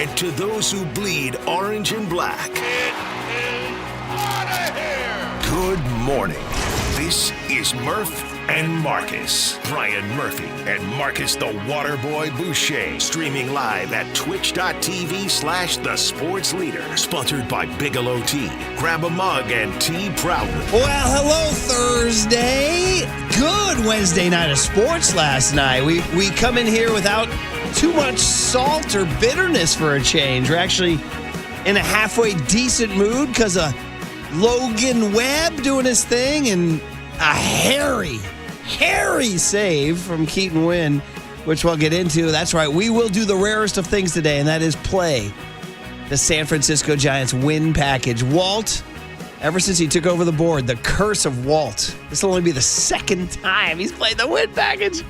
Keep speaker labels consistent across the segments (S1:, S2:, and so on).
S1: And to those who bleed orange and black,
S2: It is out of here!
S1: good morning. This is Murph and Marcus. Brian Murphy and Marcus the Waterboy Boucher. Streaming live at twitch.tv/The Sports Leader. Sponsored by Bigelow Tea. Grab a mug and tea proudly.
S3: Well, hello, Thursday. Good Wednesday night of sports last night. We come in here without too much salt or bitterness for a change. We're actually in a halfway decent mood because of Logan Webb doing his thing and a hairy save from Keaton Wynn, which we'll get into. That's right. We will do the rarest of things today, and that is play the San Francisco Giants win package. Walt, ever since he took over the board, the curse of Walt. This will only be the second time he's played the win package.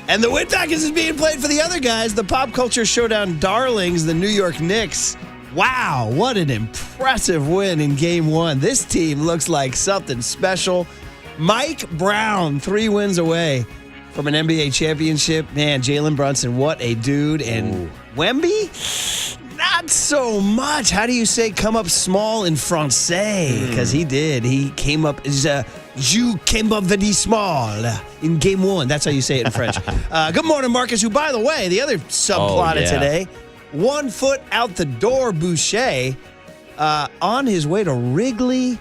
S3: And the win package is being played for the other guys, the pop culture showdown darlings, the New York Knicks. Wow, what an impressive win in Game 1. This team looks like something special. Mike Brown, 3 wins away from an NBA championship. Man, Jalen Brunson, what a dude. And Wemby, not so much. How do you say come up small in Francais? Because he did. He came up as you came up very small in Game 1. That's how you say it in French. Good morning, Marcus, who, by the way, the other subplot of today, 1 foot out the door, Boucher, on his way to Wrigley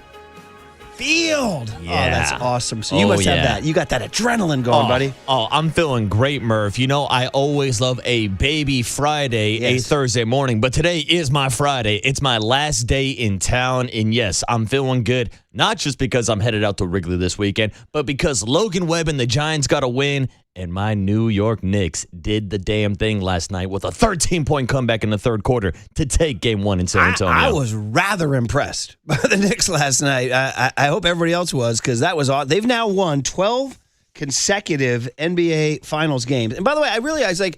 S3: Field.
S4: Yeah.
S3: Oh, that's awesome. So you must have that. You got that adrenaline going, buddy.
S4: Oh, I'm feeling great, Murph. You know, I always love a baby Friday, a Thursday morning, but today is my Friday. It's my last day in town, and yes, I'm feeling good, not just because I'm headed out to Wrigley this weekend, but because Logan Webb and the Giants got a win, and my New York Knicks did the damn thing last night with a 13-point comeback in the third quarter to take Game 1 in San Antonio.
S3: I was rather impressed by the Knicks last night. I hope everybody else was, because that was awesome. They've now won 12 consecutive NBA Finals games. And by the way, I realized, like,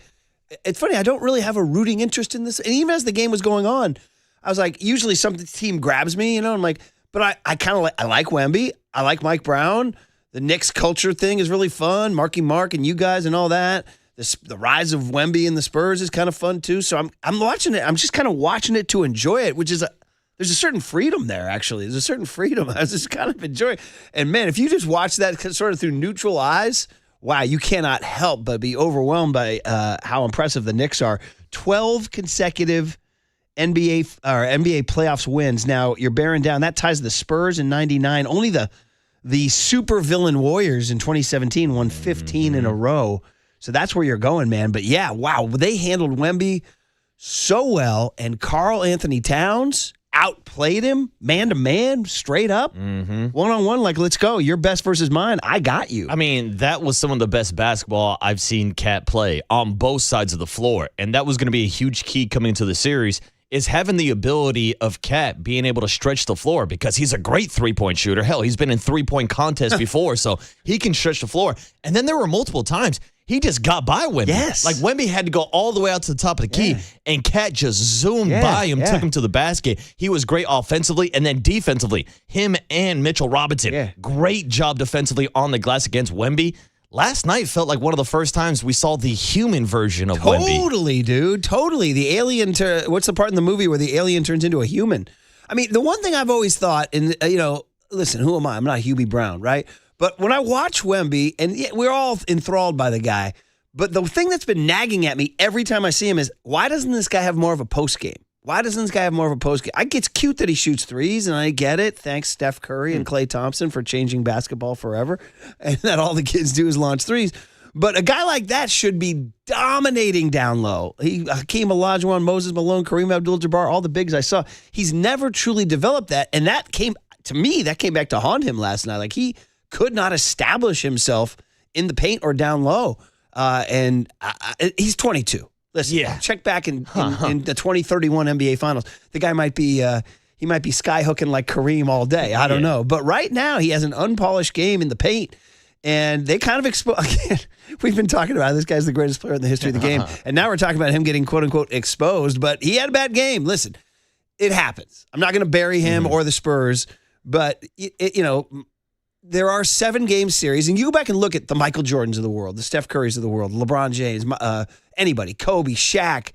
S3: it's funny, I don't really have a rooting interest in this. And even as the game was going on, I was like, usually some team grabs me, you know, I'm like, but I kind of like, I like Wemby. I like Mike Brown. The Knicks culture thing is really fun. Marky Mark and you guys and all that. The rise of Wemby and the Spurs is kind of fun too. So I'm watching it. I'm just kind of watching it to enjoy it, which is there's a certain freedom there, actually. There's a certain freedom. I was just kind of enjoying. And man, if you just watch that sort of through neutral eyes, wow, you cannot help but be overwhelmed by how impressive the Knicks are. 12 consecutive NBA playoffs wins. Now you're bearing down. That ties the Spurs in '99. Only the super villain Warriors in 2017 won 15 in a row. So that's where you're going, man. But yeah, wow, they handled Wemby so well, and Karl Anthony Towns outplayed him man-to-man, straight up, one-on-one, like, let's go. Your best versus mine. I got you.
S4: I mean, that was some of the best basketball I've seen Cat play on both sides of the floor, and that was going to be a huge key coming into the series, is having the ability of Cat being able to stretch the floor, because he's a great three-point shooter. Hell, he's been in three-point contests before, so he can stretch the floor. And then there were multiple times he just got by Wemby.
S3: Yes.
S4: Like, Wemby had to go all the way out to the top of the key, and Cat just zoomed by him, took him to the basket. He was great offensively, and then defensively, him and Mitchell Robinson, great job defensively on the glass against Wemby. Last night felt like one of the first times we saw the human version of Wemby.
S3: Totally, dude. Totally. The alien, what's the part in the movie where the alien turns into a human? I mean, the one thing I've always thought, and, listen, who am I? I'm not Hubie Brown, right? But when I watch Wemby, and we're all enthralled by the guy, but the thing that's been nagging at me every time I see him is, why doesn't this guy have more of a post game? Why doesn't this guy have more of a post game? It's cute that he shoots threes, and I get it. Thanks, Steph Curry and Klay Thompson, for changing basketball forever, and that all the kids do is launch threes. But a guy like that should be dominating down low. Hakeem Olajuwon, Moses Malone, Kareem Abdul-Jabbar, all the bigs I saw. He's never truly developed that, and that came back to haunt him last night. Like, he could not establish himself in the paint or down low, and he's 22. Listen, check back in the 2031 NBA Finals. The guy might be skyhooking like Kareem all day. I don't know. But right now, he has an unpolished game in the paint, and they kind of we've been talking about this guy's the greatest player in the history of the game, and now we're talking about him getting quote-unquote exposed, but he had a bad game. Listen, it happens. I'm not going to bury him or the Spurs, but, there are 7-game series, and you go back and look at the Michael Jordans of the world, the Steph Currys of the world, LeBron James, anybody, Kobe, Shaq,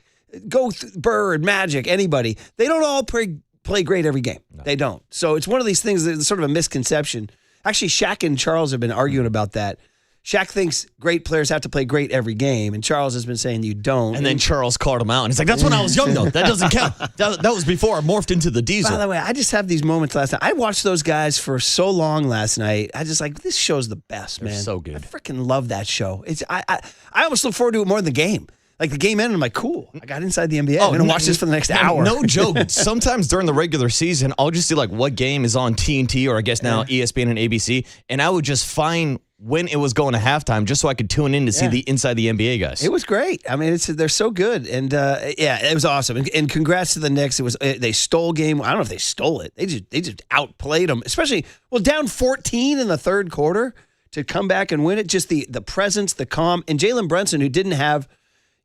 S3: Bird, Magic, anybody. They don't all play great every game. No. They don't. So it's one of these things that's sort of a misconception. Actually, Shaq and Charles have been arguing about that. Shaq thinks great players have to play great every game, and Charles has been saying you don't.
S4: And then Charles called him out, and he's like, that's when I was young, though. That doesn't count. That was before I morphed into the Diesel.
S3: By the way, I just have these moments last night. I watched those guys for so long last night. I just like, this show's the best, man.
S4: They're so good.
S3: I freaking love that show. I almost look forward to it more than the game. Like the game ended, I'm like, cool. I got inside the NBA. I'm going to watch this for the next hour.
S4: No joke. Sometimes during the regular season, I'll just see like what game is on TNT or I guess now ESPN and ABC, and I would just find when it was going to halftime just so I could tune in to see the inside the NBA guys.
S3: It was great. I mean, they're so good. And it was awesome. And congrats to the Knicks. They stole game. I don't know if they stole it. They just outplayed them, especially, down 14 in the third quarter to come back and win it. Just the presence, the calm. And Jalen Brunson, who didn't have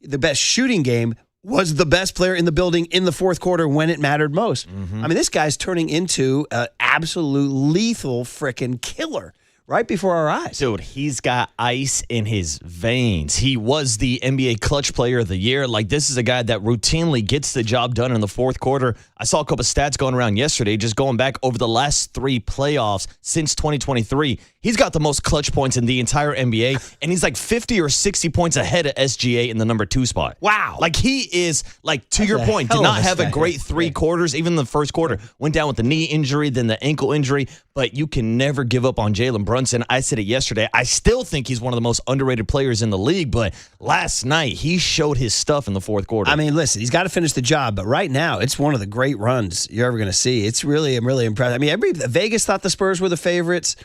S3: the best shooting game, was the best player in the building in the fourth quarter when it mattered most. Mm-hmm. I mean, this guy's turning into an absolute lethal freaking killer right before our eyes.
S4: Dude, he's got ice in his veins. He was the NBA Clutch Player of the Year. Like, this is a guy that routinely gets the job done in the fourth quarter. I saw a couple of stats going around yesterday, just going back over the last 3 playoffs since 2023. He's got the most clutch points in the entire NBA, and he's like 50 or 60 points ahead of SGA in the number 2 spot.
S3: Wow.
S4: Like, he is, like, to your point, did not have a great 3 quarters. Even the first quarter went down with the knee injury, then the ankle injury, but you can never give up on Jalen Brunson. I said it yesterday. I still think he's one of the most underrated players in the league, but last night he showed his stuff in the fourth quarter.
S3: I mean, listen, he's got to finish the job, but right now it's one of the great runs you're ever going to see. I'm really impressed. I mean, Vegas thought the Spurs were the favorites.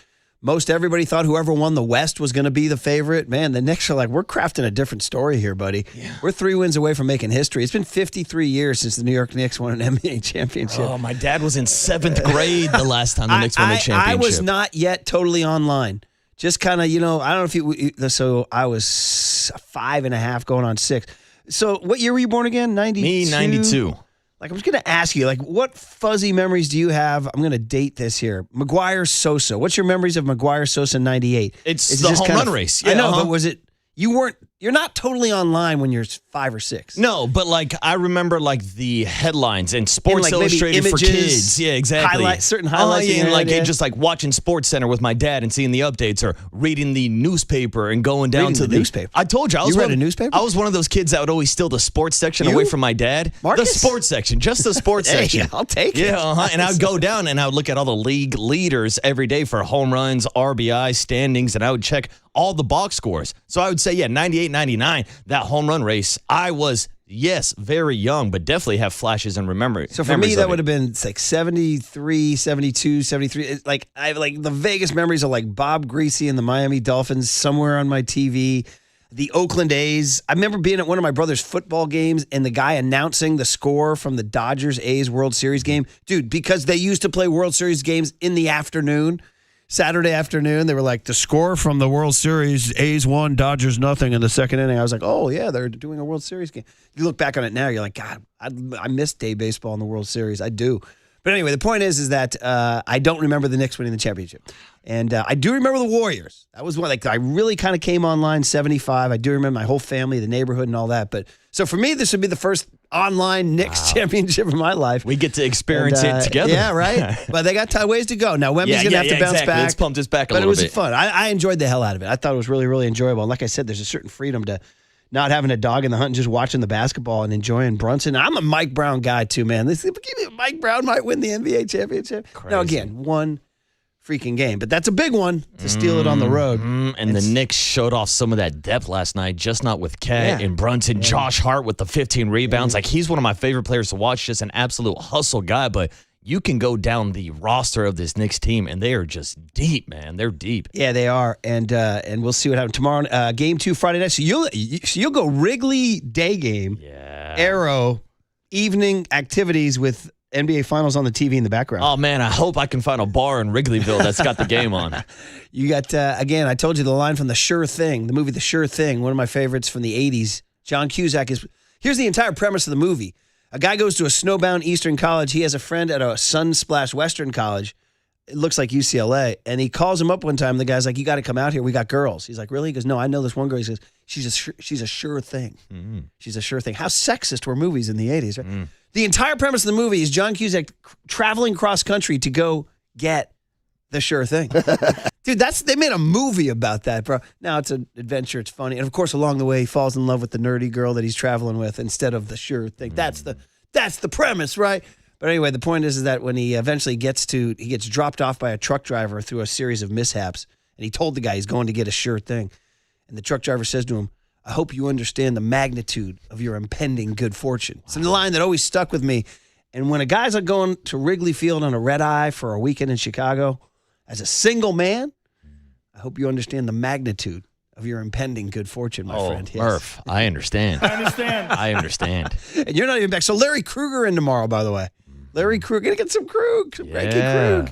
S3: Most everybody thought whoever won the West was going to be the favorite. Man, the Knicks are like, we're crafting a different story here, buddy. Yeah. We're 3 wins away from making history. It's been 53 years since the New York Knicks won an NBA championship.
S4: Oh, my dad was in 7th grade the last time the Knicks won the championship.
S3: I was not yet totally online. Just kind of, I don't know if so I was 5 and a half going on 6. So what year were you born again? 92?
S4: Me, 92.
S3: Like, I was going to ask you, like, what fuzzy memories do you have? I'm going to date this here. Maguire Sosa. What's your memories of Maguire Sosa 98?
S4: It's the home run race.
S3: Yeah, I know, but was it, you're not totally online when you're 5 or 6.
S4: No, but like I remember like the headlines and Sports Illustrated for kids. Yeah, exactly.
S3: Certain highlights.
S4: And like just like watching Sports Center with my dad and seeing the updates, or reading the newspaper and going down to the
S3: newspaper.
S4: I told you,
S3: read a newspaper?
S4: I was one of those kids that would always steal the sports section away from my dad.
S3: Marcus?
S4: The sports section, just the sports section.
S3: I'll take it.
S4: Yeah, and I'd go down and I would look at all the league leaders every day for home runs, RBI, standings, and I would check all the box scores. So I would say, 98, 99, that home run race, I was, yes, very young, but definitely have flashes and memory.
S3: So for me, that would have been like 73, 72, 73. I have like the Vegas memories of like Bob Greasy and the Miami Dolphins somewhere on my TV. The Oakland A's. I remember being at one of my brother's football games and the guy announcing the score from the Dodgers-A's World Series game. Dude, because they used to play World Series games in the afternoon. Saturday afternoon, they were like, the score from the World Series, A's 1, Dodgers nothing in the second inning. I was like, oh, yeah, they're doing a World Series game. You look back on it now, you're like, God, I miss day baseball in the World Series. I do. But anyway, the point is that I don't remember the Knicks winning the championship. And I do remember the Warriors. That was one, like, I really kind of came online 75. I do remember my whole family, the neighborhood and all that. But so for me, this would be the first online Knicks championship of my life.
S4: We get to experience it together.
S3: Yeah, right? But they got ways to go. Now, Wemby's going to have to bounce back.
S4: Let's pump this back a little bit.
S3: But it was fun. I enjoyed the hell out of it. I thought it was really, really enjoyable. And like I said, there's a certain freedom to not having a dog in the hunt and just watching the basketball and enjoying Brunson. I'm a Mike Brown guy, too, man. Mike Brown might win the NBA championship.
S4: Crazy.
S3: Now, again, one freaking game. But that's a big one to steal it on the road.
S4: And the Knicks showed off some of that depth last night, just not with Cat and Brunson. Yeah. Josh Hart with the 15 rebounds. Like, he's one of my favorite players to watch, just an absolute hustle guy. But you can go down the roster of this Knicks team, and they are just deep, man. They're deep.
S3: Yeah, they are. And we'll see what happens tomorrow. Game 2 Friday night. So you'll go Wrigley day game, Arrow, evening activities with NBA Finals on the TV in the background.
S4: Oh, man, I hope I can find a bar in Wrigleyville that's got the game on.
S3: You got, again, I told you the line from The Sure Thing, the movie The Sure Thing, one of my favorites from the 80s. John Cusack is, here's the entire premise of the movie. A guy goes to a snowbound Eastern college. He has a friend at a Sunsplash Western college. It looks like UCLA. And he calls him up one time. The guy's like, you got to come out here. We got girls. He's like, really? He goes, no, I know this one girl. He says, she's a sure thing. Mm-hmm. She's a sure thing. How sexist were movies in the 80s, right? Mm. The entire premise of the movie is John Cusack traveling cross country to go get the sure thing. Dude, they made a movie about that, bro. Now it's an adventure. It's funny. And, of course, along the way, he falls in love with the nerdy girl that he's traveling with instead of the sure thing. That's the premise, right? But anyway, the point is that when he eventually gets dropped off by a truck driver through a series of mishaps, and he told the guy he's going to get a sure thing. And the truck driver says to him, I hope you understand the magnitude of your impending good fortune. It's a line that always stuck with me. And when a guy's like going to Wrigley Field on a red eye for a weekend in Chicago, as a single man, I hope you understand the magnitude of your impending good fortune, my friend. Yes.
S4: Murph, I understand. I understand.
S3: And you're not even back. So Larry Krueger in tomorrow, by the way. Larry Krug, gonna get some Krug, some Frankie Krug.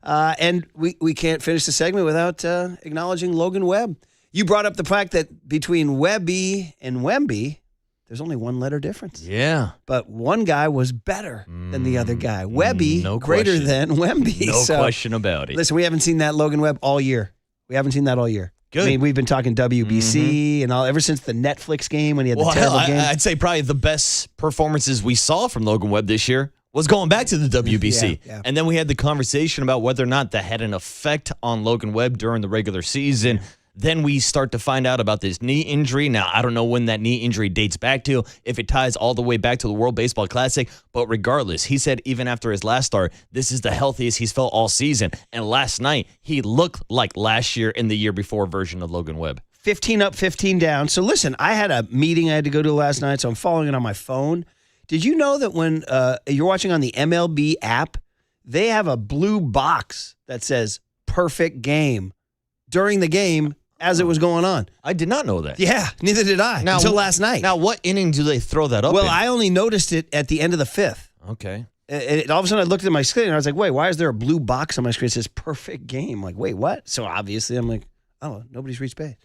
S3: And we can't finish the segment without acknowledging Logan Webb. You brought up the fact that between Webby and Wemby, there's only one letter difference.
S4: Yeah.
S3: But one guy was better than the other guy. Webby greater
S4: question.
S3: Than Wemby.
S4: No question about it.
S3: Listen, we haven't seen that Logan Webb all year. We haven't seen that all year.
S4: Good.
S3: I mean, we've been talking WBC and all ever since the Netflix game when he had the terrible game.
S4: I'd say probably the best performances we saw from Logan Webb this year was going back to the WBC.
S3: Yeah.
S4: And then we had the conversation about whether or not that had an effect on Logan Webb during the regular season. Yeah. Then we start to find out about this knee injury. Now, I don't know when that knee injury dates back to, if it ties all the way back to the World Baseball Classic. But regardless, he said even after his last start, this is the healthiest he's felt all season. And last night, he looked like last year and the year before version of Logan Webb.
S3: 15 up, 15 down. So listen, I had a meeting I had to go to last night, so I'm following it on my phone. Did you know that when you're watching on the MLB app, they have a blue box that says perfect game during the game as it was going on?
S4: I did not know that.
S3: Yeah, neither did I until last night.
S4: Now, what inning do they throw that up
S3: Well,
S4: in?
S3: I only noticed it at the end of the fifth.
S4: Okay.
S3: All of a sudden, I looked at my screen and I was like, wait, why is there a blue box on my screen that says perfect game? Like, wait, what? So obviously, I'm like, oh, nobody's reached base.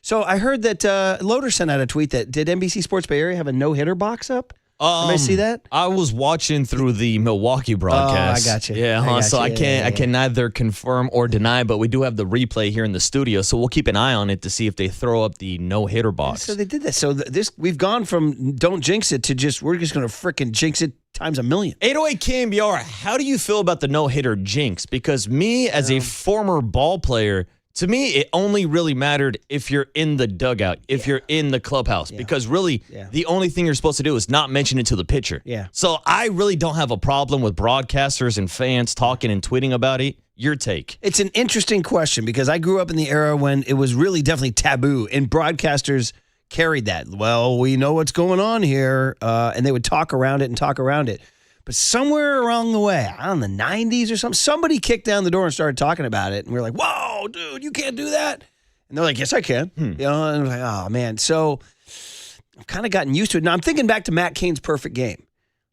S3: So I heard that Loader sent out a tweet that, did NBC Sports Bay Area have a no-hitter box up? Anybody see that?
S4: I was watching through the Milwaukee broadcast.
S3: Oh, I got you.
S4: Yeah, so I can neither confirm or deny, but we do have the replay here in the studio, so we'll keep an eye on it to see if they throw up the no-hitter box.
S3: So they did that. So we've gone from don't jinx it to we're just going to frickin' jinx it times a million.
S4: 808 KMBR, how do you feel about the no-hitter jinx? Because me, as a former ball player, to me, it only really mattered if you're in the dugout, if you're in the clubhouse, because really the only thing you're supposed to do is not mention it to the pitcher.
S3: Yeah.
S4: So I really don't have a problem with broadcasters and fans talking and tweeting about it. Your take.
S3: It's an interesting question because I grew up in the era when it was really definitely taboo and broadcasters carried that. Well, we know what's going on here, and they would talk around it. But somewhere along the way, I don't know, the 90s or something, somebody kicked down the door and started talking about it. And we were like, whoa, dude, you can't do that. And they're like, yes, I can. You know, and I was like, oh, man. So I've kind of gotten used to it. Now I'm thinking back to Matt Cain's perfect game.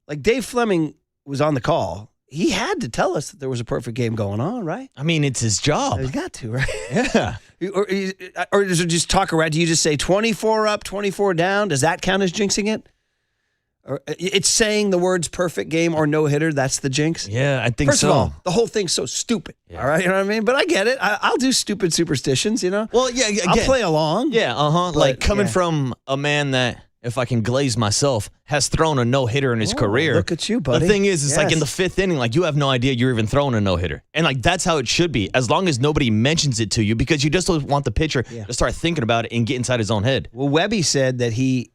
S3: Like Dave Fleming was on the call. He had to tell us that there was a perfect game going on, right?
S4: I mean, it's his job.
S3: He's got to, right?
S4: Yeah.
S3: Or does it just talk around? Do you just say 24 up, 24 down? Does that count as jinxing it? Or it's saying the words perfect game or no hitter. That's the jinx.
S4: Yeah, I think
S3: First of all, the whole thing's so stupid. Yeah. All right, you know what I mean? But I get it. I'll do stupid superstitions. You know.
S4: Well, yeah, again,
S3: I'll play along.
S4: Yeah, like coming from a man that, if I can glaze myself, has thrown a no hitter in his career.
S3: Look at you, buddy.
S4: The thing is, it's like in the fifth inning, like you have no idea you're even throwing a no hitter, and like that's how it should be. As long as nobody mentions it to you, because you just don't want the pitcher to start thinking about it and get inside his own head.
S3: Well, Webby said that he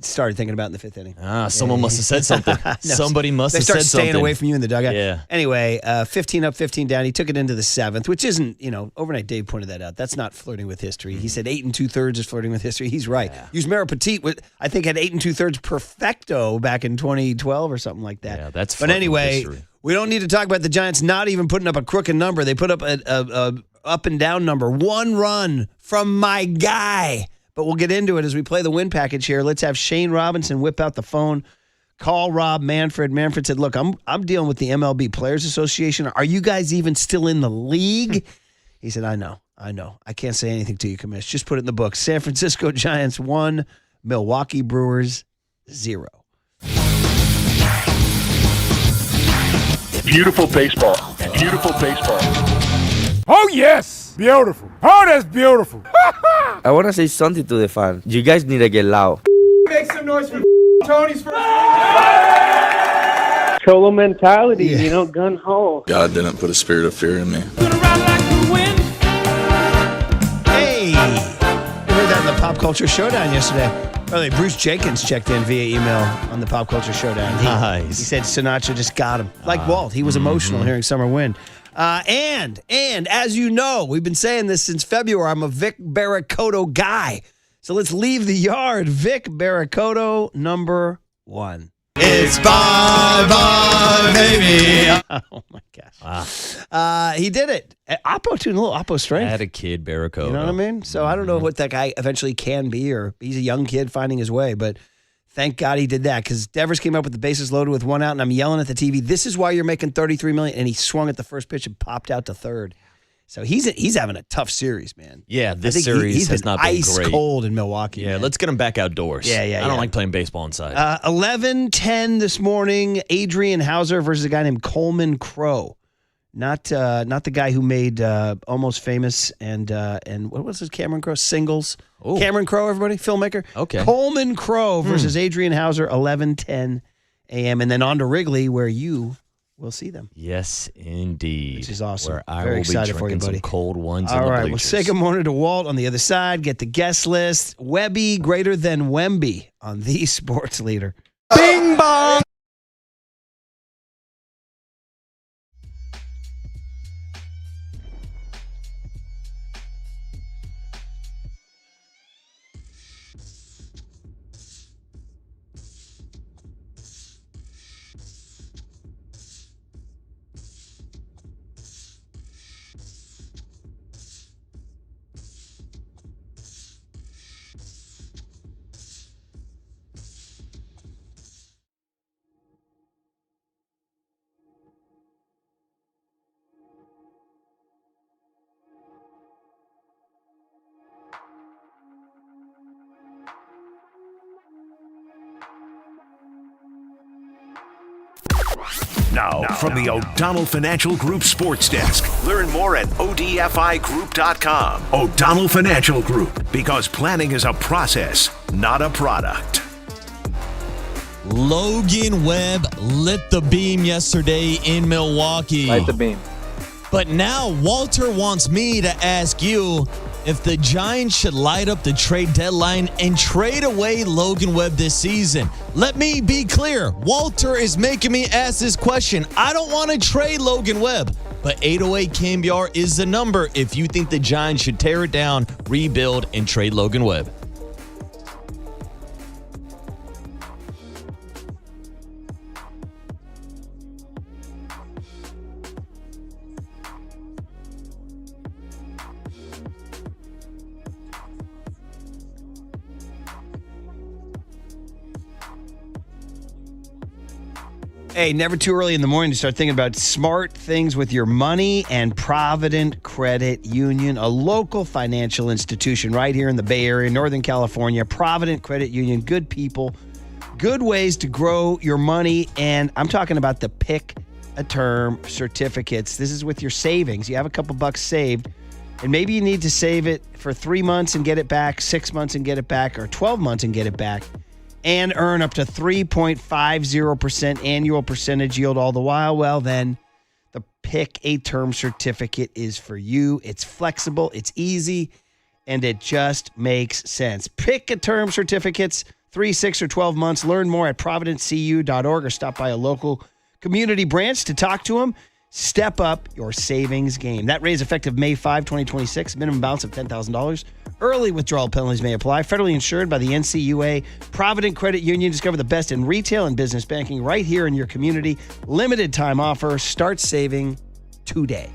S3: started thinking about it in the fifth inning.
S4: Someone must have said something.
S3: No,
S4: Somebody must have said something.
S3: They start staying away from you in the dugout.
S4: Yeah.
S3: Anyway, 15 up, 15 down. He took it into the seventh, which isn't, overnight Dave pointed that out. That's not flirting with history. He said 8 2/3 is flirting with history. He's right. Yeah. Yusmeiro Petit, I think, had 8 2/3 perfecto back in 2012 or something like that.
S4: Yeah, that's
S3: But anyway,
S4: history.
S3: We don't need to talk about the Giants not even putting up a crooked number. They put up a up and down number. 1 run from my guy. But we'll get into it as we play the win package here. Let's have Shane Robinson whip out the phone, call Rob Manfred. Manfred said, look, I'm dealing with the MLB Players Association. Are you guys even still in the league? He said, I know. I can't say anything to you, Commish. Just put it in the book. San Francisco Giants 1, Milwaukee Brewers 0.
S2: Beautiful baseball. Beautiful baseball.
S5: Oh, yes. Beautiful. Oh, that's beautiful.
S6: I want to say something to the fans. You guys need to get loud.
S5: Make some noise for Tony's first.
S7: Cholo mentality, gun ho.
S8: God didn't put a spirit of fear in me.
S3: Hey, we heard that in the Pop Culture Showdown yesterday. By the way, Bruce Jenkins checked in via email on the Pop Culture Showdown. He said Sinatra just got him. Like Walt, he was emotional hearing Summer Wind. And as you know, we've been saying this since February, I'm a Vic Barracoto guy. So let's leave the yard. Vic Barracoto, number 1.
S4: It's bye, baby.
S3: Oh, my gosh. He did it. Oppo, too, a little Oppo strength.
S4: I had a kid, Barracoto.
S3: You know what I mean? So I don't know what that guy eventually can be, or he's a young kid finding his way, but thank God he did that, because Devers came up with the bases loaded with 1 out, and I'm yelling at the TV, this is why you're making $33 million, and he swung at the first pitch and popped out to third. So he's having a tough series, man.
S4: Yeah, this series has not been
S3: ice
S4: great.
S3: Cold in Milwaukee.
S4: Yeah,
S3: man.
S4: Let's get him back outdoors.
S3: Yeah.
S4: I don't like playing baseball inside.
S3: 11:10 this morning, Adrian Hauser versus a guy named Coleman Crowe. Not the guy who made Almost Famous and what was his Cameron Crowe? Singles.
S4: Ooh.
S3: Cameron Crowe, everybody, filmmaker.
S4: Okay.
S3: Coleman Crowe versus Adrian Hauser, 11:10 a.m. And then on to Wrigley, where you will see them.
S4: Yes, indeed.
S3: Which is awesome.
S4: Where I
S3: Very
S4: will
S3: excited
S4: be
S3: for you,
S4: drinking
S3: buddy.
S4: some cold ones.
S3: All
S4: in the
S3: right,
S4: bleachers.
S3: we'll say good morning to Walt on the other side. Get the guest list. Webby greater than Wemby on the Sports Leader.
S4: Bing bong.
S1: Now, from the O'Donnell Financial Group Sports Desk. Learn more at odfigroup.com. O'Donnell Financial Group, because planning is a process, not a product.
S4: Logan Webb lit the beam yesterday in Milwaukee.
S7: Light the beam.
S4: But now Walter wants me to ask you if the Giants should light up the trade deadline and trade away Logan Webb this season. Let me be clear. Walter is making me ask this question. I don't want to trade Logan Webb, but 808 KMBR is the number if you think the Giants should tear it down, rebuild, and trade Logan Webb.
S3: Hey, never too early in the morning to start thinking about smart things with your money. And Provident Credit Union, a local financial institution right here in the Bay Area, Northern California. Provident Credit Union, good people, good ways to grow your money. And I'm talking about the Pick a Term certificates. This is with your savings. You have a couple bucks saved, and maybe you need to save it for 3 months and get it back, 6 months and get it back, or 12 months and get it back, and earn up to 3.50% annual percentage yield all the while. Well, then the Pick a Term certificate is for you. It's flexible, it's easy, and it just makes sense. Pick a Term certificates, 3, 6, or 12 months. Learn more at providentcu.org or stop by a local community branch to talk to them. Step up your savings game. That raise effective May 5, 2026. Minimum balance of $10,000. Early withdrawal penalties may apply. Federally insured by the NCUA. Provident Credit Union. Discover the best in retail and business banking right here in your community. Limited time offer. Start saving today.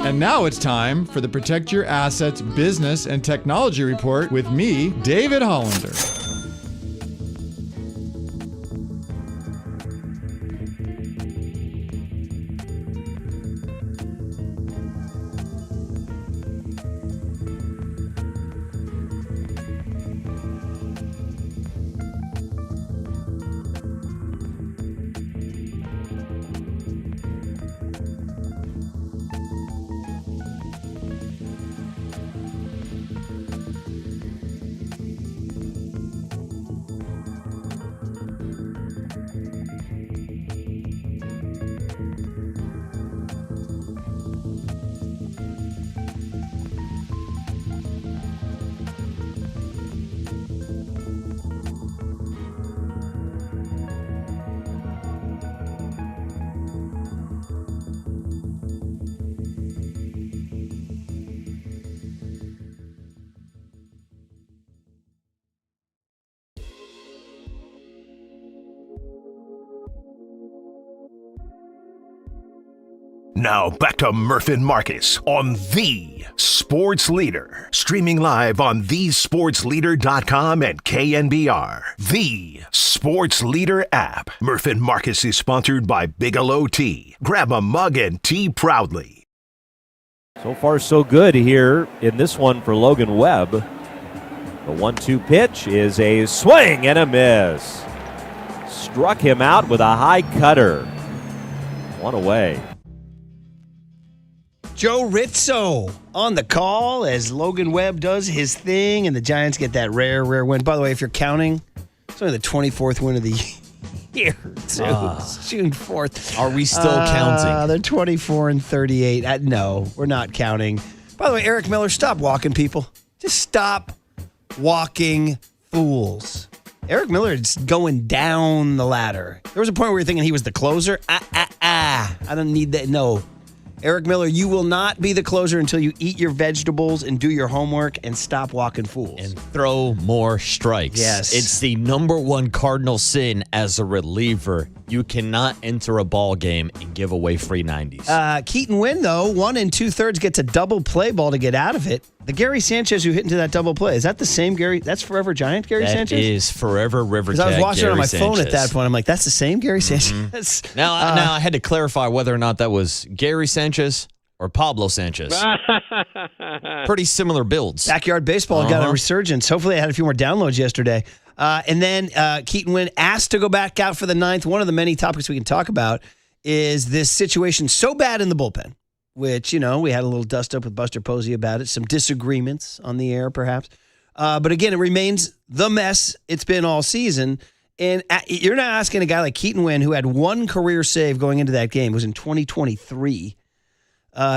S9: And now it's time for the Protect Your Assets Business and Technology Report with me, David Hollander.
S1: Now back to Murph and Marcus on The Sports Leader. Streaming live on thesportsleader.com and KNBR. The Sports Leader app. Murph and Marcus is sponsored by Bigelow Tea. Grab a mug and tea proudly.
S10: So far, so good here in this one for Logan Webb. The 1-2 pitch is a swing and a miss. Struck him out with a high cutter. One away.
S3: Joe Rizzo on the call as Logan Webb does his thing, and the Giants get that rare win. By the way, if you're counting, it's only the 24th win of the year, too. It's June 4th.
S4: Are we still counting?
S3: They're 24-38. No, we're not counting. By the way, Eric Miller, stop walking people. Just stop walking fools. Eric Miller is going down the ladder. There was a point where you're thinking he was the closer. I don't need that. No. Eric Miller, you will not be the closer until you eat your vegetables and do your homework and stop walking fools.
S4: And throw more strikes.
S3: Yes.
S4: It's the number one cardinal sin as a reliever. You cannot enter a ball game and give away free 90s.
S3: Keaton Wynn, though, 1 2/3 gets a double play ball to get out of it. The Gary Sanchez who hit into that double play, is that the same Gary? That's Forever Giant Gary Sanchez?
S4: That is Forever River Cat.
S3: Because I was watching
S4: Gary
S3: it on my
S4: Sanchez.
S3: phone at that point. I'm like, that's the same Gary Sanchez?
S4: Now I had to clarify whether or not that was Gary Sanchez or Pablo Sanchez. Pretty similar builds.
S3: Backyard baseball got a resurgence. Hopefully, I had a few more downloads yesterday. And then Keaton Wynn asked to go back out for the ninth. One of the many topics we can talk about is this situation so bad in the bullpen, which, we had a little dust up with Buster Posey about it, some disagreements on the air, perhaps. But again, it remains the mess it's been all season. And you're not asking a guy like Keaton Wynn, who had one career save going into that game, it was in 2023.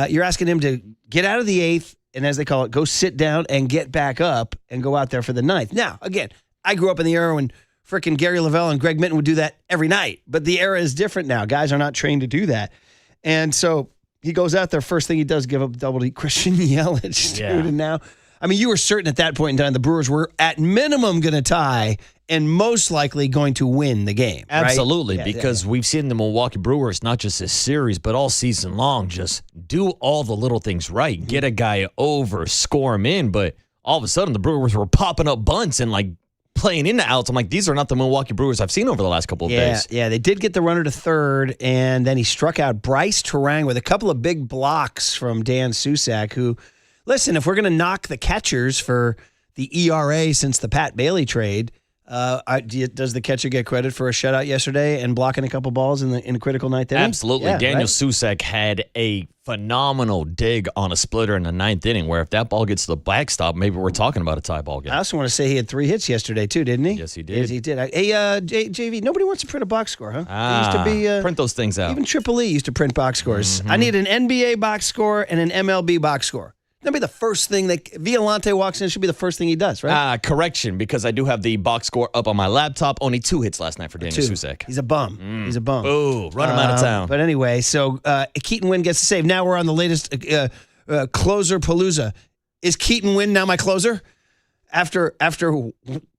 S3: You're asking him to get out of the eighth and, as they call it, go sit down and get back up and go out there for the ninth. Now, again, I grew up in the era when frickin' Gary Lavelle and Greg Minton would do that every night. But the era is different now. Guys are not trained to do that. And so he goes out there. First thing he does, give up double to Christian Yelich, dude. And now, I mean, you were certain at that point in time the Brewers were at minimum going to tie and most likely going to win the game.
S4: Absolutely,
S3: right?
S4: because we've seen the Milwaukee Brewers, not just this series, but all season long, just do all the little things right. Get a guy over, score him in, but all of a sudden the Brewers were popping up bunts and playing into outs. I'm like, these are not the Milwaukee Brewers I've seen over the last couple of days.
S3: Yeah, they did get the runner to third, and then he struck out Bryce Terang with a couple of big blocks from Dan Susak, who, listen, if we're going to knock the catchers for the ERA since the Pat Bailey trade, does the catcher get credit for a shutout yesterday and blocking a couple balls in the critical ninth inning?
S4: Absolutely.
S3: Yeah,
S4: Daniel Susak had a phenomenal dig on a splitter in the ninth inning, where if that ball gets to the backstop, maybe we're talking about a tie ball game.
S3: I also want to say he had 3 hits yesterday, too, didn't he?
S4: Yes, he did.
S3: Yes, he did. Hey, JV, nobody wants to print a box score, huh? It used to be,
S4: print those things out.
S3: Even Triple E used to print box scores. I need an NBA box score and an MLB box score. That'd be the first thing that Violante walks in. It should be the first thing he does, right?
S4: Correction, because I do have the box score up on my laptop. Only 2 hits last night for Daniel Susak.
S3: He's a bum. He's a bum.
S4: Ooh, run him out of town.
S3: But anyway, so Keaton Wynn gets the save. Now we're on the latest closer palooza. Is Keaton Wynn now my closer? After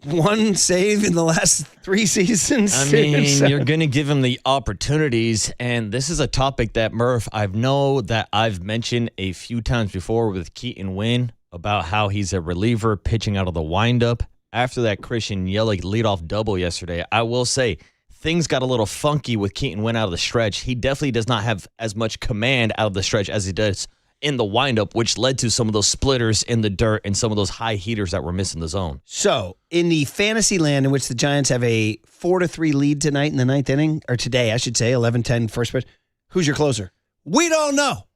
S3: one save in the last 3 seasons?
S4: I mean, you're going to give him the opportunities, and this is a topic that, Murph, I know that I've mentioned a few times before with Keaton Wynn about how he's a reliever pitching out of the windup. After that Christian Yelich leadoff double yesterday, I will say things got a little funky with Keaton Wynn out of the stretch. He definitely does not have as much command out of the stretch as he does in the windup, which led to some of those splitters in the dirt and some of those high heaters that were missing the zone.
S3: So, in the fantasy land in which the Giants have a 4-3 lead tonight in the ninth inning, or today, I should say, 11-10 first pitch, who's your closer? We don't know.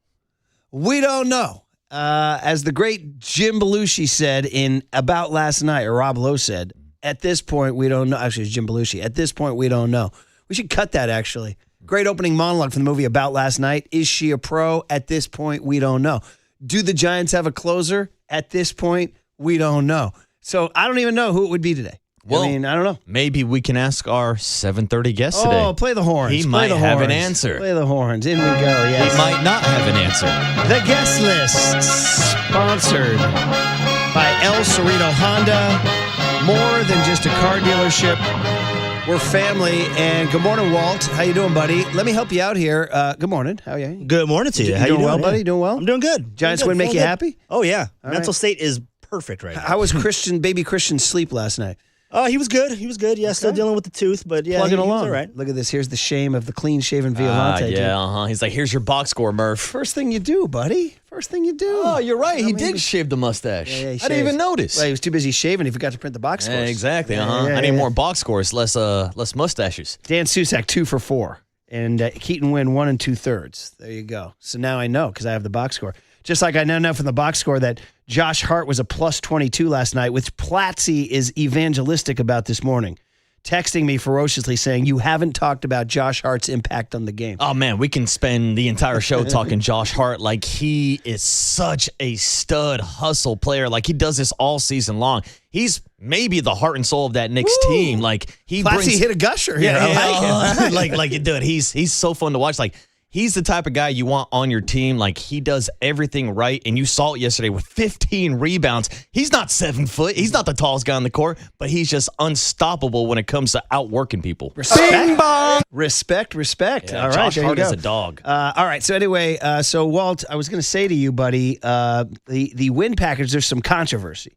S3: We don't know. As the great Jim Belushi said in About Last Night, or Rob Lowe said, at this point, we don't know. Actually, it's Jim Belushi. At this point, we don't know. We should cut that, actually. Great opening monologue from the movie About Last Night. Is she a pro? At this point, we don't know. Do the Giants have a closer? At this point, we don't know. So I don't even know who it would be today.
S4: Well,
S3: I mean, I don't know.
S4: Maybe we can ask our 7:30 guest today.
S3: Oh, play the horns.
S4: He
S3: Play
S4: might
S3: the
S4: have an
S3: horns.
S4: answer.
S3: Play the horns. In we go, yes.
S4: He might not have an answer.
S3: The guest list, sponsored by El Cerrito Honda. More than just a car dealership. We're family. And good morning, Walt. How you doing, buddy? Let me help you out here. Good morning. How are you?
S11: Good morning to you.
S3: You
S11: How
S3: doing
S11: you
S3: well,
S11: doing,
S3: buddy? Doing well?
S11: I'm doing good.
S3: Giants
S11: Doing
S3: win
S11: good.
S3: make you
S11: Feeling
S3: happy?
S11: good. Oh, yeah.
S3: All
S11: Mental
S3: right.
S11: state is perfect right now.
S3: How was baby Christian's sleep last night?
S11: He was good. He was good. Yeah, still dealing with the tooth, but yeah,
S3: Plugging
S11: he was
S3: along.
S11: all right.
S3: Look at this. Here's the shame of the clean-shaven Violante. dude.
S4: Yeah, He's like, here's your box score, Murph.
S3: First thing you do, buddy. First thing you do.
S4: Oh, you're right. He
S3: mean,
S4: did shave the mustache.
S3: Yeah, he
S4: I didn't
S3: shaves.
S4: even notice.
S3: Well, he was too busy shaving. He forgot to print the box scores.
S4: Exactly.
S3: Yeah,
S4: I need
S3: yeah.
S4: more box scores, less mustaches.
S3: Dan Susak, 2 for 4. And Keaton Wynn, 1 2/3. There you go. So now I know because I have the box score. Just like I know from the box score that Josh Hart was a plus 22 last night, which Platzi is evangelistic about this morning. Texting me ferociously saying, you haven't talked about Josh Hart's impact on the game.
S4: Oh, man, we can spend the entire show talking Josh Hart. Like, he is such a stud hustle player. Like, he does this all season long. He's maybe the heart and soul of that Knicks team. Like, he
S3: Platzi
S4: brings...
S3: hit a gusher here. I like it.
S4: Dude, he's so fun to watch. Like, he's the type of guy you want on your team. Like, he does everything right. And you saw it yesterday with 15 rebounds. He's not 7 foot. He's not the tallest guy on the court, but he's just unstoppable when it comes to outworking people.
S3: Respect. Respect.
S4: Yeah,
S3: All right,
S4: Josh
S3: there you
S4: Hart
S3: go.
S4: is a dog.
S3: All right. So anyway, so Walt, I was going to say to you, buddy, the win package, there's some controversy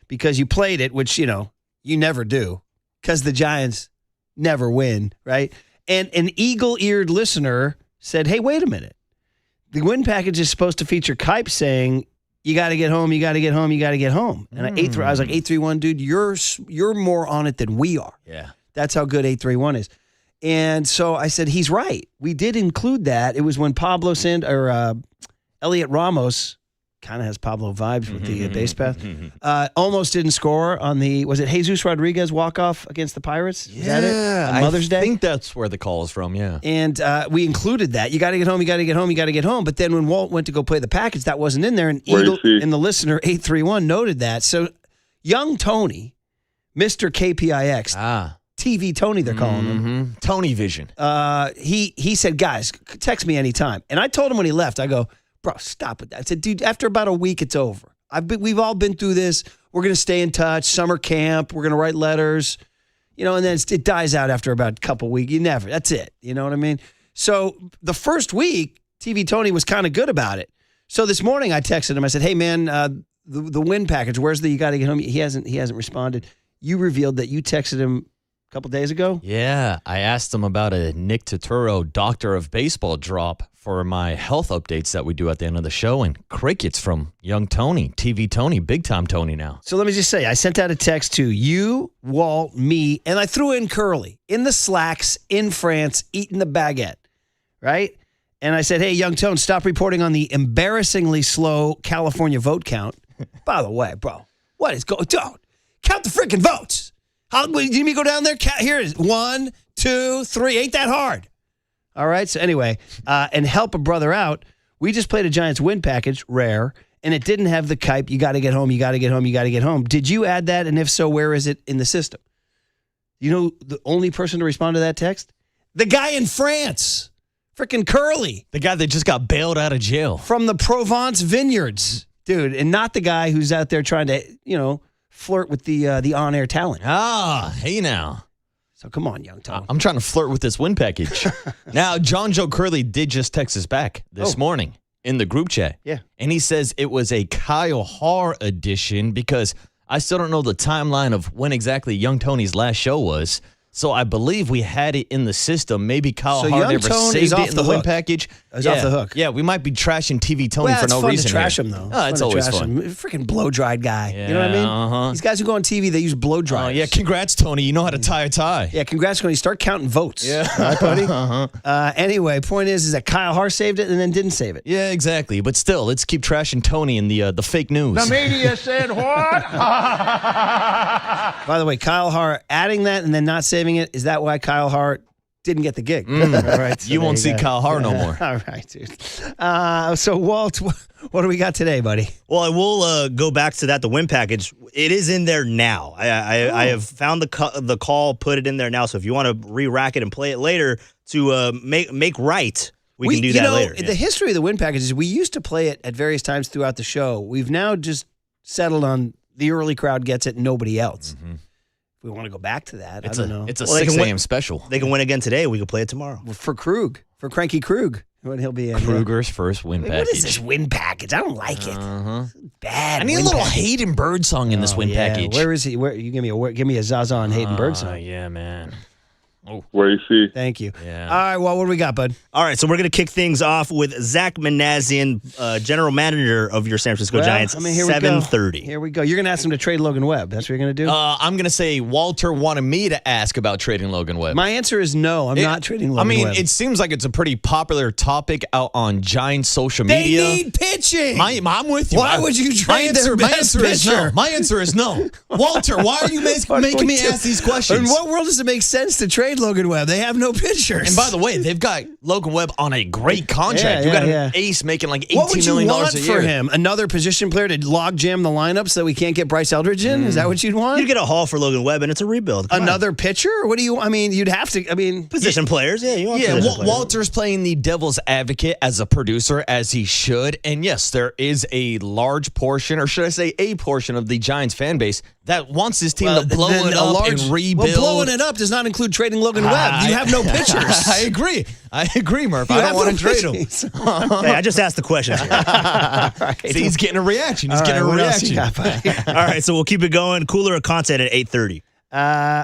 S3: because you played it, which, you never do because the Giants never win, right? And an eagle-eared listener said, hey, wait a minute. The win package is supposed to feature Kipe saying, you got to get home, you got to get home, you got to get home. And I was like, 831, dude, you're more on it than we are.
S4: Yeah.
S3: That's how good 831 is. And so I said, he's right. We did include that. It was when Elliot Ramos, kind of has Pablo vibes with the base pass, almost didn't score on was it Jesus Rodriguez walk-off against the Pirates? Is that it? On Mother's Day?
S4: I think that's where the call is from, yeah.
S3: And we included that. You got to get home, you got to get home, you got to get home. But then when Walt went to go play the package, that wasn't in there. And the listener, 831, noted that. So young Tony, Mr. KPIX, TV Tony, they're calling him.
S4: Tony Vision.
S3: He said, guys, text me anytime. And I told him when he left, I go, bro, stop with that. I said, dude, after about a week, it's over. We've all been through this. We're going to stay in touch. Summer camp. We're going to write letters. And then it dies out after about a couple weeks. That's it. You know what I mean? So the first week, TV Tony was kind of good about it. So this morning I texted him. I said, hey, man, the win package, where's you got to get home? He hasn't responded. You revealed that you texted him a couple days ago?
S4: Yeah, I asked him about a Nick Turturro Doctor of Baseball drop for my health updates that we do at the end of the show, and crickets from young Tony, TV Tony, big time Tony now.
S3: So let me just say, I sent out a text to you, Walt, me, and I threw in Curly in the slacks in France eating the baguette, right? And I said, hey, young Tone, stop reporting on the embarrassingly slow California vote count. By the way, bro, what is going on? Count the freaking votes. How do you mean go down there? Here it is. 1, 2, 3. Ain't that hard. All right. So anyway, and help a brother out. We just played a Giants win package, rare, and it didn't have the Kipe. You got to get home. You got to get home. You got to get home. Did you add that? And if so, where is it in the system? You know, the only person to respond to that text? The guy in France. Freaking Curly.
S4: The guy that just got bailed out of jail.
S3: From the Provence vineyards. Dude, and not the guy who's out there trying to, flirt with the on-air talent.
S4: Hey now.
S3: So come on, young Tone.
S4: I'm trying to flirt with this win package. Now, John Joe Curley did just text us back this morning in the group chat.
S3: Yeah.
S4: And he says it was a Kyle Haar edition because I still don't know the timeline of when exactly Young Tony's last show was. So I believe we had it in the system. Maybe Kyle Hart never saved it in the win package.
S3: It's off the hook.
S4: Yeah, we might be trashing TV Tony for no reason.
S3: It's fun to trash him, though.
S4: Oh, it's always fun.
S3: Freaking blow-dried guy.
S4: Yeah,
S3: you know what I mean? These guys who go on TV, they use blow dryers.
S4: Yeah, congrats, Tony. You know how to tie a tie.
S3: Yeah, congrats, Tony. Start counting votes.
S4: Yeah.
S3: All right, buddy? Anyway, point is that Kyle Hart saved it and then didn't save it.
S4: Yeah, exactly. But still, let's keep trashing Tony and the fake news.
S2: The media said what?
S3: By the way, Kyle Hart adding that and then not saving it, is that why Kyle Hart didn't get the gig? All right, so
S4: you won't see Kyle Hart no more.
S3: All right, dude. So, Walt, what do we got today, buddy?
S11: Well, I will go back to that, the win package. It is in there now. I have found the call, put it in there now. So if you want to re-rack it and play it later to make right, we can do that later.
S3: The history of the win package is we used to play it at various times throughout the show. We've now just settled on the early crowd gets it, nobody else. Mm-hmm. If we want to go back to that, I don't know.
S4: It's a 6 a.m. special.
S11: They can win again today. We can play it tomorrow.
S3: For Krug, for Cranky Krug, when he'll be in.
S4: Kruger's first win package.
S3: What is this win package? I don't like it. Bad.
S4: I need a little Hayden Bird song in this win package.
S3: Give me a Zaza and Hayden Bird song.
S4: Yeah, man.
S8: Oh. Where you see?
S3: Thank you.
S4: Yeah.
S3: All right, well, what do we got, bud?
S11: All right, so we're going to kick things off with Zach Manassian, general manager of your San Francisco Giants, 7:30.
S3: Here we go. You're going to ask him to trade Logan Webb. That's what you're going to do?
S4: I'm going to say Walter wanted me to ask about trading Logan Webb.
S3: My answer is no. I'm not trading Logan Webb.
S4: It seems like it's a pretty popular topic out on Giants social media.
S3: They need pitching.
S4: I'm with you.
S3: Why would you trade their best pitcher?
S4: My answer is no. Walter, why are you making me ask these questions?
S3: In what world does it make sense to trade Logan Webb? They have no pitchers.
S4: And by the way, they've got Logan Webb on a great contract. You got an ace making like $18 million a year.
S3: What would you want for him? Another position player to log jam the lineup so we can't get Bryce Eldridge in? Is that what you'd want?
S11: You'd get a haul for Logan Webb, and it's a rebuild.
S3: Another pitcher? What do you? I mean, you'd have to. I mean,
S11: position players. Yeah, you want
S4: Walter's playing the devil's advocate as a producer, as he should. And yes, there is a large portion, or should I say, a portion of the Giants fan base that wants his team to blow it up and rebuild.
S3: Well, blowing it up does not include trading Logan Webb. You have no pitchers.
S4: I agree, Murph. I don't want to trade him.
S11: Hey, I just asked the question.
S3: Right.
S4: See, he's getting a reaction. All
S11: right, so we'll keep it going. Cooler of content at 8:30.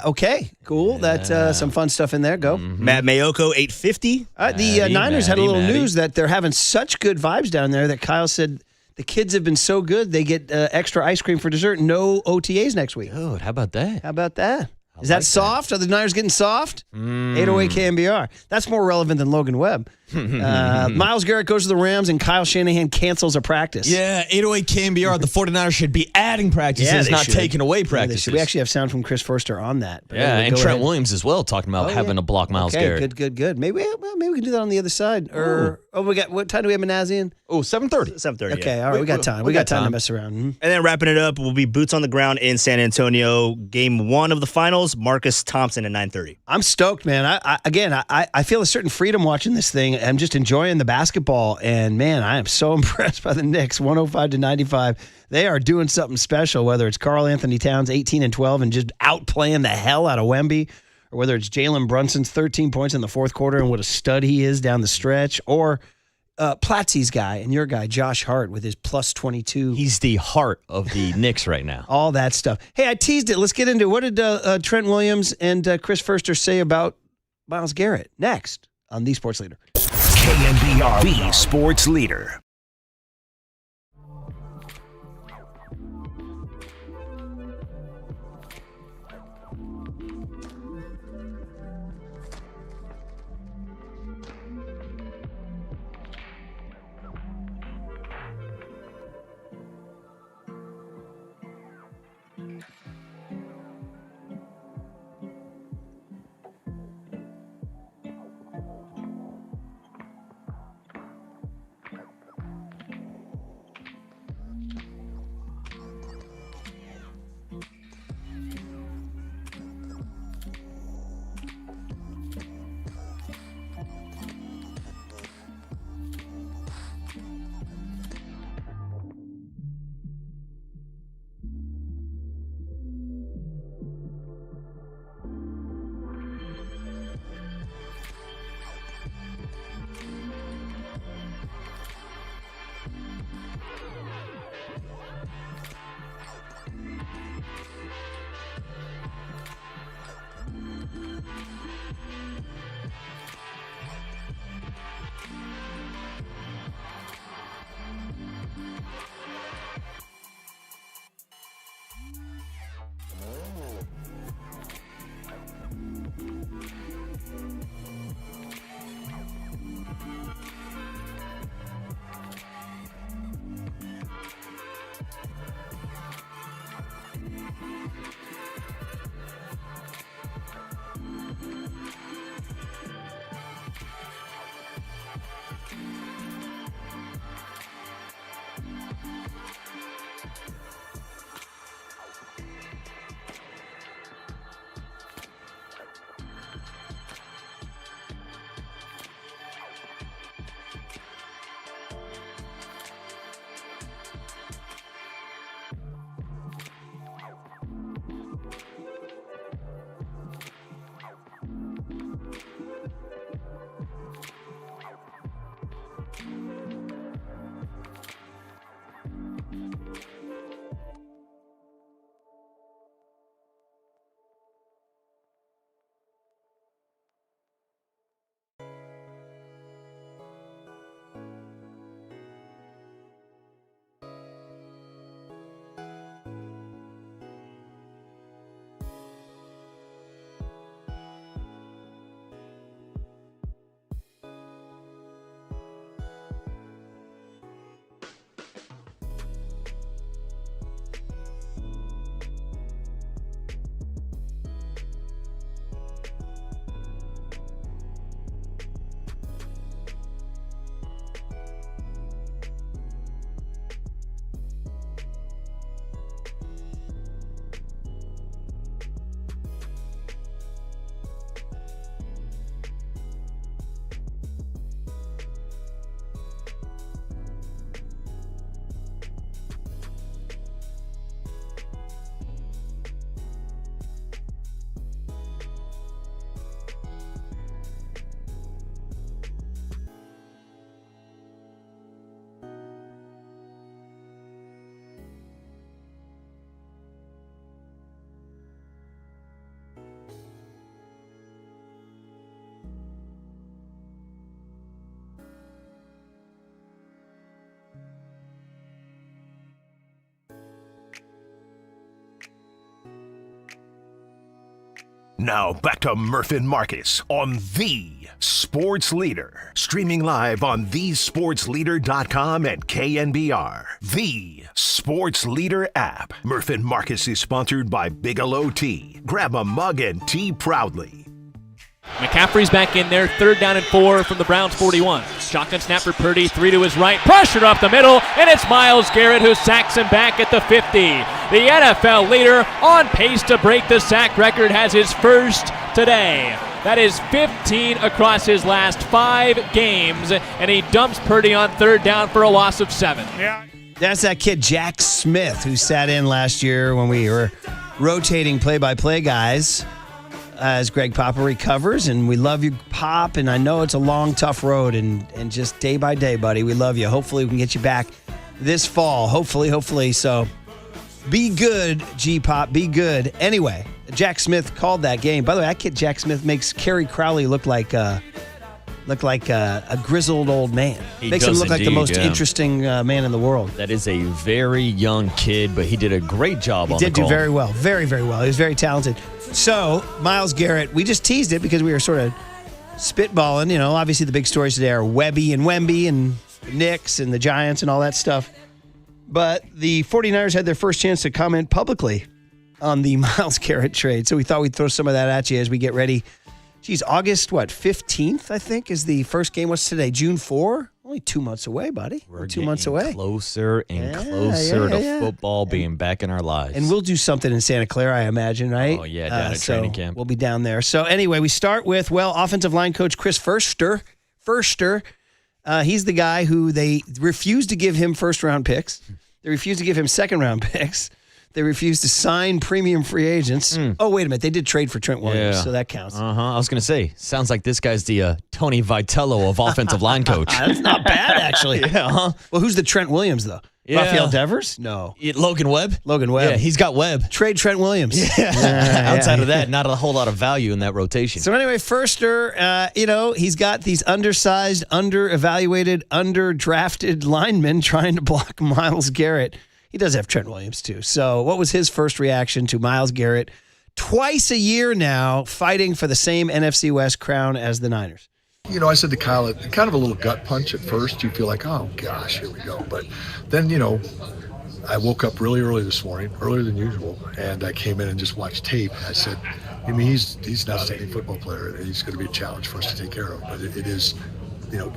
S3: Okay, cool. That's some fun stuff in there. Go.
S11: Mm-hmm. Matt Mayoko, 8:50.
S3: The Niners had a little news that they're having such good vibes down there that Kyle said the kids have been so good they get extra ice cream for dessert. No OTAs next week.
S4: Dude, how about that?
S3: Is that soft? Are the Niners getting soft? 808 KMBR. That's more relevant than Logan Webb. Myles Garrett goes to the Rams and Kyle Shanahan cancels a practice.
S4: Yeah, 808 KMBR. The 49ers should be adding practices, not taking away practices.
S3: We actually have sound from Chris Forster on that.
S4: Yeah, and Trent Williams as well, talking about having to block Myles Garrett.
S3: Good. Maybe we can do that on the other side. What time do we have Manassian?
S4: 7:30.
S11: 7:30.
S3: Okay, all right. We got time. We got time to mess around.
S11: And then wrapping it up, we'll be boots on the ground in San Antonio. Game 1 of the finals, Marcus Thompson at 9:30.
S3: I'm stoked, man. I feel a certain freedom watching this thing. I'm just enjoying the basketball, and man, I am so impressed by the Knicks, 105-95. They are doing something special, whether it's Karl Anthony Towns, 18 and 12, and just outplaying the hell out of Wemby, or whether it's Jalen Brunson's 13 points in the fourth quarter and what a stud he is down the stretch, or Platsy's guy and your guy, Josh Hart, with his plus 22.
S4: He's the heart of the Knicks right now.
S3: All that stuff. Hey, I teased it. Let's get into it. What did Trent Williams and Chris Forster say about Myles Garrett? Next on The Sports Leader.
S1: KNBR, the Sports Leader. Now back to Murph and Marcus on The Sports Leader. Streaming live on thesportsleader.com and KNBR. The Sports Leader app. Murph and Marcus is sponsored by Bigelow Tea. Grab a mug and tea proudly.
S12: McCaffrey's back in there, 3rd down and 4 from the Browns 41. Shotgun snap for Purdy, 3 to his right, pressured up the middle, and it's Myles Garrett who sacks him back at the 50. The NFL leader on pace to break the sack record has his first today. That is 15 across his last 5 games, and he dumps Purdy on 3rd down for a loss of 7.
S5: Yeah.
S3: That's that kid, Jack Smith, who sat in last year when we were rotating play-by-play guys as Greg Papa recovers. And we love you, Pop, and I know it's a long, tough road, and just day by day, buddy, we love you. Hopefully we can get you back this fall. Hopefully. So be good, G-Pop, be good. Anyway, Jack Smith called that game. By the way, that kid, Jack Smith, makes Kerry Crowley look like a grizzled old man. Makes him look like the most interesting man in the world.
S4: That is a very young kid, but he did a great job on the call.
S3: He did do very well. Very, very well. He was very talented. So, Myles Garrett, we just teased it because we were sort of spitballing. You know, obviously the big stories today are Wemby and the Knicks and the Giants and all that stuff. But the 49ers had their first chance to comment publicly on the Myles Garrett trade. So we thought we'd throw some of that at you as we get ready. Geez, August, 15th, I think, is the first game. What's today? June 4? Only 2 months away, buddy. We're 2 months away.
S4: Closer and closer to football being back in our lives.
S3: And we'll do something in Santa Clara, I imagine, right?
S4: Oh, yeah, down at training camp.
S3: We'll be down there. So anyway, we start with, offensive line coach Chris Furster. He's the guy who they refused to give him first-round picks. They refused to give him second-round picks. They refused to sign premium free agents. Oh, wait a minute. They did trade for Trent Williams, so that counts.
S4: I was going to say, sounds like this guy's the Tony Vitello of offensive line coach.
S3: That's not bad, actually.
S4: Yeah.
S3: Well, who's the Trent Williams, though?
S4: Yeah.
S3: Rafael Devers? No.
S4: Logan Webb?
S3: Yeah,
S4: he's got Webb.
S3: Trade Trent Williams.
S4: Outside of that, not a whole lot of value in that rotation.
S3: So anyway, Furster, he's got these undersized, under-evaluated, under-drafted linemen trying to block Myles Garrett. He does have Trent Williams, too. So what was his first reaction to Myles Garrett twice a year now fighting for the same NFC West crown as the Niners?
S13: You know, I said to Kyle, kind of a little gut punch at first. You feel like, oh, gosh, here we go. But then, I woke up really early this morning, earlier than usual, and I came in and just watched tape. I said, he's an outstanding football player, and he's going to be a challenge for us to take care of. But it is,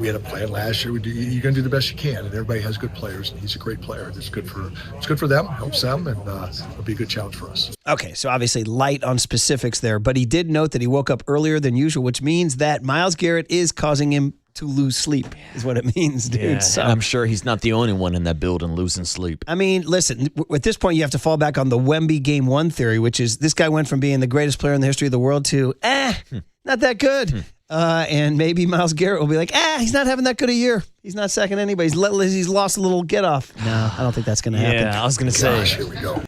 S13: we had a plan last year. You're going to do the best you can, and everybody has good players, and he's a great player. It's good for them, helps them, and it'll be a good challenge for us.
S3: Okay, so obviously light on specifics there, but he did note that he woke up earlier than usual, which means that Myles Garrett is causing him to lose sleep, is what it means, dude.
S4: Yeah,
S3: so,
S4: I'm sure he's not the only one in that building losing sleep.
S3: I mean, listen, at this point, you have to fall back on the Wemby Game 1 theory, which is this guy went from being the greatest player in the history of the world to, not that good. And maybe Myles Garrett will be like, he's not having that good a year. He's not sacking anybody. He's lost a little get off. No, I don't think that's going to happen.
S4: Yeah, I was going to say.
S13: Here we go.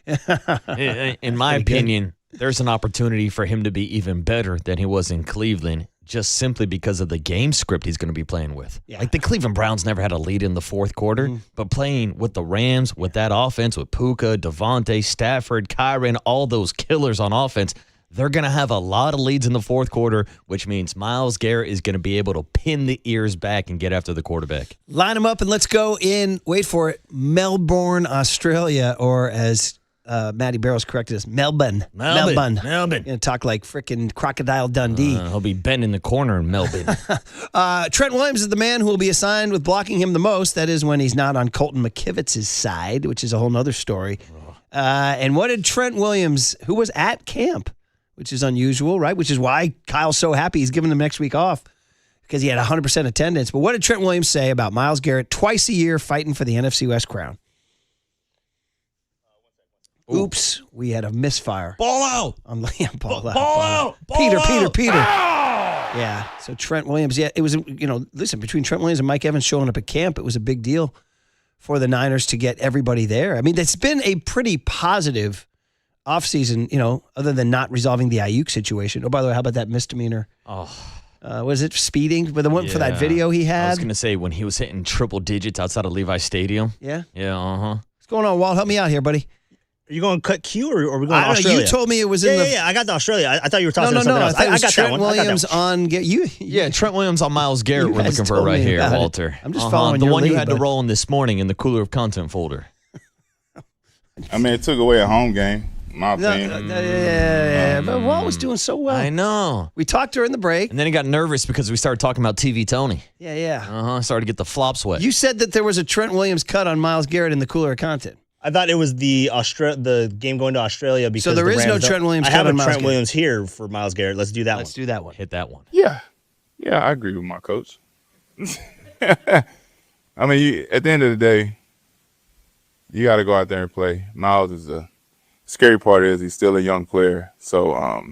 S4: In my opinion, there's an opportunity for him to be even better than he was in Cleveland, just simply because of the game script he's going to be playing with.
S3: Yeah.
S4: Like the Cleveland Browns never had a lead in the fourth quarter, but playing with the Rams, with that offense, with Puka, Devontae, Stafford, Kyron, all those killers on offense, they're going to have a lot of leads in the fourth quarter, which means Myles Garrett is going to be able to pin the ears back and get after the quarterback.
S3: Line them up and let's go in, wait for it, Melbourne, Australia, or as Matty Barrows corrected us, Melbourne.
S4: Melbourne.
S3: Going to talk like frickin' Crocodile Dundee.
S4: He'll be bending the corner in Melbourne.
S3: Trent Williams is the man who will be assigned with blocking him the most. That is when he's not on Colton McKivitz's side, which is a whole nother story. And what did Trent Williams, who was at camp, which is unusual, right? Which is why Kyle's so happy he's giving him next week off because he had 100% attendance. But what did Trent Williams say about Myles Garrett twice a year fighting for the NFC West crown? Oops, we had a misfire.
S4: Ball out.
S3: Ball out.
S4: Ball out.
S3: Peter. Yeah, so Trent Williams, it was, listen, between Trent Williams and Mike Evans showing up at camp, it was a big deal for the Niners to get everybody there. I mean, it's been a pretty positive offseason, other than not resolving the Ayuk situation. Oh, by the way, how about that misdemeanor? Was it speeding? For that video he had?
S4: I was going to say when he was hitting triple digits outside of Levi Stadium.
S3: Yeah?
S4: Yeah,
S3: What's going on, Walt? Help me out here, buddy.
S11: Are you going to cut Q or are we going to Australia?
S3: You told me it was in the.
S11: Yeah, I got the Australia. I thought you were talking about
S3: No.
S11: something else.
S3: I got
S11: Trent
S3: that one. Williams on.
S4: Trent Williams on Myles Garrett. We're looking for right here, Walter.
S3: I'm just following
S4: the
S3: your
S4: one
S3: lead,
S4: you had to
S3: bud.
S4: roll in this morning in the cooler of content folder.
S8: I mean, it took away a home game, in my opinion.
S3: But Walt was doing so well.
S4: I know.
S3: We talked during the break.
S4: And then he got nervous because we started talking about TV Tony.
S3: Yeah.
S4: Started to get the flop sweat.
S3: You said that there was a Trent Williams cut on Myles Garrett in the cooler of content.
S11: I thought it was the game going to Australia because
S3: So there is no Trent Williams
S11: I
S3: cut
S11: have
S3: on
S11: a
S3: Myles
S11: Trent
S3: Garrett.
S11: Williams here for Myles Garrett. Let's do that one.
S3: Let's do that one.
S4: Hit that one.
S8: Yeah, I agree with my coach. I mean, at the end of the day, you got to go out there and play. Myles is the scary part is he's still a young player, so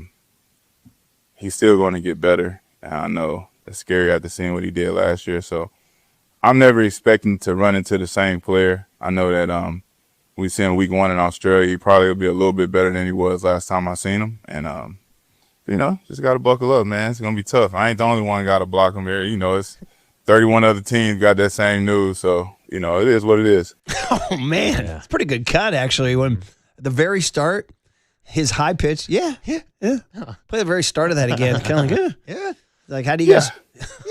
S8: he's still going to get better. And I know it's scary after seeing what he did last year, so I'm never expecting to run into the same player. I know that we see him week 1 in Australia. He probably will be a little bit better than he was last time I seen him. And, just got to buckle up, man. It's going to be tough. I ain't the only one got to block him here. It's 31 other teams got that same news. So, it is what it is.
S3: Oh, man. It's a pretty good cut, actually. When at the very start, his high pitch, yeah. Play the very start of that again. Kind of like, yeah. Like, how do you guys?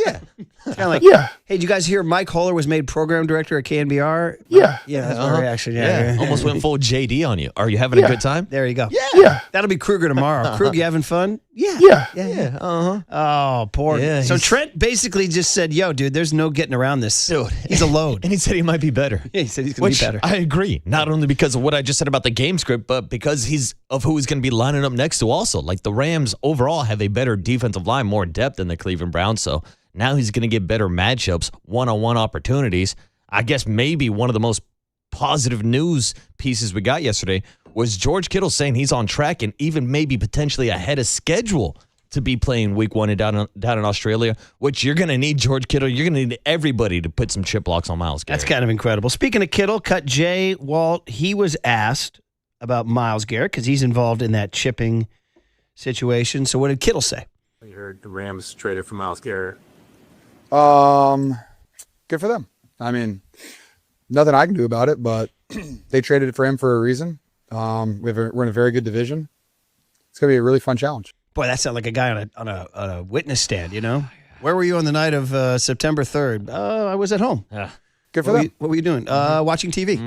S3: Yeah. Kind of like, hey, did you guys hear Mike Holler was made program director at KNBR?
S8: Yeah.
S3: Yeah, that's my reaction. Yeah.
S4: Almost went full JD on you. Are you having a good time?
S3: There you go.
S8: Yeah.
S3: That'll be Kruger tomorrow. Krug, you having fun?
S8: Yeah.
S3: Oh, poor.
S4: Yeah,
S3: so
S4: he's-
S3: Trent basically just said, yo, dude, there's no getting around this.
S4: Dude.
S3: He's a load.
S4: And he said he might be better.
S3: Yeah, he said he's going to be better.
S4: I agree. Not only because of what I just said about the game script, but because of who he's going to be lining up next to also. Like the Rams overall have a better defensive line, more depth than the Cleveland Browns. So now he's going to get better matchups, one-on-one opportunities. I guess maybe one of the most positive news pieces we got yesterday was George Kittle saying he's on track and even maybe potentially ahead of schedule to be playing week 1 down in Australia, which you're going to need George Kittle. You're going to need everybody to put some chip blocks on Myles Garrett.
S3: That's kind of incredible. Speaking of Kittle, cut Jay Walt. He was asked about Myles Garrett because he's involved in that chipping situation. So what did Kittle say?
S14: You heard the Rams traded for Myles Garrett.
S15: Good for them. I mean, nothing I can do about it, but they traded for him for a reason. We're in a very good division. It's going to be a really fun challenge.
S3: Boy, that sounded like a guy on a witness stand, Where were you on the night of September 3rd? I was at home.
S15: Good for them.
S3: What were you doing? Watching TV.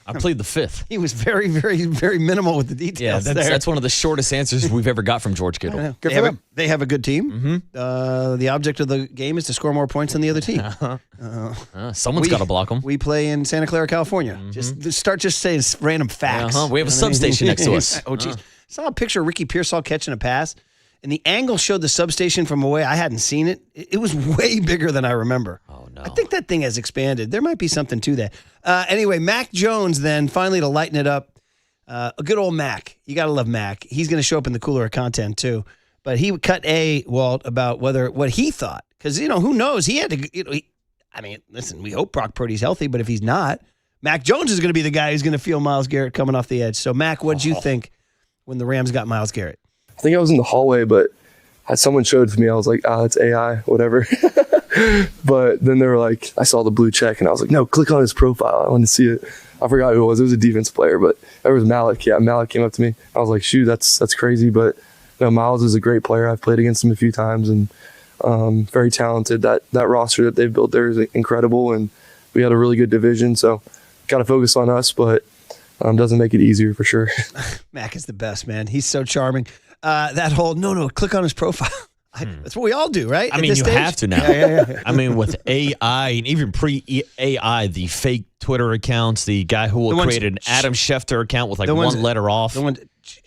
S4: I played the 5th.
S3: He was very, very, very minimal with the details.
S4: That's one of the shortest answers we've ever got from George Kittle.
S15: Good for them.
S3: They have a good team. The object of the game is to score more points than the other team.
S4: Someone's got to block them.
S3: We play in Santa Clara, California. Just start saying random facts.
S4: We have a substation next to us.
S3: Oh, geez. Saw a picture of Ricky Pearsall catching a pass, and the angle showed the substation from away. I hadn't seen it. It was way bigger than I remember.
S4: Oh, no.
S3: I think that thing has expanded. There might be something to that. Anyway, Mac Jones then, finally to lighten it up. A good old Mac. You got to love Mac. He's going to show up in the cooler of content, too. But he cut Walt, about what he thought. Because, who knows? He had to, listen, we hope Brock Purdy's healthy, but if he's not, Mac Jones is going to be the guy who's going to feel Myles Garrett coming off the edge. So, Mac, what did you think when the Rams got Myles Garrett?
S16: I think I was in the hallway, but someone showed it to me. I was like, it's AI, whatever. But then they were like, I saw the blue check, and I was like, no, click on his profile. I want to see it. I forgot who it was. It was a defense player, but it was Malik. Yeah, Malik came up to me. I was like, shoot, that's crazy. But Myles is a great player. I've played against him a few times, and very talented. That roster that they've built there is incredible, and we had a really good division. So got to focus on us, but doesn't make it easier for sure.
S3: Mac is the best, man. He's so charming. That whole, no, click on his profile. That's what we all do, right?
S4: I mean, you have to now.
S3: Yeah.
S4: I mean, with AI and even pre-AI, the fake Twitter accounts, the guy who will create an Adam Schefter account with one letter off.
S3: The one,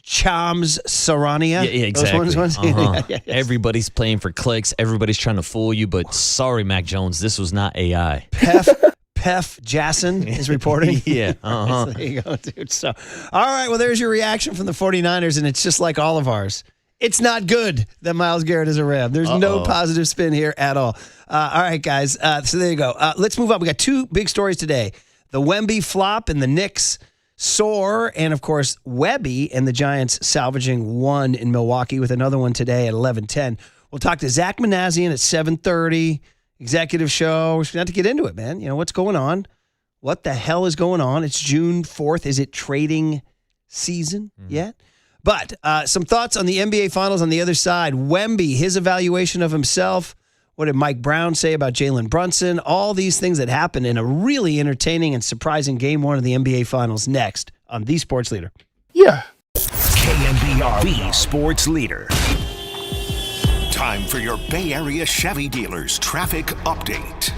S3: Chams Sarania.
S4: Yeah, exactly.
S3: Those ones?
S4: Yeah. Everybody's playing for clicks. Everybody's trying to fool you. But sorry, Mac Jones, this was not AI.
S3: Pef Jason is reporting.
S4: Yeah.
S3: So there you go, dude. So, all right, well, there's your reaction from the 49ers, and it's just like all of ours. It's not good that Myles Garrett is a Ram. There's no positive spin here at all. All right, guys. So there you go. Let's move on. We got two big stories today. The Wemby flop and the Knicks soar. And, of course, Webby and the Giants salvaging one in Milwaukee with another one today at 11:10. We'll talk to Zach Manassian at 7:30. Executive show. We're going to have to get into it, man. What's going on what the hell is going on. It's June 4th. Is it trading season yet? But some thoughts on the NBA Finals on the other side. Wemby, his evaluation of himself. What did Mike Brown say about Jalen Brunson? All these things that happened in a really entertaining and surprising Game 1 of the NBA Finals next on The Sports Leader.
S8: Yeah.
S1: KNBR, the sports leader. Time for your Bay Area Chevy dealers traffic update.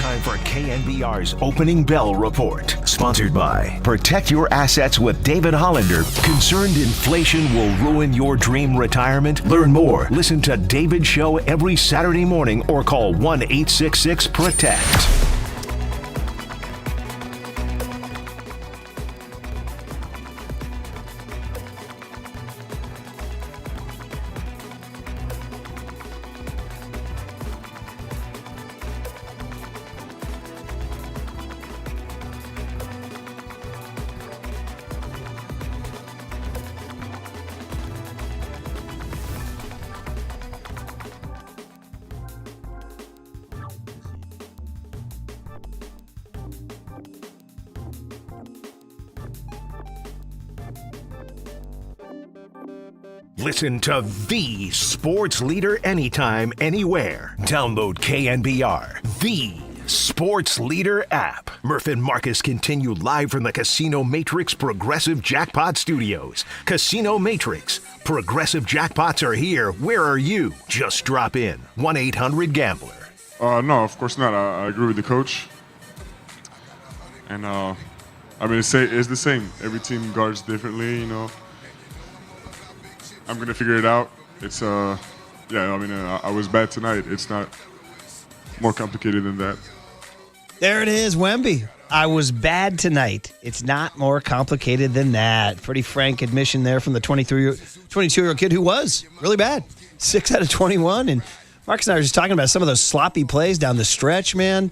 S1: time for KNBR's Opening Bell Report. Sponsored by Protect Your Assets with David Hollander. Concerned inflation will ruin your dream retirement? Learn more. Listen to David's show every Saturday morning or call 1-866-PROTECT. Listen to the sports leader anytime, anywhere. Download KNBR, the sports leader app. Murph and Marcus continue live from the Casino Matrix Progressive Jackpot Studios. Casino Matrix. Progressive jackpots are here. Where are you? Just drop in. 1-800-GAMBLER.
S17: No, of course not. I agree with the coach. And, it's the same. Every team guards differently, I'm going to figure it out. It's, I was bad tonight. It's not more complicated than that.
S3: There it is, Wemby. I was bad tonight. It's not more complicated than that. Pretty frank admission there from the 22-year-old kid who was really bad. 6 out of 21. And Marcus and I were just talking about some of those sloppy plays down the stretch, man.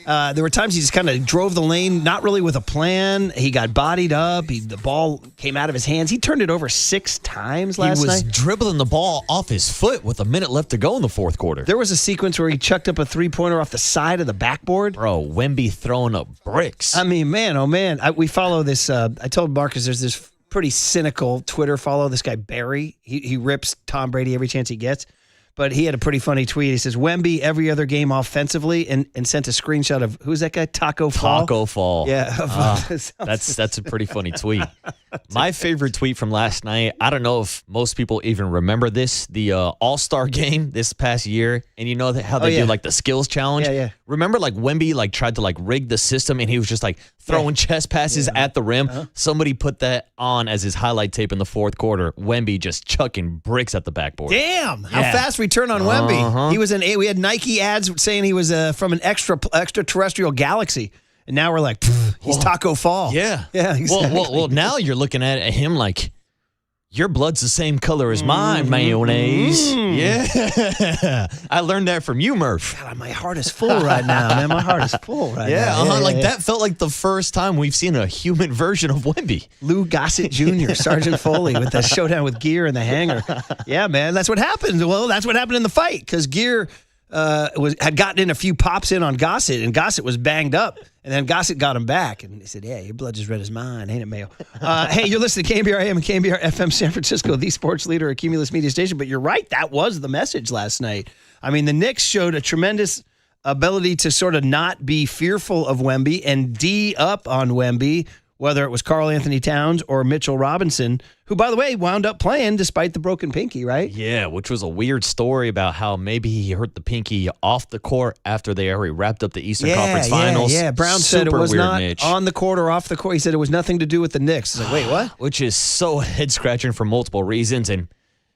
S3: There were times he just kind of drove the lane, not really with a plan. He got bodied up. The ball came out of his hands. He turned it over 6 times last night.
S4: He was dribbling the ball off his foot with a minute left to go in the fourth quarter.
S3: There was a sequence where he chucked up a three-pointer off the side of the backboard.
S4: Bro, Wemby throwing up bricks.
S3: I mean, man, oh, man. We follow this. I told Marcus there's this pretty cynical Twitter follow, this guy Barry. He rips Tom Brady every chance he gets. But he had a pretty funny tweet. He says, Wemby every other game offensively, and sent a screenshot of, who's that guy? Taco Fall?
S4: Taco Fall.
S3: Yeah.
S4: That's a pretty funny tweet. My favorite tweet from last night, I don't know if most people even remember this, the All-Star game this past year, and you know how they do like the skills challenge?
S3: Yeah.
S4: Remember Wemby tried to rig the system, and he was just throwing chest passes at the rim? Somebody put that on as his highlight tape in the fourth quarter. Wemby just chucking bricks at the backboard.
S3: Damn! How fast we turn on Wemby. He was we had Nike ads saying he was from an extraterrestrial galaxy. And now we're like, he's Taco Fall.
S4: Yeah.
S3: Yeah, exactly.
S4: Well, now you're looking at him like, your blood's the same color as mine, mayonnaise. Yeah. I learned that from you, Murph.
S3: God, my heart is full right now, man. My heart is full right now.
S4: That felt like the first time we've seen a human version of Wemby.
S3: Lou Gossett Jr., Sergeant Foley with the showdown with Gear in the hangar. Yeah, man, that's what happened. Well, that's what happened in the fight because Gear had gotten in a few pops in on Gossett, and Gossett was banged up. And then Gossett got him back, and he said, yeah, your blood's as red as mine, ain't it, Mayo? Hey, you're listening to KNBR AM and KNBR FM San Francisco, the sports leader at Cumulus Media Station. But you're right, that was the message last night. I mean, the Knicks showed a tremendous ability to sort of not be fearful of Wemby and D up on Wemby, whether it was Karl Anthony Towns or Mitchell Robinson, who, by the way, wound up playing despite the broken pinky, right?
S4: Yeah, which was a weird story about how maybe he hurt the pinky off the court after they already wrapped up the Eastern Conference Finals.
S3: Yeah, Brown said it was not on the court or off the court. He said it was nothing to do with the Knicks. Like, wait, what?
S4: Which is so head-scratching for multiple reasons, and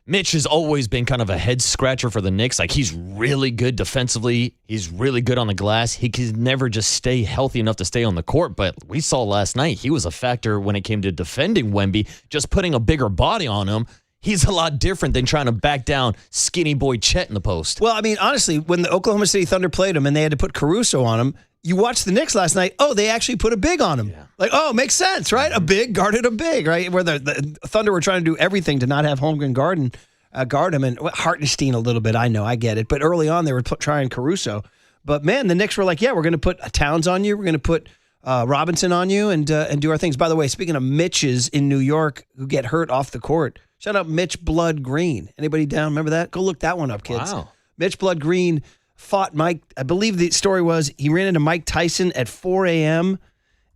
S4: Mitch has always been kind of a head-scratcher for the Knicks. He's really good defensively. He's really good on the glass. He could never just stay healthy enough to stay on the court, but we saw last night he was a factor when it came to defending Wemby, just putting a bigger body on him. He's a lot different than trying to back down skinny boy Chet in the post.
S3: Well, I mean, honestly, when the Oklahoma City Thunder played him and they had to put Caruso on him, you watched the Knicks last night. Oh, they actually put a big on him. Yeah. Makes sense, right? A big guarded a big, right? Where the Thunder were trying to do everything to not have Holmgren guard him, and Hartenstein a little bit. I know, I get it. But early on, they were trying Caruso. But, man, the Knicks were like, yeah, we're going to put Towns on you. We're going to put Robinson on you and do our things. By the way, speaking of Mitches in New York who get hurt off the court, shout out Mitch Blood Green. Anybody down? Remember that? Go look that one up, kids.
S4: Wow.
S3: Mitch Blood Green fought Mike. I believe the story was he ran into Mike Tyson at 4 a.m.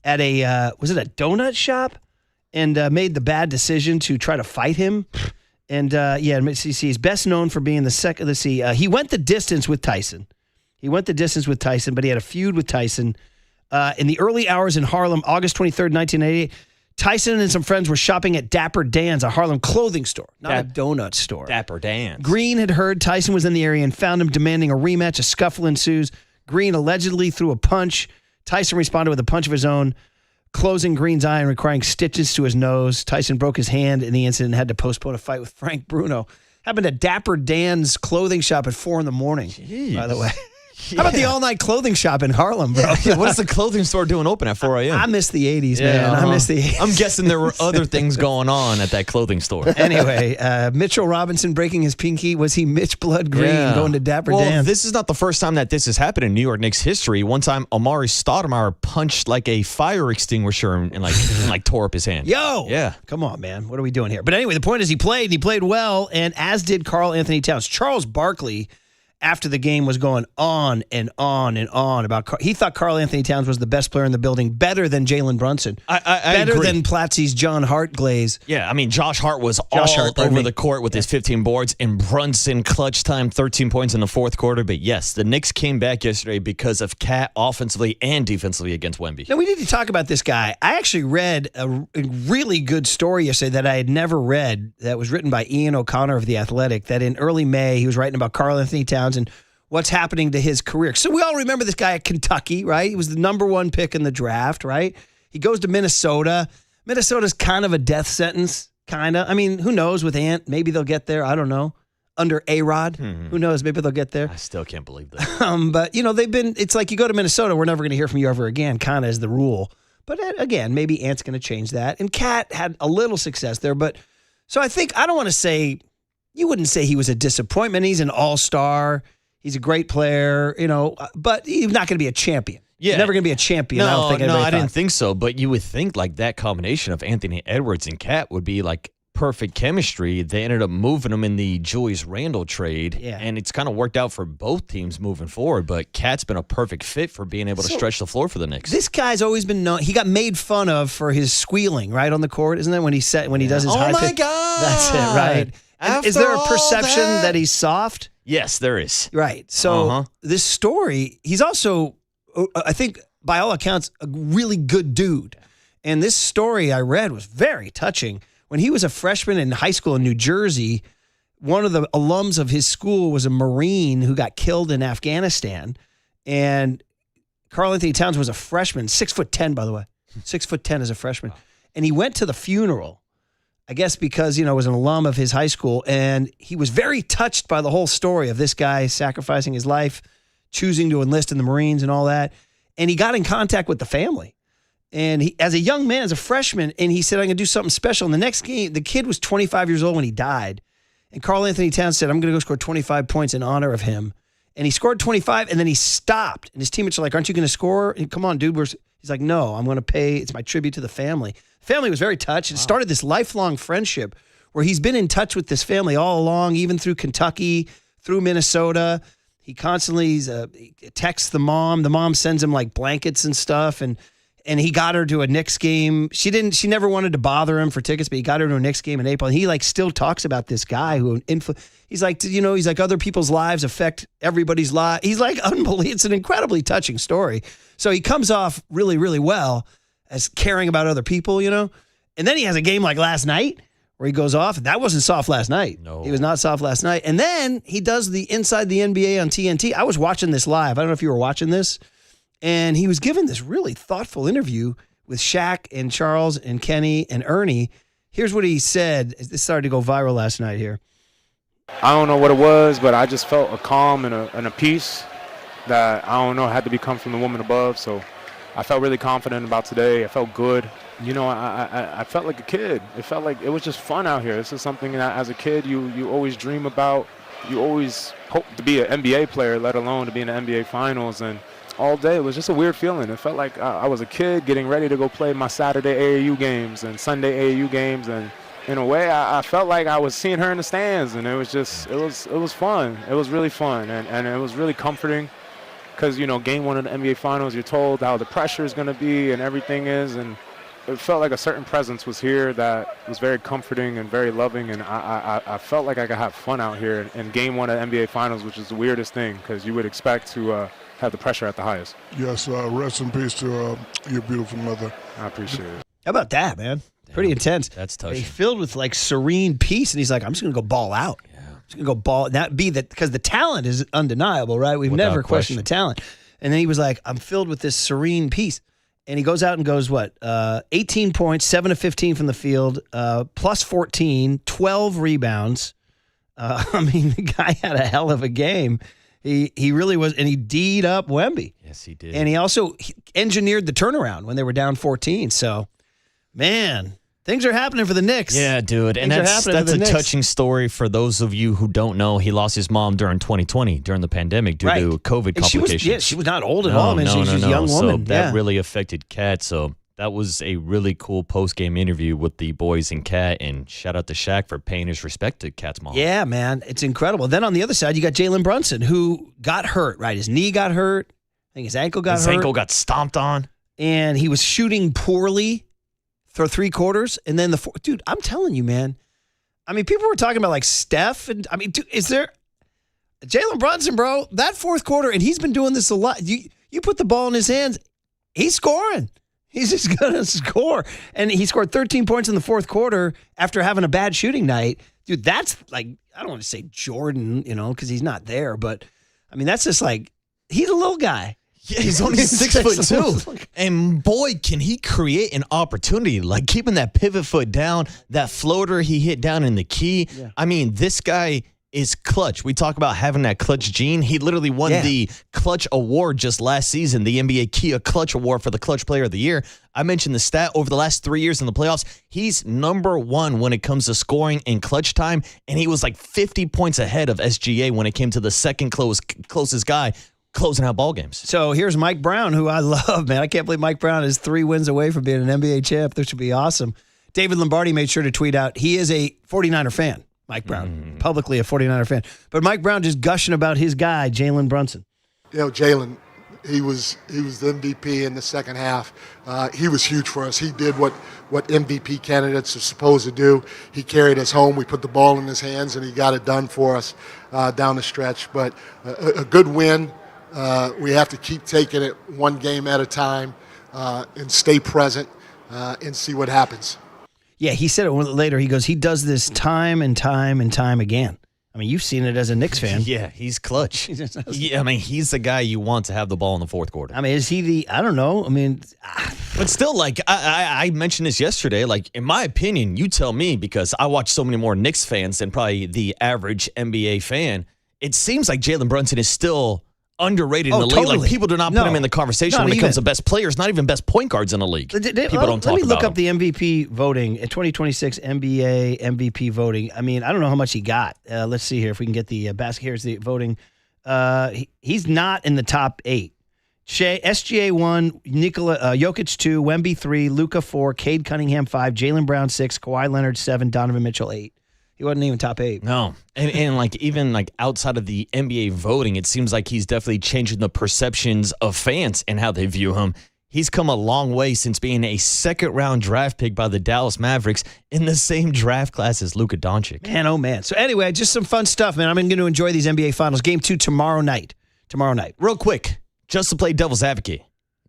S3: at was it a donut shop? And made the bad decision to try to fight him. And, he's best known for being the second. Let's see. He went the distance with Tyson. He went the distance with Tyson, but he had a feud with Tyson. In the early hours in Harlem, August 23rd, 1988, Tyson and some friends were shopping at Dapper Dan's, a Harlem clothing store, not a donut store.
S4: Dapper Dan's.
S3: Green had heard Tyson was in the area and found him demanding a rematch. A scuffle ensues. Green allegedly threw a punch. Tyson responded with a punch of his own, closing Green's eye and requiring stitches to his nose. Tyson broke his hand in the incident and had to postpone a fight with Frank Bruno. Happened at Dapper Dan's clothing shop at 4 a.m, by the way. How about the all-night clothing shop in Harlem, bro?
S4: Yeah, what's the clothing store doing open at 4 a.m.?
S3: I miss the 80s, man. I miss the 80s.
S4: I'm guessing there were other things going on at that clothing store.
S3: Anyway, Mitchell Robinson breaking his pinky. Was he Mitch Blood Green going to Dapper Dan?
S4: This is not the first time that this has happened in New York Knicks history. One time, Amari Stoudemire punched like a fire extinguisher and tore up his hand.
S3: Yo!
S4: Yeah.
S3: Come on, man. What are we doing here? But anyway, the point is he played well, and as did Karl Anthony Towns. Charles Barkley, after the game, was going on and on and on about he thought Karl Anthony Towns was the best player in the building, better than Jalen Brunson, better
S4: agree.
S3: than Platzi's John Hart glaze.
S4: Yeah, I mean, Josh Hart was all over the court with his 15 boards, and Brunson clutch time 13 points in the fourth quarter. But yes, the Knicks came back yesterday because of Cat offensively and defensively against Wemby.
S3: Now, we need to talk about this guy. I actually read a really good story yesterday that I had never read that was written by Ian O'Connor of The Athletic, that in early May he was writing about Karl Anthony Towns and what's happening to his career. So we all remember this guy at Kentucky, right? He was the number 1 pick in the draft, right? He goes to Minnesota. Minnesota's kind of a death sentence, kind of. I mean, who knows with Ant? Maybe they'll get there. I don't know. Under A-Rod. Who knows? Maybe they'll get there.
S4: I still can't believe that.
S3: But, it's like you go to Minnesota, we're never going to hear from you ever again, kind of is the rule. But again, maybe Ant's going to change that. And Cat had a little success there. But so I don't want to say, you wouldn't say he was a disappointment. He's an all-star. He's a great player, but he's not going to be a champion.
S4: Yeah.
S3: He's never going to be a champion.
S4: No, I
S3: thought.
S4: didn't think so. But you would think like that combination of Anthony Edwards and Cat would be like perfect chemistry. They ended up moving him in the Julius Randle trade, and it's kind of worked out for both teams moving forward. But Cat's been a perfect fit for being able to stretch the floor for the Knicks.
S3: This guy's always been known. He got made fun of for his squealing right on the court, isn't that when he does his high pitch? Oh my
S4: God!
S3: That's it, right? Is there a perception that he's soft?
S4: Yes, there is.
S3: Right. So this story, he's also, I think, by all accounts, a really good dude. And this story I read was very touching. When he was a freshman in high school in New Jersey, one of the alums of his school was a Marine who got killed in Afghanistan. And Karl Anthony Towns was a freshman, 6'10", by the way, 6'10" as a freshman. And he went to the funeral, I guess because, was an alum of his high school, and he was very touched by the whole story of this guy sacrificing his life, choosing to enlist in the Marines and all that. And he got in contact with the family. And he, as a young man, as a freshman, and he said, I'm going to do something special. And the next game, the kid was 25 years old when he died. And Karl Anthony Towns said, I'm going to go score 25 points in honor of him. And he scored 25, and then he stopped. And his teammates are like, aren't you going to score? And, come on, dude. He's like, no, I'm going to pay. It's my tribute to the family. Family was very touched. It started this lifelong friendship where he's been in touch with this family all along, even through Kentucky, through Minnesota. He constantly texts the mom. The mom sends him like blankets and stuff. And he got her to a Knicks game. She never wanted to bother him for tickets, but he got her to a Knicks game in April. And he still talks about this guy who he's like other people's lives affect everybody's life. He's like unbelievable. It's an incredibly touching story. So he comes off really, really well as caring about other people, And then he has a game like last night where he goes off. That wasn't soft last night. No. He was not soft last night. And then he does the Inside the NBA on TNT. I was watching this live. I don't know if you were watching this. And he was given this really thoughtful interview with Shaq and Charles and Kenny and Ernie. Here's what he said. This started to go viral last night here.
S14: I don't know what it was, but I just felt a calm and a peace that, had to come from the woman above. So I felt really confident about today. I felt good. I felt like a kid. It felt like it was just fun out here. This is something that as a kid you always dream about. You always hope to be an NBA player, let alone to be in the NBA Finals. And all day, it was just a weird feeling. It felt like I was a kid getting ready to go play my Saturday AAU games and Sunday AAU games. And in a way, I felt like I was seeing her in the stands. And it was fun. It was really fun. And it was really comforting because, game one of the NBA Finals, you're told how the pressure is going to be and everything is. And it felt like a certain presence was here that was very comforting and very loving, and I felt like I could have fun out here in Game 1 of NBA Finals, which is the weirdest thing because you would expect to have the pressure at the highest.
S5: Yes, rest in peace to your beautiful mother.
S14: I appreciate it.
S3: How about that, man? Pretty intense.
S4: That's touching.
S3: He's filled with like serene peace, and he's like, I'm just going to go ball out. Yeah. I'm just going to go ball. That be that because the talent is undeniable, right? We've
S4: Without
S3: never
S4: question.
S3: questioned the talent. And then he was like, I'm filled with this serene peace. And he goes out and goes, 18 points, 7 of 15 from the field, plus 14, 12 rebounds. I mean, the guy had a hell of a game. He really was, and he D'd up Wemby.
S4: Yes, he did.
S3: And he also engineered the turnaround when they were down 14. So, man, things are happening for the Knicks.
S4: Yeah, dude. And that's a touching story for those of you who don't know. He lost his mom during 2020, during the pandemic, due to COVID complications.
S3: She was not old at all. I mean, she was a young woman.
S4: So that really affected Kat. So that was a really cool post-game interview with the boys and Kat. And shout out to Shaq for paying his respect to Kat's mom.
S3: Yeah, man. It's incredible. Then on the other side, you got Jalen Brunson, who got hurt, right? His knee got hurt. I think his ankle got hurt.
S4: His ankle got stomped on.
S3: And he was shooting poorly for 3 quarters, and then dude, I'm telling you, man. I mean, people were talking about like Steph, and I mean, dude, is there Jalen Brunson, bro? That fourth quarter, and he's been doing this a lot. You put the ball in his hands, he's scoring. He's just gonna score, and he scored 13 points in the fourth quarter after having a bad shooting night, dude. That's like, I don't want to say Jordan, because he's not there, but I mean, that's just like he's a little guy.
S4: Yeah, he's only 6'2", and boy, can he create an opportunity! Like keeping that pivot foot down, that floater he hit down in the key. Yeah. I mean, this guy is clutch. We talk about having that clutch gene. He literally won the Clutch Award just last season, the NBA Kia Clutch Award for the Clutch Player of the Year. I mentioned the stat over the last 3 years in the playoffs. He's number 1 when it comes to scoring in clutch time, and he was like 50 points ahead of SGA when it came to the second closest guy closing out ball games.
S3: So here's Mike Brown, who I love, man. I can't believe Mike Brown is 3 wins away from being an NBA champ. This should be awesome. David Lombardi made sure to tweet out he is a 49er fan, Mike Brown, publicly a 49er fan. But Mike Brown just gushing about his guy, Jalen Brunson.
S13: Jalen, he was the MVP in the second half. He was huge for us. He did what MVP candidates are supposed to do. He carried us home. We put the ball in his hands, and he got it done for us down the stretch. But a good win. We have to keep taking it one game at a time and stay present and see what happens.
S3: Yeah, he said it later. He goes, he does this time and time and time again. I mean, you've seen it as a Knicks fan.
S4: Yeah, he's clutch. I mean, he's the guy you want to have the ball in the fourth quarter.
S3: I mean, is he I don't know. I mean,
S4: but still, like, I mentioned this yesterday. Like, in my opinion, you tell me, because I watch so many more Knicks fans than probably the average NBA fan. It seems like Jalen Brunson is still underrated in the league.
S3: Totally.
S4: Like, people do not put him in the conversation when it comes to best players, not even best point guards in the league. People don't talk about
S3: Let me look
S4: him.
S3: up the MVP voting, 2026 NBA MVP voting. I mean, I don't know how much he got. Let's see here if we can get the basket. Here's the voting. He's not in the top 8. SGA 1, Jokic 2, Wemby 3, Luka 4, Cade Cunningham 5, Jalen Brown 6, Kawhi Leonard 7, Donovan Mitchell 8. He wasn't even top 8.
S4: No. And like, even like outside of the NBA voting, it seems like he's definitely changing the perceptions of fans and how they view him. He's come a long way since being a second-round draft pick by the Dallas Mavericks in the same draft class as Luka Doncic.
S3: Man, oh man. So anyway, just some fun stuff, man. I'm going to enjoy these NBA Finals. Game 2 tomorrow night.
S4: Real quick, just to play devil's advocate.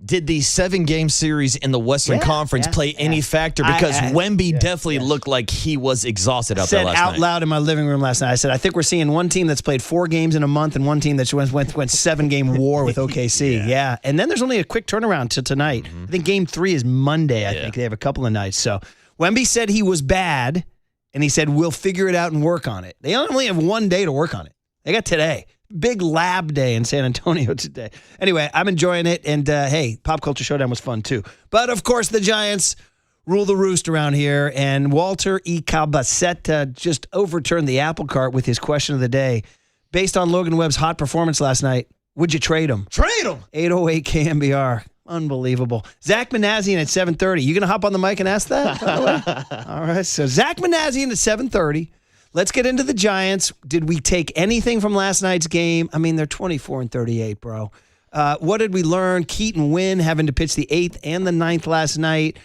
S4: Did the 7-game series in the Western Conference play any factor? Because Wemby definitely looked like he was exhausted out there last night.
S3: I said out loud in my living room last night, I said, I think we're seeing one team that's played 4 games in a month and one team that went 7-game war with OKC. Yeah. And then there's only a quick turnaround to tonight. I think game 3 is Monday. I think they have a couple of nights. So Wemby said he was bad, and he said, we'll figure it out and work on it. They only have 1 day to work on it. They got today. Big lab day in San Antonio today. Anyway, I'm enjoying it. And hey, Pop Culture Showdown was fun too. But of course, the Giants rule the roost around here. And Walter E. Cabasetta just overturned the apple cart with his question of the day. Based on Logan Webb's hot performance last night, would you trade him?
S4: Trade him!
S3: 808 KMBR. Unbelievable. Zach Manassian at 7:30. You going to hop on the mic and ask that? All right. So Zach Manassian at 7:30. Let's get into the Giants. Did we take anything from last night's game? I mean, they're 24-38, bro. What did we learn? Keaton Wynn having to pitch the 8th and the 9th last night.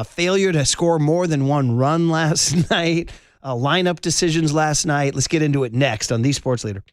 S3: failure to score more than one run last night, lineup decisions last night. Let's get into it next on The Sports Leader.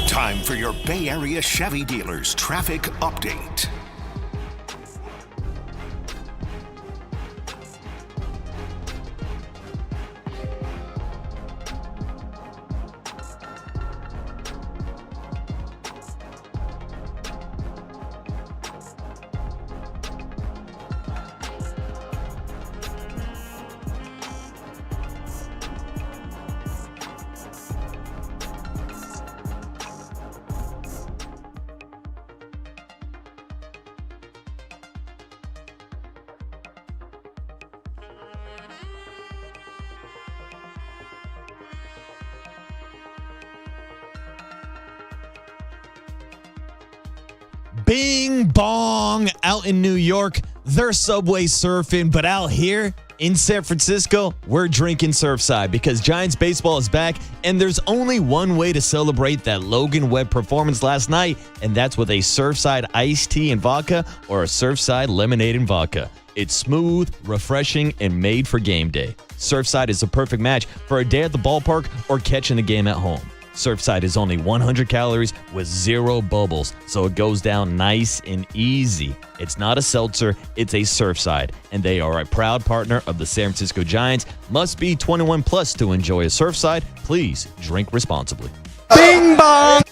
S1: Time for your Bay Area Chevy dealers traffic update.
S4: Bing bong out in New York, they're subway surfing, but out here in San Francisco, we're drinking Surfside because Giants baseball is back, and there's only one way to celebrate that Logan Webb performance last night, and that's with a Surfside iced tea and vodka or a Surfside lemonade and vodka. It's smooth, refreshing, and made for game day. Surfside is a perfect match for a day at the ballpark or catching the game at home. Surfside is only 100 calories with 0 bubbles, so it goes down nice and easy. It's not a seltzer, it's a Surfside, and they are a proud partner of the San Francisco Giants. Must be 21 plus to enjoy a Surfside. Please drink responsibly.
S3: Bing bong!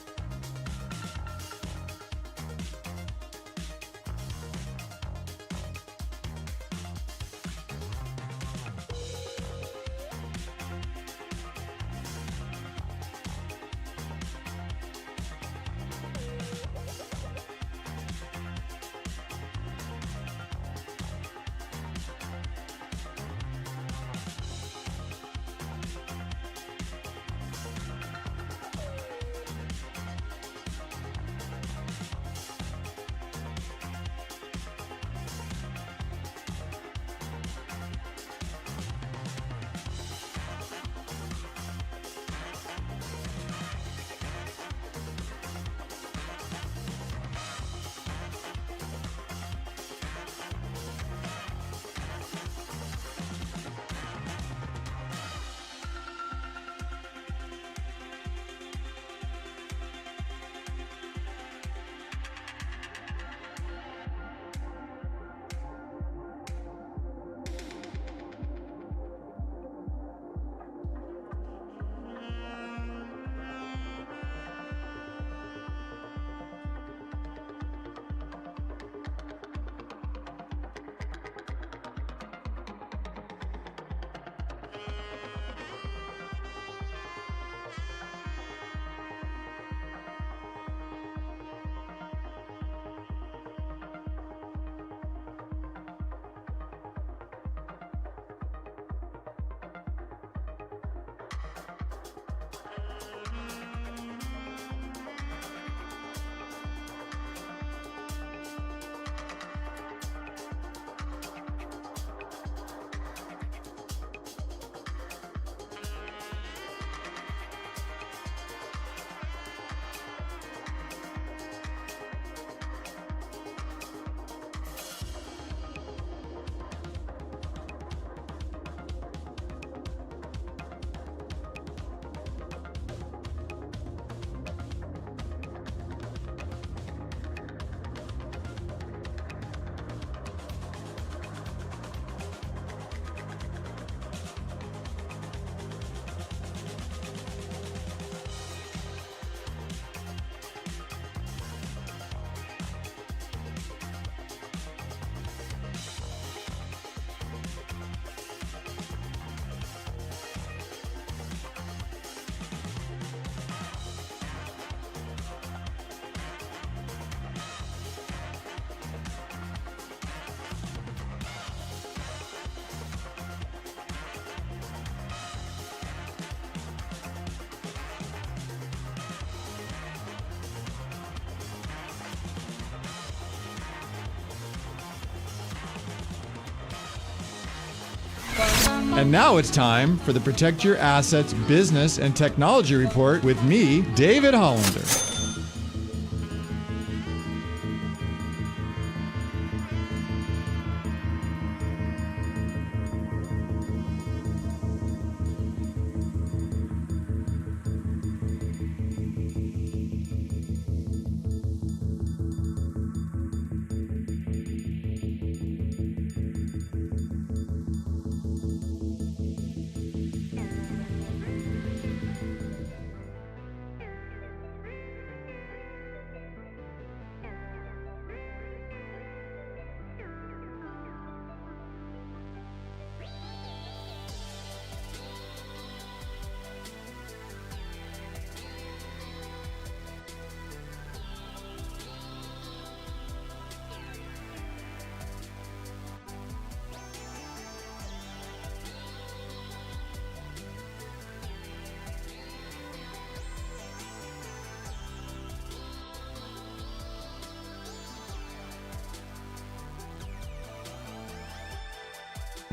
S9: And now it's time for the Protect Your Assets Business and Technology Report with me, David Hollander.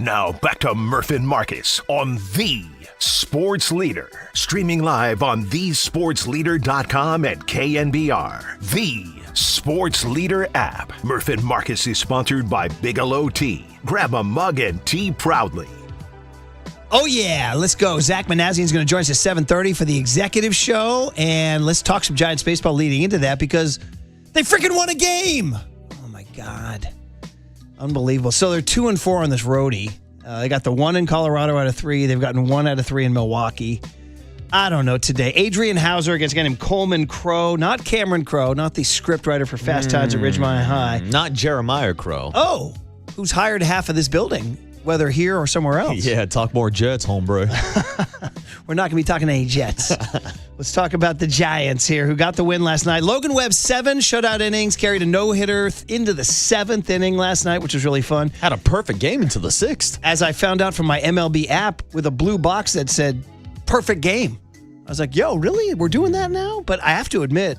S1: Now back to Murph and Marcus on The Sports Leader. Streaming live on thesportsleader.com and KNBR. The Sports Leader app. Murph and Marcus is sponsored by Bigelow Tea. Grab a mug and tea proudly.
S3: Oh, yeah. Let's go. Zach Manassian is going to join us at 7:30 for the executive show. And let's talk some Giants baseball leading into that because they freaking won a game. Oh, my God. Unbelievable. So they're 2-4 on this roadie. They got the 1 in Colorado out of 3. They've gotten 1 out of 3 in Milwaukee. I don't know today. Adrian Hauser against him Coleman Crow, not Cameron Crow, not the script writer for Fast Times at Ridgemont High.
S4: Not Jeremiah Crow.
S3: Oh, who's hired half of this building, whether here or somewhere else.
S4: Yeah, talk more Jets, hombre.
S3: We're not going to be talking any Jets. Let's talk about the Giants here, who got the win last night. Logan Webb, 7 shutout innings, carried a no-hitter into the 7th inning last night, which was really fun.
S4: Had a perfect game until the 6th.
S3: As I found out from my MLB app with a blue box that said, perfect game. I was like, yo, really? We're doing that now? But I have to admit,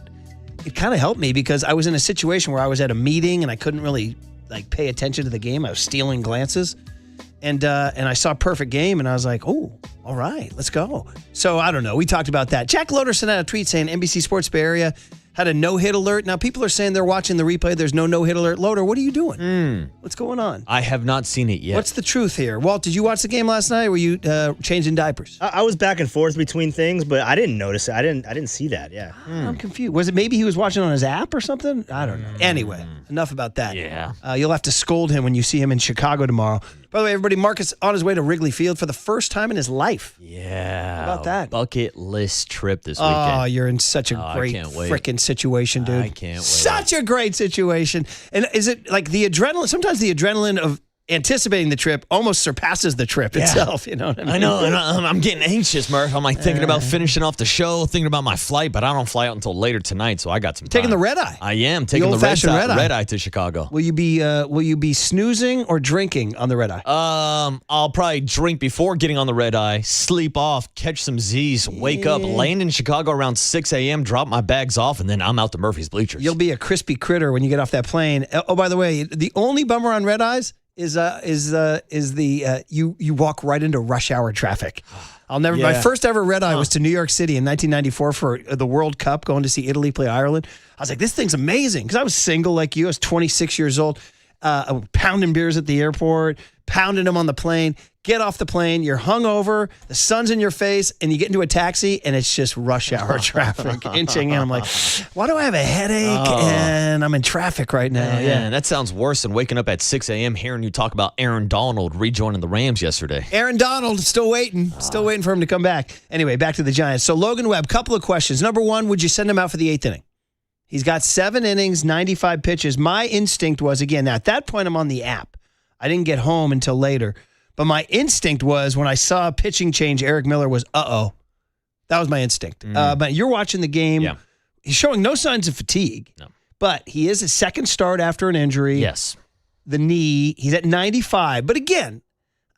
S3: it kind of helped me because I was in a situation where I was at a meeting and I couldn't really pay attention to the game. I was stealing glances. And I saw perfect game, and I was like, oh, all right, let's go. So, I don't know. We talked about that. Jack Loader sent out a tweet saying NBC Sports Bay Area had a no-hit alert. Now, people are saying they're watching the replay. There's no no-hit alert. Loader, what are you doing? What's going on?
S4: I have not seen it yet.
S3: What's the truth here? Walt, did you watch the game last night? Were you changing diapers?
S11: I was back and forth between things, but I didn't notice it. I didn't see that, yeah.
S3: I'm confused. Was it maybe he was watching on his app or something? I don't know. Anyway, enough about that.
S4: Yeah.
S3: You'll have to scold him when you see him in Chicago tomorrow. By the way, everybody, Marcus on his way to Wrigley Field for the first time in his life.
S4: Yeah.
S3: How about that?
S4: Bucket list trip this weekend.
S3: Oh, you're in such a great freaking situation, dude.
S4: I can't wait.
S3: Such a great situation. And is it like the adrenaline? Sometimes the adrenaline of anticipating the trip almost surpasses the trip itself. You know what I mean?
S4: I know, and I'm getting anxious, Murph. I'm thinking about finishing off the show, thinking about my flight, but I don't fly out until later tonight, so I got some time.
S3: Taking the red eye.
S4: I am taking the
S3: old-fashioned
S4: red eye to Chicago.
S3: Will you be snoozing or drinking on the red eye?
S4: I'll probably drink before getting on the red eye, sleep off, catch some Z's, wake up, land in Chicago around 6 a.m., drop my bags off, and then I'm out to Murphy's Bleachers.
S3: You'll be a crispy critter when you get off that plane. Oh, by the way, the only bummer on red eyes is you walk right into rush hour traffic. I'll never. My first ever red eye was to New York City in 1994 for the World Cup, going to see Italy play Ireland. I was like, this thing's amazing because I was single like you. I was 26 years old, pounding beers at the airport, pounding them on the plane. Get off the plane, you're hungover, the sun's in your face, and you get into a taxi, and it's just rush hour traffic inching in. I'm like, why do I have a headache? And I'm in traffic right now.
S4: Yeah, that sounds worse than waking up at 6 a.m. hearing you talk about Aaron Donald rejoining the Rams yesterday.
S3: Aaron Donald, still waiting for him to come back. Anyway, back to the Giants. So Logan Webb, couple of questions. Number one, would you send him out for the 8th inning? He's got 7 innings, 95 pitches. My instinct was, again, now at that point I'm on the app. I didn't get home until later. But my instinct was when I saw a pitching change, Eric Miller was, uh-oh. That was my instinct. But you're watching the game.
S4: Yeah.
S3: He's showing no signs of fatigue.
S4: No.
S3: But he is a second start after an injury.
S4: Yes.
S3: The knee, he's at 95. But again,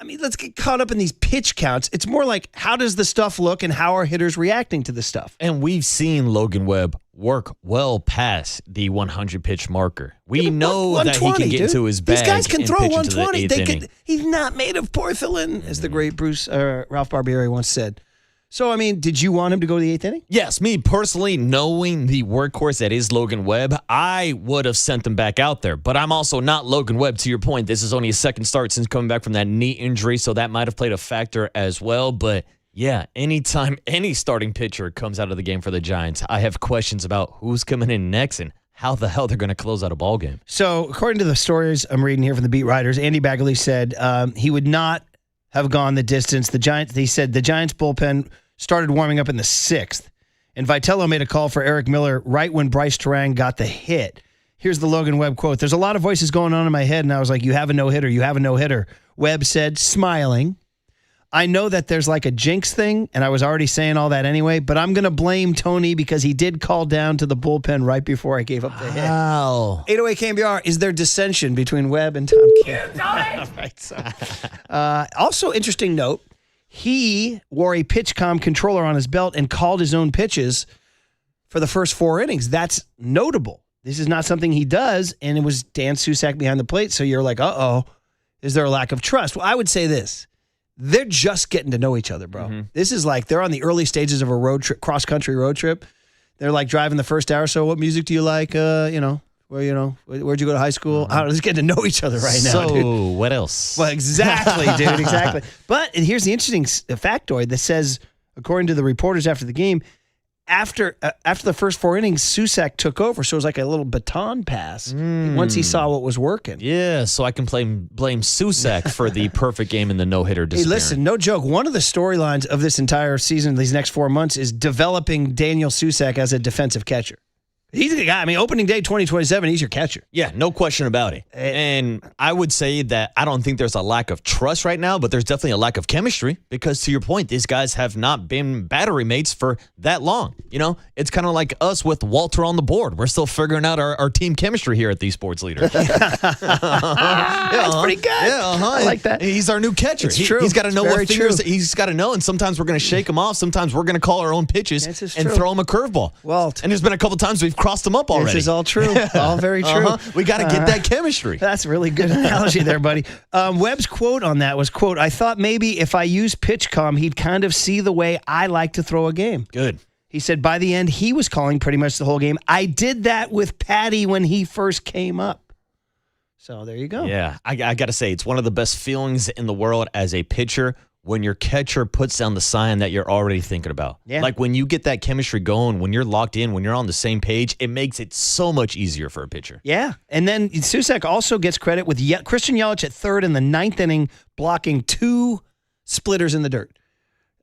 S3: I mean, let's get caught up in these pitch counts. It's more like, how does the stuff look and how are hitters reacting to the stuff?
S4: And we've seen Logan Webb work well past the 100 pitch marker. We know that he can get into his bag.
S3: These guys can
S4: and
S3: throw
S4: pitch into the
S3: 120.
S4: eighth
S3: He's not made of porcelain, as the great Ralph Barbieri once said. So, I mean, did you want him to go to the eighth inning?
S4: Yes, me personally, knowing the workhorse that is Logan Webb, I would have sent him back out there. But I'm also not Logan Webb. To your point, this is only his second start since coming back from that knee injury, so that might have played a factor as well. But yeah, anytime any starting pitcher comes out of the game for the Giants, I have questions about who's coming in next and how the hell they're going to close out a ball game.
S3: So, according to the stories I'm reading here from the beat writers, Andy Bagley said he would not have gone the distance. He said the Giants bullpen started warming up in the 6th, and Vitello made a call for Eric Miller right when Bryce Terang got the hit. Here's the Logan Webb quote. There's a lot of voices going on in my head, and I was like, you have a no-hitter, you have a no-hitter. Webb said, smiling, I know that there's like a jinx thing, and I was already saying all that anyway, but I'm going to blame Tony because he did call down to the bullpen right before I gave up the hit.
S4: Wow.
S3: 808 KMBR, is there dissension between Webb and Tom Kim? Right, so. Also, interesting note, he wore a PitchCom controller on his belt and called his own pitches for the first 4 innings. That's notable. This is not something he does, and it was Dan Susak behind the plate, so you're like, uh-oh, is there a lack of trust? Well, I would say this. They're just getting to know each other, bro. Mm-hmm. This is like they're on the early stages of a road trip, cross-country road trip. They're like driving the first hour. So what music do you like? Where'd you go to high school? I don't know, just getting to know each other right now, dude.
S4: So what else?
S3: Well, exactly, dude, exactly. But here's the interesting factoid that says, according to the reporters after the game, after the first 4 innings, Susak took over. So it was like a little baton pass once he saw what was working.
S4: Yeah, so I can blame Susak for the perfect game in the no-hitter disappearing.
S3: Hey, listen, no joke. One of the storylines of this entire season, these next 4 months, is developing Daniel Susak as a defensive catcher. He's the guy. I mean, opening day 2027, he's your catcher.
S4: Yeah, no question about it. And I would say that I don't think there's a lack of trust right now, but there's definitely a lack of chemistry because, to your point, these guys have not been battery mates for that long. You know, it's kind of like us with Walter on the board. We're still figuring out our team chemistry here at the Sports Leader.
S3: That's pretty good.
S4: Yeah,
S3: I like that.
S4: He's our new catcher.
S3: It's true.
S4: He's got to know
S3: It's
S4: what
S3: very
S4: fingers.
S3: true.
S4: He's got to know, and sometimes we're going to shake him off. Sometimes we're going to call our own pitches and throw him a curveball.
S3: Walt.
S4: And there's been a couple times we've crossed him up already.
S3: This is all true. All very true.
S4: We got to get that chemistry.
S3: That's a really good analogy there, buddy. Webb's quote on that was, quote, I thought maybe if I use PitchCom, he'd kind of see the way I like to throw a game.
S4: Good.
S3: He said by the end, he was calling pretty much the whole game. I did that with Patty when he first came up. So there you go.
S4: Yeah, I got to say, it's one of the best feelings in the world as a pitcher when your catcher puts down the sign that you're already thinking about.
S3: Yeah.
S4: Like when you get that chemistry going, when you're locked in, when you're on the same page, it makes it so much easier for a pitcher.
S3: Yeah, and then Susak also gets credit with Christian Yelich at third in the 9th inning, blocking 2 splitters in the dirt.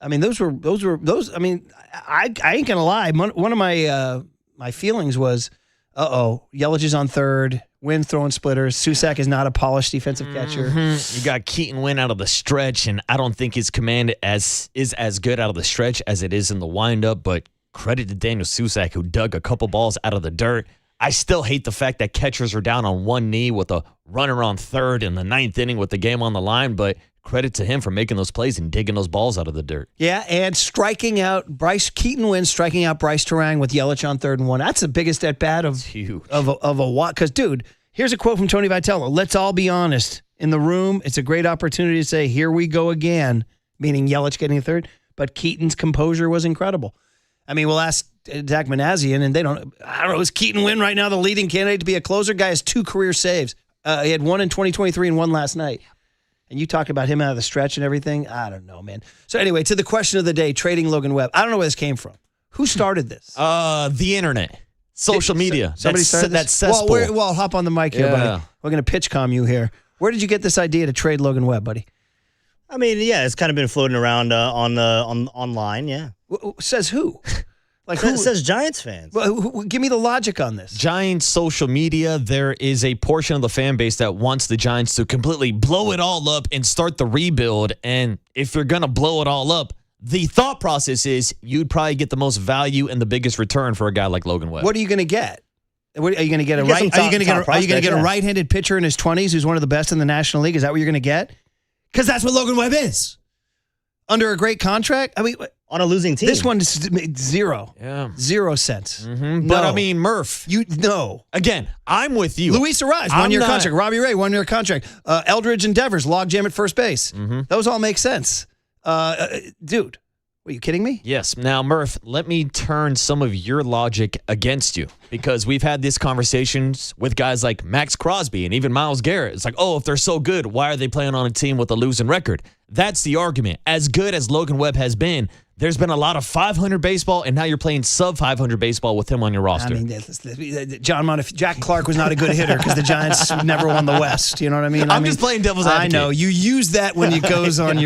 S3: I mean, those. I mean, I ain't gonna lie. One of my feelings was, Yelich is on third. Wynn throwing splitters. Susak is not a polished defensive catcher.
S4: You got Keaton Wynn out of the stretch, and I don't think his command is as good out of the stretch as it is in the windup, but credit to Daniel Susak, who dug a couple balls out of the dirt. I still hate the fact that catchers are down on one knee with a runner on third in the 9th inning with the game on the line, but credit to him for making those plays and digging those balls out of the dirt.
S3: Yeah, and striking out Keaton Wynn striking out Bryce Terang with Yelich on 3rd and 1. That's the biggest at bat of a while. Because, dude, here's a quote from Tony Vitello. Let's all be honest. In the room, it's a great opportunity to say, here we go again, meaning Yelich getting a third. But Keaton's composure was incredible. I mean, we'll ask Zach Manassian, and I don't know, is Keaton Wynn right now the leading candidate to be a closer? Guy has 2 career saves. He had 1 in 2023 and 1 last night. And you talked about him out of the stretch and everything. I don't know, man. So anyway, to the question of the day, trading Logan Webb. I don't know where this came from. Who started this?
S4: The internet. Social media.
S3: Somebody started this?
S4: That cesspool.
S3: Well, hop on the mic here, buddy. We're going to PitchCom you here. Where did you get this idea to trade Logan Webb, buddy?
S11: I mean, yeah, it's kind of been floating around online, yeah.
S3: Says who? Like
S11: who? It says Giants fans.
S3: Well, give me the logic on this.
S4: Giants social media, there is a portion of the fan base that wants the Giants to completely blow it all up and start the rebuild. And if you're going to blow it all up, the thought process is you'd probably get the most value and the biggest return for a guy like Logan Webb.
S3: What are you going to get? Are you going to get a right? Are you going to get a right-handed pitcher in his 20s who's one of the best in the National League? Is that what you're going to get? Because that's what Logan Webb is. Under a great contract? I mean,
S11: on a losing team.
S3: This one is zero.
S4: Yeah.
S3: 0 cents.
S4: Mm-hmm. But I mean, Murph. Again, I'm with you.
S3: Luis Arise, 1-year contract. Robbie Ray, 1-year contract. Eldridge Endeavors, logjam at first base. Those all make sense. Dude, are you kidding me?
S4: Yes. Now, Murph, let me turn some of your logic against you because we've had these conversations with guys like Max Crosby and even Myles Garrett. It's like, oh, if they're so good, why are they playing on a team with a losing record? That's the argument. As good as Logan Webb has been, there's been a lot of 500 baseball, and now you're playing sub-500 baseball with him on your roster.
S3: I mean, John Montefiore, Jack Clark was not a good hitter because the Giants never won the West. You know what I mean?
S4: I'm just playing devil's advocate.
S3: I know. You use that when it goes on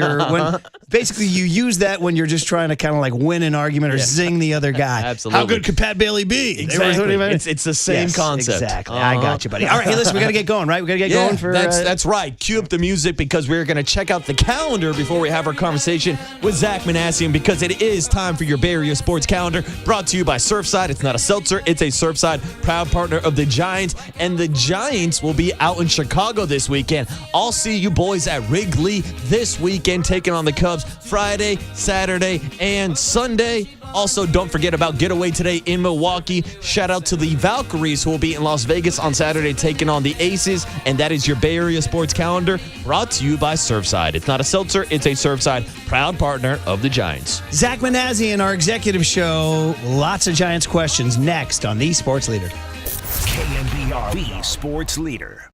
S3: basically you use that when you're just trying to kind of like win an argument or zing the other guy.
S4: Absolutely.
S3: How good could Pat Bailey be?
S4: Exactly. It's the same concept.
S3: Exactly. I got you, buddy. All right, hey, listen, we got to get going, right? We got to get going for...
S4: That's right. Cue up the music because we're going to check out the calendar before we have our conversation with Zach Manassian because it is time for your Bay Area Sports Calendar, brought to you by Surfside. It's not a seltzer, it's a Surfside, proud partner of the Giants. And the Giants will be out in Chicago this weekend. I'll see you boys at Wrigley this weekend, taking on the Cubs Friday, Saturday, and Sunday. Also, don't forget about Getaway today in Milwaukee. Shout out to the Valkyries, who will be in Las Vegas on Saturday taking on the Aces. And that is your Bay Area Sports Calendar, brought to you by Surfside. It's not a seltzer, it's a Surfside, proud partner of the Giants.
S3: Zach Manassian, our executive show. Lots of Giants questions next on The Sports Leader.
S1: KNBR, The Sports Leader.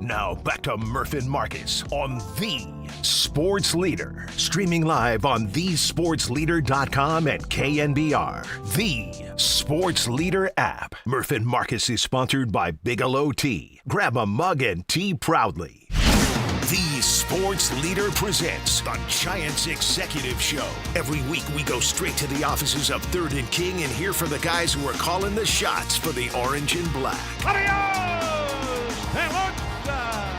S1: Now back to Murph and Marcus on The Sports Leader. Streaming live on thesportsleader.com and KNBR. The Sports Leader app. Murph and Marcus is sponsored by Bigelow Tea. Grab a mug and tea proudly. The Sports Leader presents the Giants Executive Show. Every week we go straight to the offices of 3rd and King and hear from the guys who are calling the shots for the orange and black.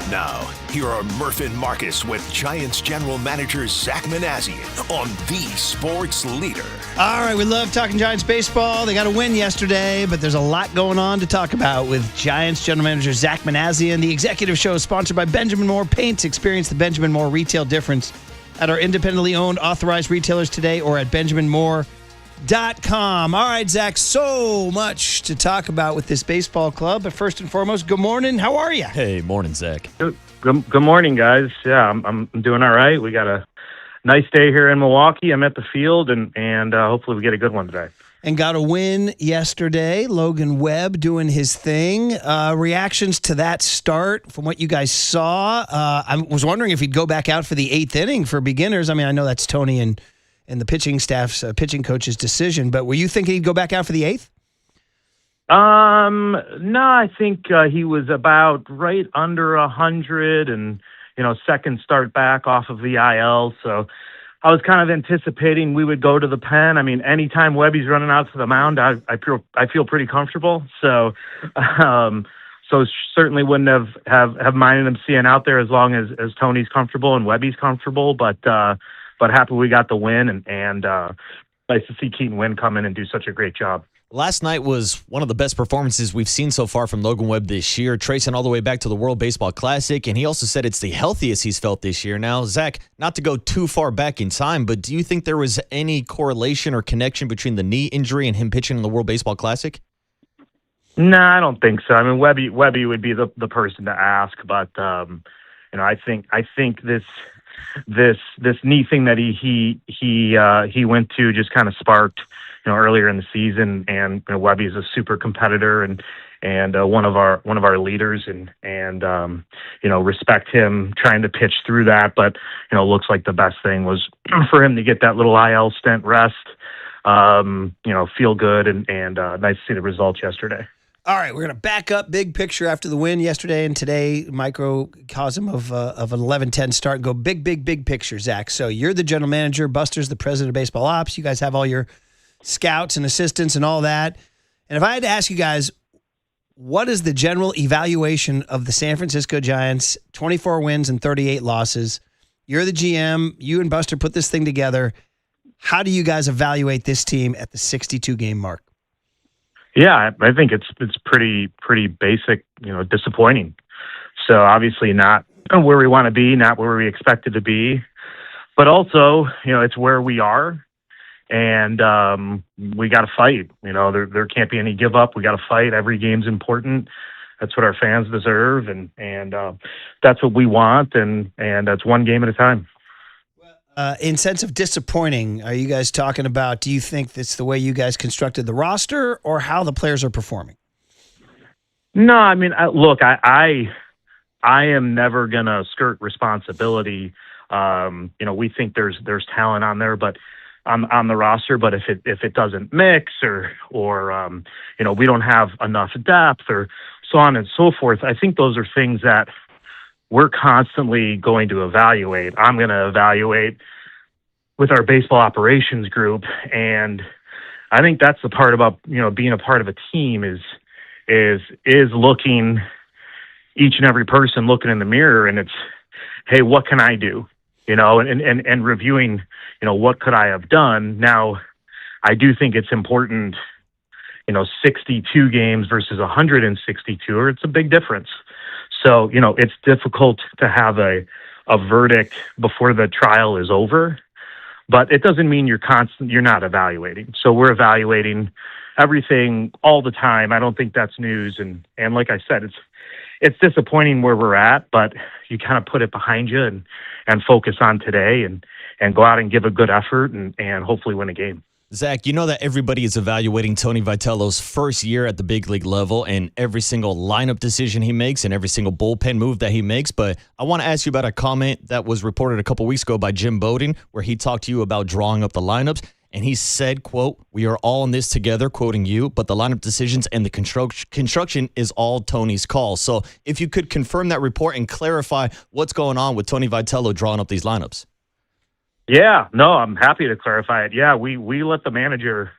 S1: Now, here are Murph and Marcus with Giants General Manager Zach Manassian on the Sports Leader.
S3: All right, we love talking Giants baseball. They got a win yesterday, but there's a lot going on to talk about with Giants General Manager Zach Manassian. The Executive Show is sponsored by Benjamin Moore Paints. Experience the Benjamin Moore retail difference at our independently owned authorized retailers today or at benjaminmoore.com. All right, Zach, so much to talk about with this baseball club. But first and foremost, good morning. How are you?
S4: Hey, morning, Zach.
S18: Good morning, guys. Yeah, I'm doing all right. We got a nice day here in Milwaukee. I'm at the field, and hopefully we get a good one today.
S3: And got a win yesterday. Logan Webb doing his thing. Reactions to that start from what you guys saw. I was wondering if he'd go back out for the 8th inning for beginners. I mean, I know that's Tony and the pitching staff's pitching coach's decision, but were you thinking he'd go back out for the 8th?
S18: No, I think he was about right under 100 and, second start back off of the IL. So I was kind of anticipating we would go to the pen. I mean, anytime Webby's running out to the mound, I feel pretty comfortable. So, so certainly wouldn't have minded him seeing out there as long as Tony's comfortable and Webby's comfortable. But happy we got the win and nice to see Keaton Wynn come in and do such a great job.
S4: Last night was one of the best performances we've seen so far from Logan Webb this year, tracing all the way back to the World Baseball Classic, and he also said it's the healthiest he's felt this year. Now, Zach, not to go too far back in time, but do you think there was any correlation or connection between the knee injury and him pitching in the World Baseball Classic?
S18: No, I don't think so. I mean, Webby would be the person to ask, but I think this knee thing that he went to just kind of sparked earlier in the season, and Webby is a super competitor and one of our leaders, and respect him trying to pitch through that. But looks like the best thing was for him to get that little IL stint rest. Feel good and nice to see the results yesterday.
S3: All right, we're going to back up big picture after the win yesterday and today, microcosm of an 11-10 start, and go big picture, Zach. So you're the general manager, Buster's the president of baseball ops. You guys have all your scouts and assistants and all that. And if I had to ask you guys, what is the general evaluation of the San Francisco Giants, 24 wins and 38 losses? You're the GM. You and Buster put this thing together. How do you guys evaluate this team at the 62-game mark?
S18: Yeah, I think it's pretty basic, disappointing. So obviously not where we want to be, not where we expected to be, but also, it's where we are, and we got to fight. There can't be any give up. We got to fight. Every game's important. That's what our fans deserve, and that's what we want, and that's one game at a time.
S3: In sense of disappointing, are you guys talking about, do you think that's the way you guys constructed the roster or how the players are performing?
S18: No, I mean, look, I am never going to skirt responsibility. We think there's talent on there, but on the roster, but if it doesn't mix or we don't have enough depth or so on and so forth, I think those are things that we're constantly going to evaluate. I'm going to evaluate with our baseball operations group. And I think that's the part about, being a part of a team is looking, each and every person looking in the mirror, and it's, hey, what can I do? And reviewing, what could I have done? Now, I do think it's important, 62 games versus 162, or it's a big difference. So, it's difficult to have a verdict before the trial is over, but it doesn't mean you're not evaluating. So we're evaluating everything all the time. I don't think that's news. And like I said, it's disappointing where we're at, but you kind of put it behind you and focus on today and go out and give a good effort and hopefully win a game.
S4: Zach, you know that everybody is evaluating Tony Vitello's first year at the big league level and every single lineup decision he makes and every single bullpen move that he makes. But I want to ask you about a comment that was reported a couple weeks ago by Jim Bowden, where he talked to you about drawing up the lineups. and he said, quote, "We are all in this together," quoting you, "but the lineup decisions and the construction is all Tony's call." So if you could confirm that report and clarify what's going on with Tony Vitello drawing up these lineups.
S18: Yeah, no, I'm happy to clarify it. Yeah, we let the manager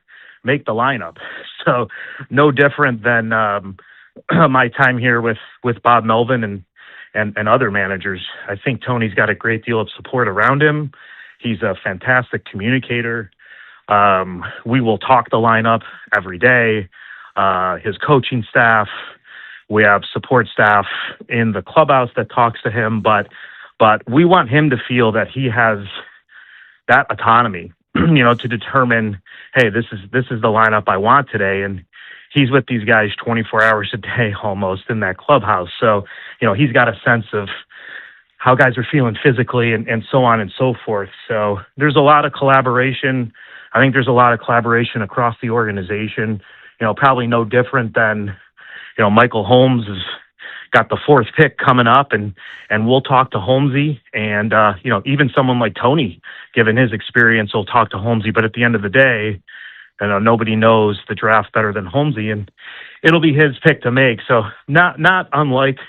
S18: make the lineup. So no different than my time here with Bob Melvin and other managers. I think Tony's got a great deal of support around him. He's a fantastic communicator. We will talk the lineup every day. His coaching staff, we have support staff in the clubhouse that talks to him, but we want him to feel that he has that autonomy, to determine, hey, this is the lineup I want today. And he's with these guys 24 hours a day almost in that clubhouse. So, he's got a sense of how guys are feeling physically and so on and so forth. So there's a lot of collaboration. I think there's a lot of collaboration across the organization, probably no different than, Michael Holmes has got the 4th pick coming up and we'll talk to Holmesy and, even someone like Tony, given his experience, will talk to Holmesy. But at the end of the day, nobody knows the draft better than Holmesy, and it'll be his pick to make. So not unlike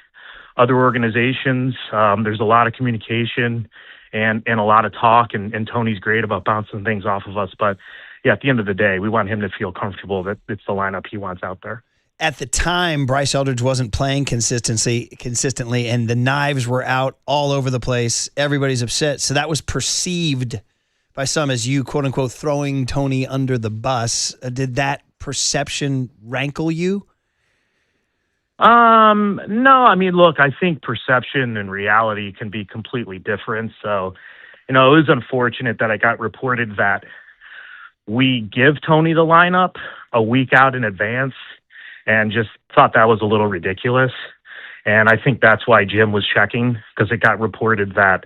S18: other organizations. There's a lot of communication and a lot of talk, and Tony's great about bouncing things off of us. But yeah, at the end of the day, we want him to feel comfortable that it's the lineup he wants out there.
S3: At the time, Bryce Eldridge wasn't playing consistently, and the knives were out all over the place. Everybody's upset. So that was perceived by some as you, quote unquote, throwing Tony under the bus. Did that perception rankle you?
S18: No, I mean, look, I think perception and reality can be completely different. So, it was unfortunate that I got reported that we give Tony the lineup a week out in advance, and just thought that was a little ridiculous. And I think that's why Jim was checking, because it got reported that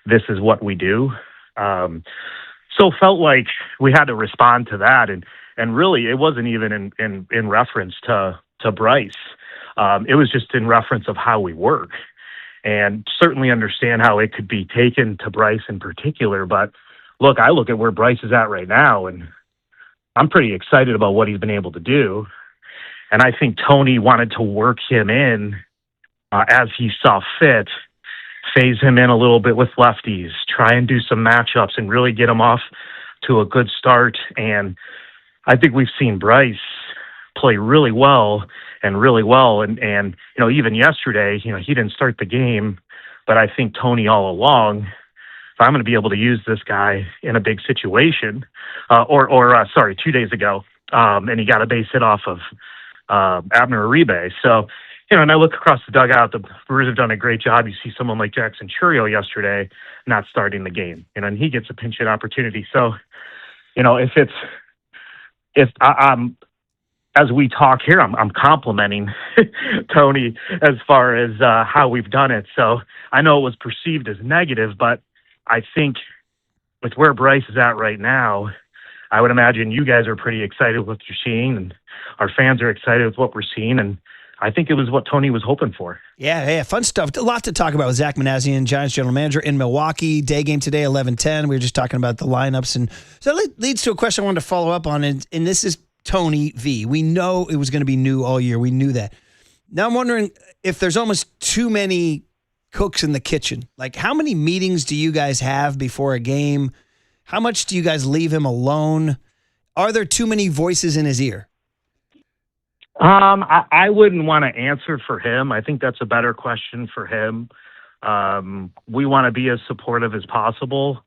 S18: this is what we do. So felt like we had to respond to that. And really, it wasn't even in reference to Bryce. It was just in reference of how we work, and certainly understand how it could be taken to Bryce in particular. But look, I look at where Bryce is at right now, and I'm pretty excited about what he's been able to do. And I think Tony wanted to work him in as he saw fit, phase him in a little bit with lefties, try and do some matchups and really get him off to a good start. And I think we've seen Bryce play really well. And even yesterday, he didn't start the game, but I think Tony all along, if I'm going to be able to use this guy in a big situation, 2 days ago, and he got a base hit off of Abner Uribe. So, and I look across the dugout, the Brewers have done a great job. You see someone like Jackson Churio yesterday not starting the game, and he gets a pinch hit opportunity. So, if I'm as we talk here, I'm complimenting Tony as far as how we've done it. So I know it was perceived as negative, but I think with where Bryce is at right now, I would imagine you guys are pretty excited with what you're seeing, and our fans are excited with what we're seeing. And I think it was what Tony was hoping for.
S3: Yeah, fun stuff. A lot to talk about with Zach Manassian, Giants general manager in Milwaukee. Day game today, 11:10. We were just talking about the lineups. And so that leads to a question I wanted to follow up on, and this is Tony V. We know it was going to be new all year. We knew that. Now I'm wondering if there's almost too many cooks in the kitchen. Like, how many meetings do you guys have before a game? How much do you guys leave him alone? Are there too many voices in his ear?
S18: I wouldn't want to answer for him. I think that's a better question for him. We want to be as supportive as possible.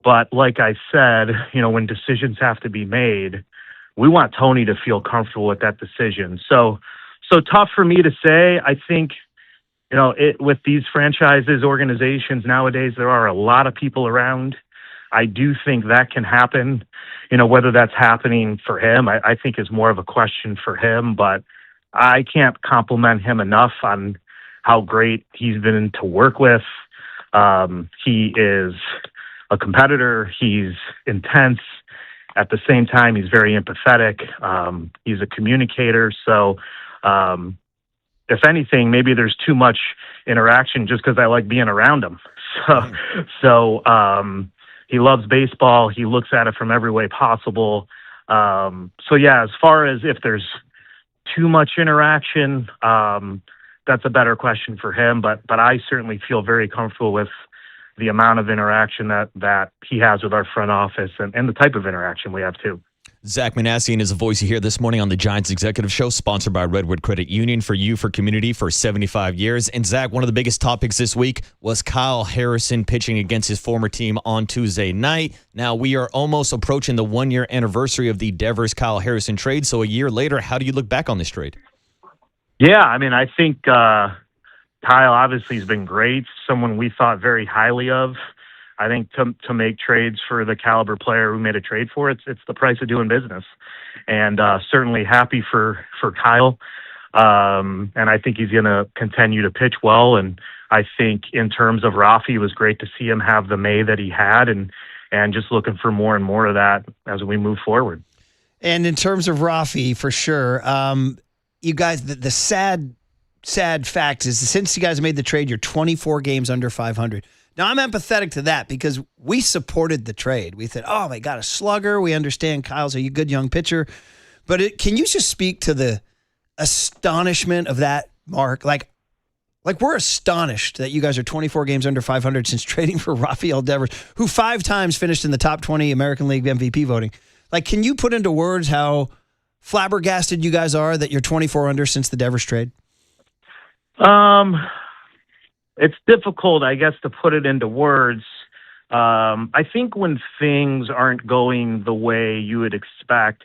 S18: But like I said, when decisions have to be made, we want Tony to feel comfortable with that decision. So tough for me to say. I think, with these franchises, organizations nowadays, there are a lot of people around. I do think that can happen. Whether that's happening for him, I think is more of a question for him, but I can't compliment him enough on how great he's been to work with. He is a competitor. He's intense. At the same time, he's very empathetic. He's a communicator. So, if anything, maybe there's too much interaction just because I like being around him. So, he loves baseball. He looks at it from every way possible. So yeah, as far as if there's too much interaction, that's a better question for him. But I certainly feel very comfortable with the amount of interaction that he has with our front office and the type of interaction we have too.
S4: Zach Manassian is a voice you hear this morning on the Giants Executive Show, sponsored by Redwood Credit Union, for you, for community, for 75 years. And Zach, one of the biggest topics this week was Kyle Harrison pitching against his former team on Tuesday night. Now, we are almost approaching the one-year anniversary of the Devers-Kyle Harrison trade. So a year later, how do you look back on this trade?
S18: Yeah, I mean, I think Kyle obviously has been great, someone we thought very highly of. I think to make trades for the caliber player who made a trade for it's the price of doing business, and certainly happy for Kyle. And I think he's going to continue to pitch well. And I think in terms of Rafi, it was great to see him have the May that he had, and just looking for more and more of that as we move forward.
S3: And in terms of Rafi, for sure, you guys, the sad fact is since you guys made the trade, you're 24 games under 500. Now, I'm empathetic to that because we supported the trade. We said, oh, my God, a slugger. We understand Kyle's a good young pitcher. But can you just speak to the astonishment of that, Mark? Like we're astonished that you guys are 24 games under 500 since trading for Rafael Devers, who 5 times finished in the top 20 American League MVP voting. Like, can you put into words how flabbergasted you guys are that you're 24 under since the Devers trade?
S18: It's difficult, I guess, to put it into words. I think when things aren't going the way you would expect,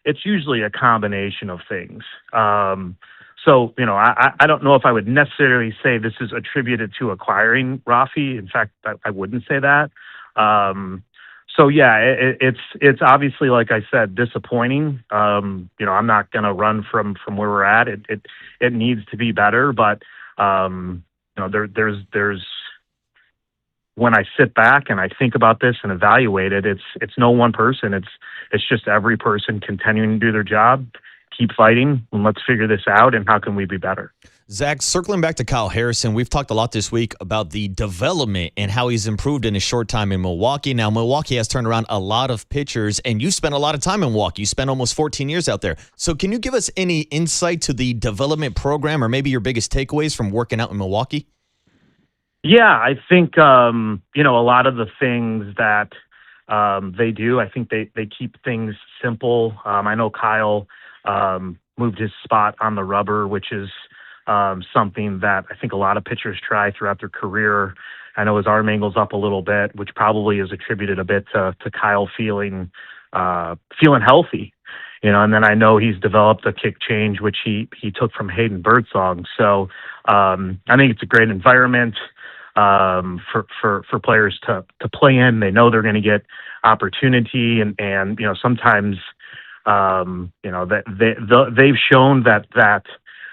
S18: it's usually a combination of things. So, I don't know if I would necessarily say this is attributed to acquiring Rafi. In fact, I wouldn't say that. So, yeah, it's obviously, like I said, disappointing. I'm not going to run from where we're at. It needs to be better, but there's when I sit back and I think about this and evaluate it, it's no one person. It's just every person continuing to do their job, keep fighting, and let's figure this out. And how can we be better?
S4: Zach, circling back to Kyle Harrison, we've talked a lot this week about the development and how he's improved in his short time in Milwaukee. Now, Milwaukee has turned around a lot of pitchers, and you spent a lot of time in Milwaukee. You spent almost 14 years out there. So can you give us any insight to the development program or maybe your biggest takeaways from working out in Milwaukee?
S18: Yeah, I think, a lot of the things that they do, I think they keep things simple. I know Kyle moved his spot on the rubber, which is something that I think a lot of pitchers try throughout their career. I know his arm angle's up a little bit, which probably is attributed a bit to Kyle feeling healthy, and then I know he's developed a kick change, which he took from Hayden Birdsong. So I think it's a great environment for players to play in. They know they're going to get opportunity, and sometimes that they've shown that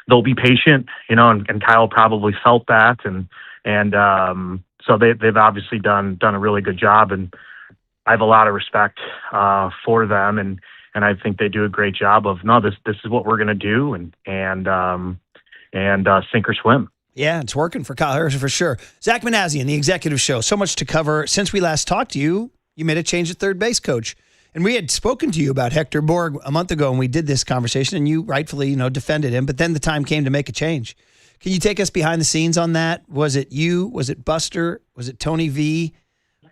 S18: they'll be patient, and Kyle probably felt that, and so they've obviously done a really good job, and I have a lot of respect for them, and I think they do a great job of this is what we're going to do, and sink or swim.
S3: Yeah, it's working for Kyle Harrison for sure. Zach Manassian, the Executive Show. So much to cover. Since we last talked to you, you made a change at third base coach. And we had spoken to you about Hector Borg a month ago, and we did this conversation, and you rightfully, defended him. But then the time came to make a change. Can you take us behind the scenes on that? Was it you? Was it Buster? Was it Tony V?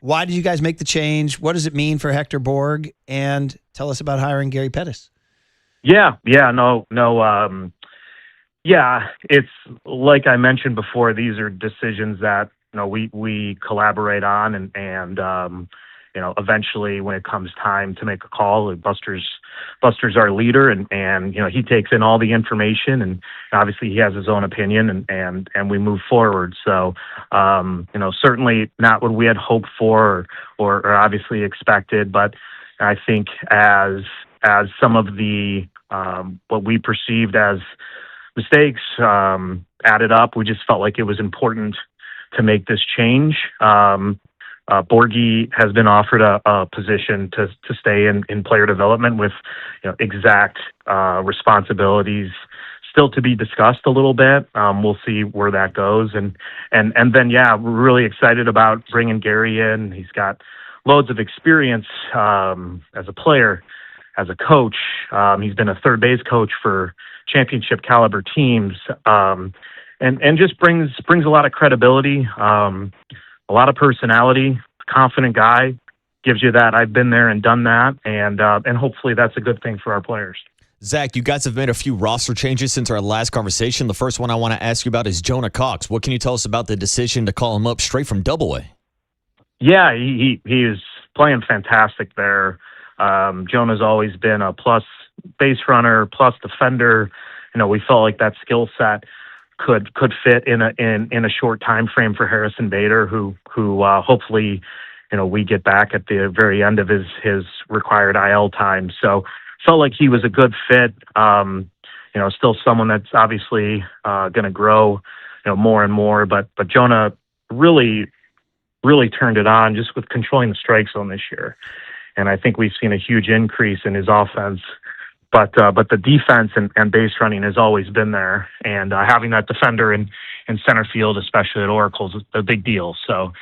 S3: Why did you guys make the change? What does it mean for Hector Borg? And tell us about hiring Gary Pettis.
S18: Yeah, it's like I mentioned before. These are decisions that we collaborate on, and eventually when it comes time to make a call, Buster's our leader, and he takes in all the information, and obviously he has his own opinion, and we move forward. So certainly not what we had hoped for or obviously expected, but I think as some of the what we perceived as mistakes added up, we just felt like it was important to make this change. Borgie has been offered a position to stay in player development with exact responsibilities still to be discussed a little bit. We'll see where that goes, and then we're really excited about bringing Gary in. He's got loads of experience as a player, as a coach. He's been a third base coach for championship caliber teams, and just brings a lot of credibility, a lot of personality, confident guy. Gives you that I've been there and done that, and hopefully that's a good thing for our players.
S4: Zach, you guys have made a few roster changes since our last conversation. The first one I want to ask you about is Jonah Cox. What can you tell us about the decision to call him up straight from Double-A?
S18: Yeah, he is playing fantastic there. Jonah's always been a plus base runner, plus defender. We felt like that skill set could fit in a short time frame for Harrison Bader, who hopefully we get back at the very end of his required IL time. So felt like he was a good fit. Still someone that's obviously going to grow, more and more. But Jonah really turned it on just with controlling the strike zone this year, and I think we've seen a huge increase in his offense. But the defense and base running has always been there, and having that defender in center field, especially at Oracle, is a big deal. So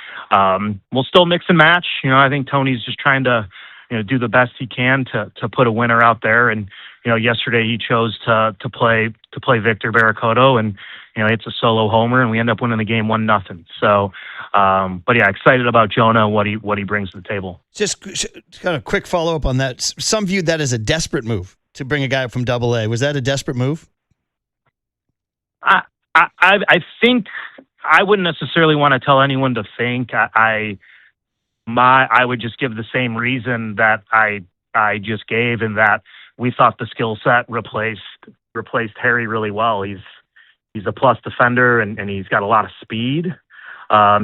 S18: we'll still mix and match. I think Tony's just trying to do the best he can to put a winner out there. And yesterday he chose to play Victor Barracoto, and it's a solo homer, and we end up winning the game 1-0. So, but yeah, excited about Jonah, what he brings to the table.
S3: Just kind of quick follow up on that. Some viewed that as a desperate move to bring a guy up from Double-A. Was that a desperate move?
S18: I think I wouldn't necessarily want to tell anyone to think. I would just give the same reason that I just gave, in that we thought the skill set replaced Harry really well. He's a plus defender, and he's got a lot of speed.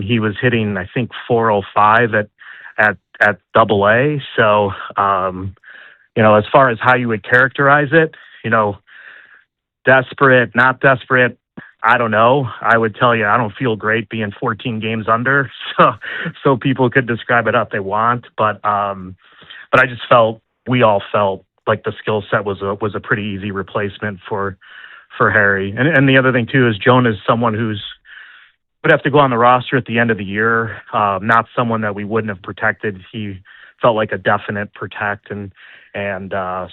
S18: He was hitting, I think, 405 at Double-A. So as far as how you would characterize it, desperate, not desperate, I don't know. I would tell you I don't feel great being 14 games under, so people could describe it up they want, but I just we all felt like the skill set was a pretty easy replacement for Harry. And the other thing too is Jonah is someone who's would have to go on the roster at the end of the year. Not someone that we wouldn't have protected. He felt like a definite protect, and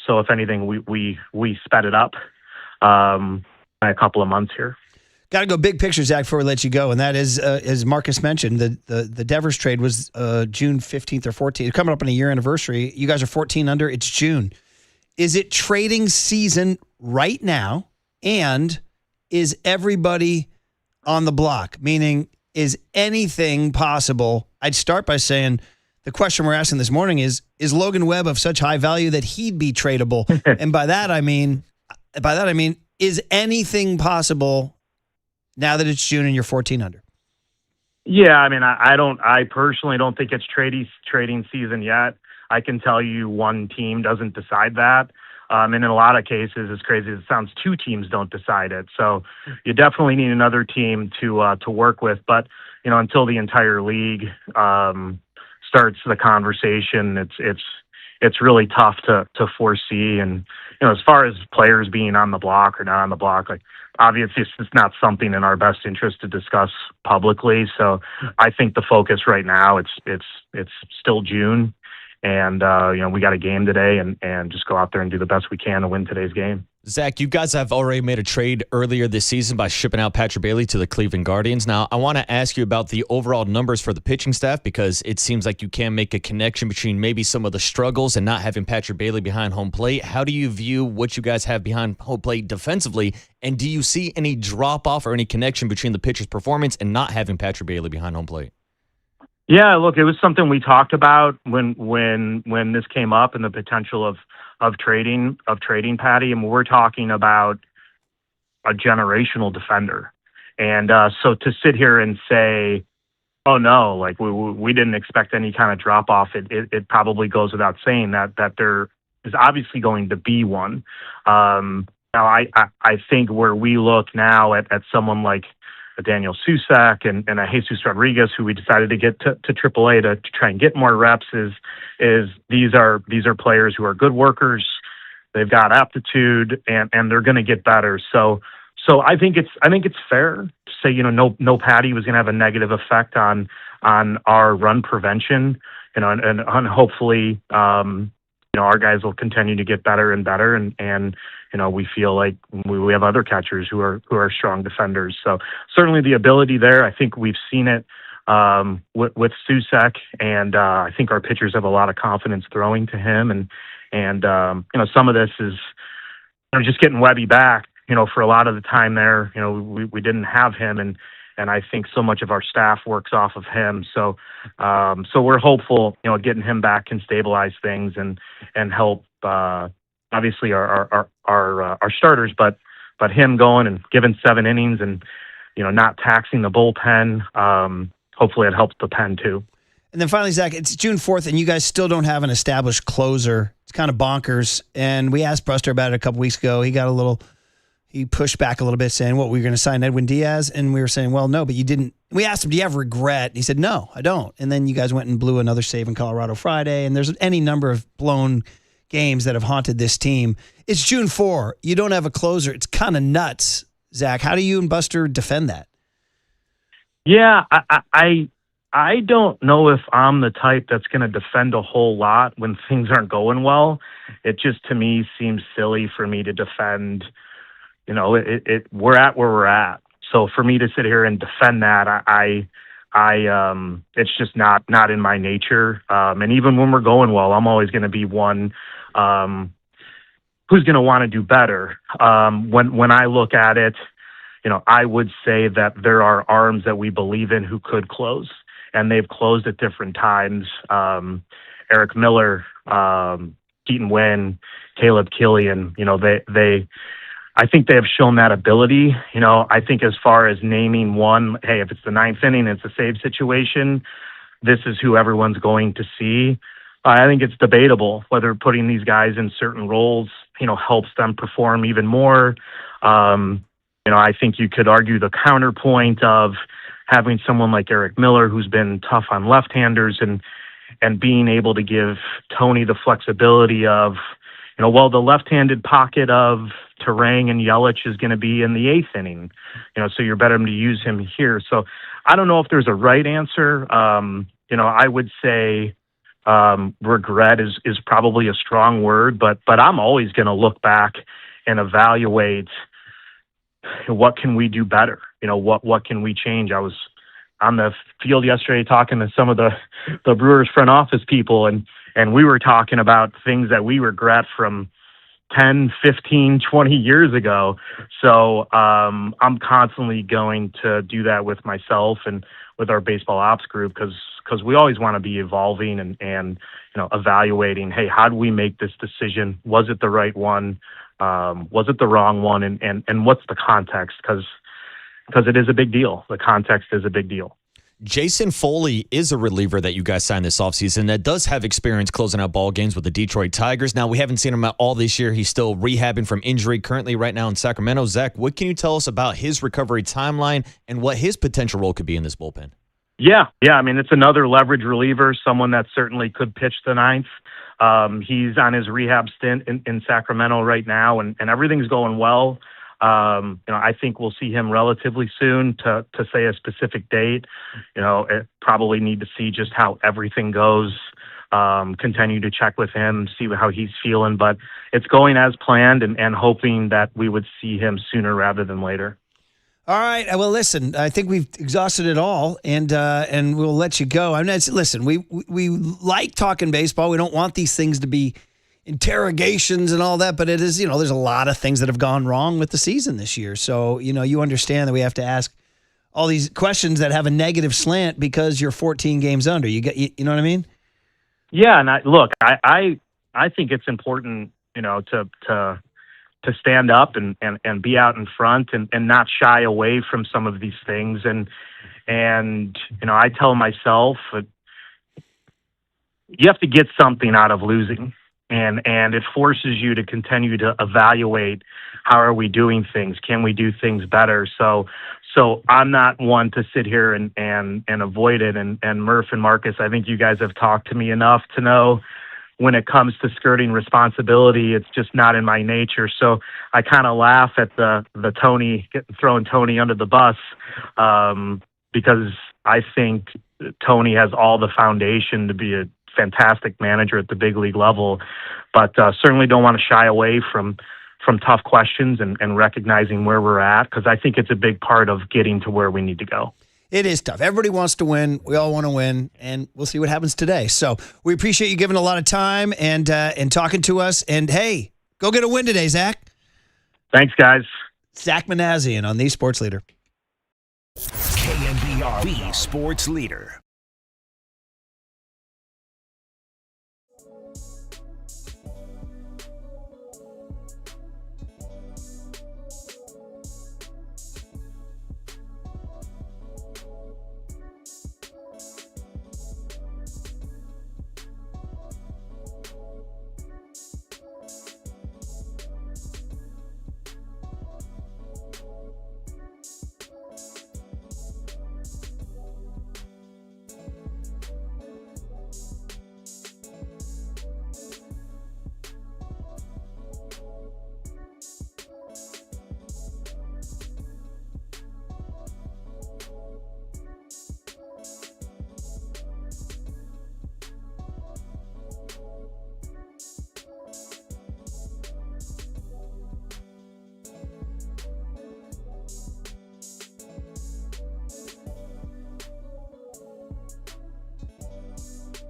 S18: so if anything, we sped it up by a couple of months here.
S3: Got to go big picture, Zach, before we let you go, and that is, as Marcus mentioned, the Devers trade was June 15th or 14th. Coming up on a year anniversary. You guys are 14 under. It's June. Is it trading season right now, and is everybody on the block? Meaning, is anything possible? I'd start by saying the question we're asking this morning is Logan Webb of such high value that he'd be tradable? And by that I mean, is anything possible now that it's June and you're 14 under?
S18: Yeah, I personally don't think it's trading season yet. I can tell you one team doesn't decide that. And in a lot of cases, as crazy as it sounds, two teams don't decide it. So you definitely need another team to work with. But, until the entire league starts the conversation, it's really tough to foresee. And, as far as players being on the block or not on the block, like, obviously it's not something in our best interest to discuss publicly. So I think the focus right now, it's still June. And, we got a game today, and just go out there and do the best we can to win today's game.
S4: Zach, you guys have already made a trade earlier this season by shipping out Patrick Bailey to the Cleveland Guardians. Now, I want to ask you about the overall numbers for the pitching staff, because it seems like you can make a connection between maybe some of the struggles and not having Patrick Bailey behind home plate. How do you view what you guys have behind home plate defensively, and do you see any drop-off or any connection between the pitcher's performance and not having Patrick Bailey behind home plate?
S18: Yeah, look, it was something we talked about when this came up, and the potential of trading Patty, and we're talking about a generational defender. And so to sit here and say, oh no, like we didn't expect any kind of drop off, it probably goes without saying that there is obviously going to be one. Now I think where we look now at someone like a Daniel Susak and a Jesus Rodriguez, who we decided to get to AAA to try and get more reps, is these are players who are good workers. They've got aptitude, and they're going to get better. So I think it's fair to say, no Patty was going to have a negative effect on our run prevention. and hopefully, our guys will continue to get better and better. And we feel like we have other catchers who are strong defenders. So certainly the ability there, I think we've seen it with Susek, and I think our pitchers have a lot of confidence throwing to him. And some of this is just getting Webby back. For a lot of the time there, we didn't have him, and I think so much of our staff works off of him. So we're hopeful, getting him back can stabilize things and help. Obviously our starters, but him going and giving 7 innings and not taxing the bullpen. Hopefully it helps the pen too.
S3: And then finally, Zach, it's June 4th, and you guys still don't have an established closer. It's kind of bonkers. And we asked Buster about it a couple weeks ago. He pushed back a little bit, saying, "What, we're going to sign Edwin Diaz?" And we were saying, "Well, no, but you didn't." We asked him, "Do you have regret?" And he said, "No, I don't." And then you guys went and blew another save in Colorado Friday. And there's any number of blown games that have haunted this team. It's June 4. You don't have a closer. It's kind of nuts, Zach. How do you and Buster defend that?
S18: Yeah, I don't know if I'm the type that's going to defend a whole lot when things aren't going well. It just, to me, seems silly for me to defend. We're at where we're at. So for me to sit here and defend that, it's just not in my nature. And even when we're going well, I'm always going to be one who's going to want to do better. When I look at it, I would say that there are arms that we believe in who could close, and they've closed at different times. Eric Miller, Keaton Wynn, Caleb Killian, I think they have shown that ability. I think as far as naming one, hey, if it's the 9th inning, it's a save situation, this is who everyone's going to see. I think it's debatable whether putting these guys in certain roles, helps them perform even more. I think you could argue the counterpoint of having someone like Eric Miller, who's been tough on left-handers, and being able to give Tony the flexibility of, the left-handed pocket of Terang and Yelich is going to be in the 8th inning, so you're better to use him here. So I don't know if there's a right answer. I would say regret is probably a strong word, but I'm always going to look back and evaluate what can we do better? What can we change? I was on the field yesterday talking to some of the Brewers front office people, and we were talking about things that we regret from 10, 15, 20 years ago. So I'm constantly going to do that with myself and with our baseball ops group, because we always want to be evolving and evaluating, hey, how do we make this decision? Was it the right one? Was it the wrong one? And what's the context? Because it is a big deal. The context is a big deal.
S4: Jason Foley is a reliever that you guys signed this offseason that does have experience closing out ball games with the Detroit Tigers. Now, we haven't seen him at all this year. He's still rehabbing from injury currently right now in Sacramento. Zach, what can you tell us about his recovery timeline and what his potential role could be in this bullpen?
S18: Yeah. I mean, it's another leverage reliever, someone that certainly could pitch the 9th. He's on his rehab stint in Sacramento right now, and everything's going well. I think we'll see him relatively soon. To say a specific date, probably need to see just how everything goes. Continue to check with him, see how he's feeling, but it's going as planned, and hoping that we would see him sooner rather than later.
S3: All right. Well, listen, I think we've exhausted it all, and we'll let you go. I mean, listen, we like talking baseball. We don't want these things to be interrogations and all that, but it is, there's a lot of things that have gone wrong with the season this year. So, you understand that we have to ask all these questions that have a negative slant because you're 14 games under. You know what I mean?
S18: Yeah. And I think it's important, to stand up and be out in front and not shy away from some of these things. And I tell myself that you have to get something out of losing. And it forces you to continue to evaluate, how are we doing things? Can we do things better? So I'm not one to sit here and avoid it. And Murph and Marcus, I think you guys have talked to me enough to know when it comes to skirting responsibility, it's just not in my nature. So I kind of laugh at the Tony, throwing Tony under the bus, because I think Tony has all the foundation to be a fantastic manager at the big league level, but certainly don't want to shy away from tough questions and recognizing where we're at, because I think it's a big part of getting to where we need to go.
S3: It is tough. Everybody wants to win. We all want to win, and we'll see what happens today. So we appreciate you giving a lot of time and talking to us. And, hey, go get a win today, Zach.
S18: Thanks, guys.
S3: Zach Manassian on the Sports Leader.
S1: KNBR, the Sports Leader.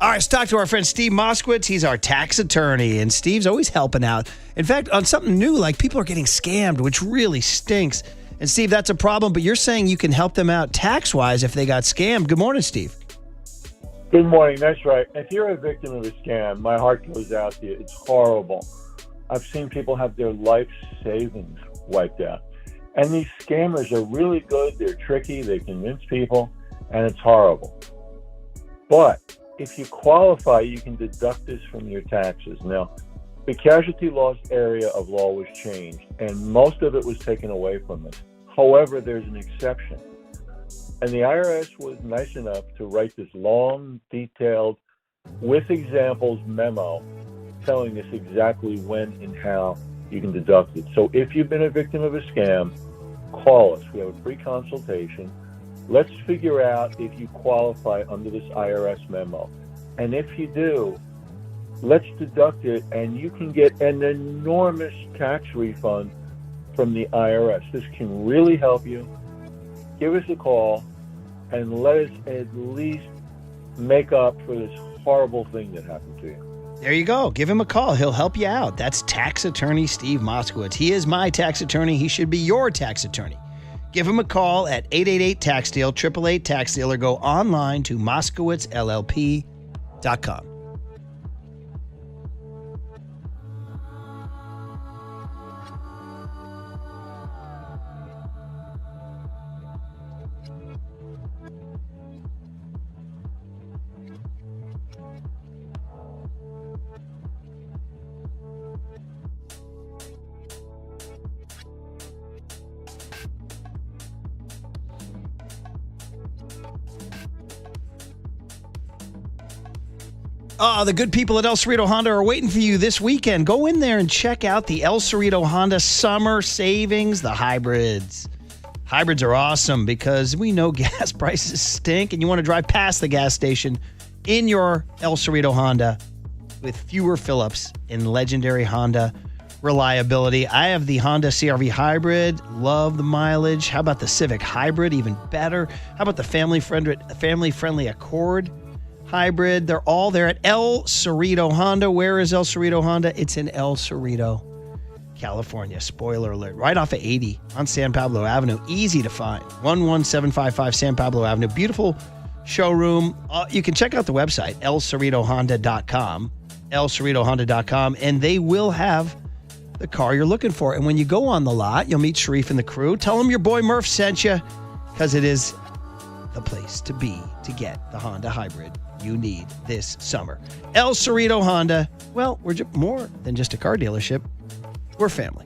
S3: All right, let's talk to our friend Steve Moskowitz. He's our tax attorney, and Steve's always helping out. In fact, on something new, like people are getting scammed, which really stinks. And Steve, that's a problem, but you're saying you can help them out tax-wise if they got scammed. Good morning, Steve.
S19: Good morning. That's right. If you're a victim of a scam, my heart goes out to you. It's horrible. I've seen people have their life savings wiped out. And these scammers are really good. They're tricky. They convince people, and it's horrible. But if you qualify, you can deduct this from your taxes. Now, the casualty loss area of law was changed, and most of it was taken away from us. However, there's an exception. And the IRS was nice enough to write this long, detailed, with examples memo telling us exactly when and how you can deduct it. So if you've been a victim of a scam, call us. We have a free consultation. Let's figure out if you qualify under this IRS memo. And if you do, let's deduct it, and you can get an enormous tax refund from the IRS. This can really help you. Give us a call and let us at least make up for this horrible thing that happened to you.
S3: There you go. Give him a call. He'll help you out. That's tax attorney Steve Moskowitz. He is my tax attorney. He should be your tax attorney. Give him a call at 888-TAX-DEAL, 888-TAX-DEAL, or go online to moskowitzllp.com. The good people at El Cerrito Honda are waiting for you this weekend. Go in there and check out the El Cerrito Honda Summer Savings, the hybrids. Hybrids are awesome because we know gas prices stink, and you want to drive past the gas station in your El Cerrito Honda with fewer fill-ups and legendary Honda reliability. I have the Honda CR-V Hybrid. Love the mileage. How about the Civic Hybrid? Even better. How about the family-friendly Accord Hybrid? They're all there at El Cerrito Honda. Where is El Cerrito Honda? It's in El Cerrito, California. Spoiler alert. Right off of 80 on San Pablo Avenue. Easy to find. 11755 San Pablo Avenue. Beautiful showroom. You can check out the website, elcerritohonda.com. elcerritohonda.com, and they will have the car you're looking for. And when you go on the lot, you'll meet Sharif and the crew. Tell them your boy Murph sent you, because it is the place to be to get the Honda Hybrid you need this summer. El Cerrito Honda. Well, we're more than just a car dealership. We're family.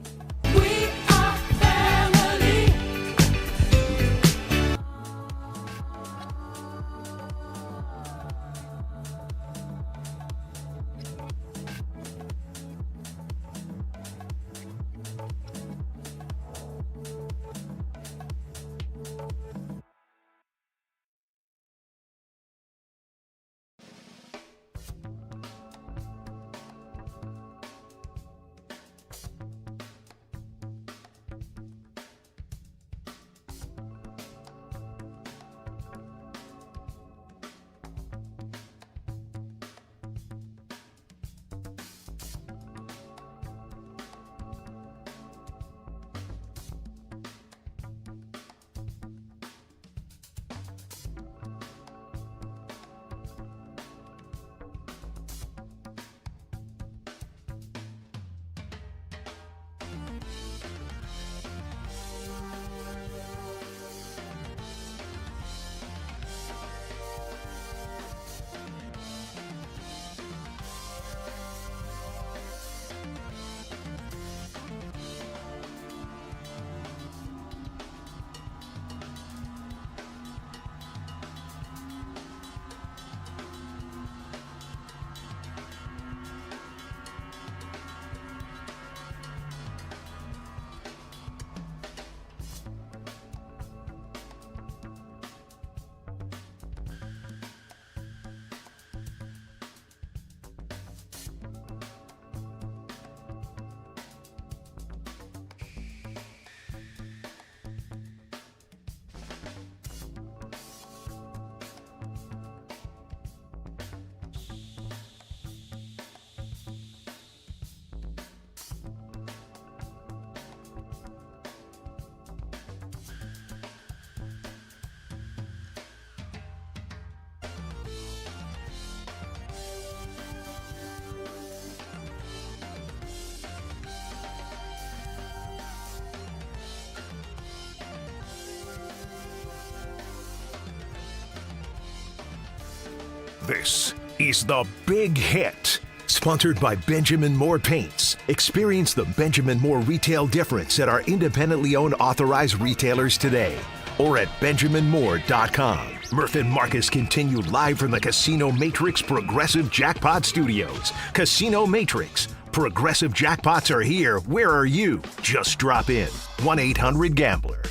S1: This is The Big Hit, sponsored by Benjamin Moore Paints. Experience the Benjamin Moore retail difference at our independently owned authorized retailers today or at benjaminmoore.com. Murph and Marcus continue live from the Casino Matrix Progressive Jackpot Studios. Casino Matrix. Progressive jackpots are here. Where are you? Just drop in. 1-800-GAMBLER.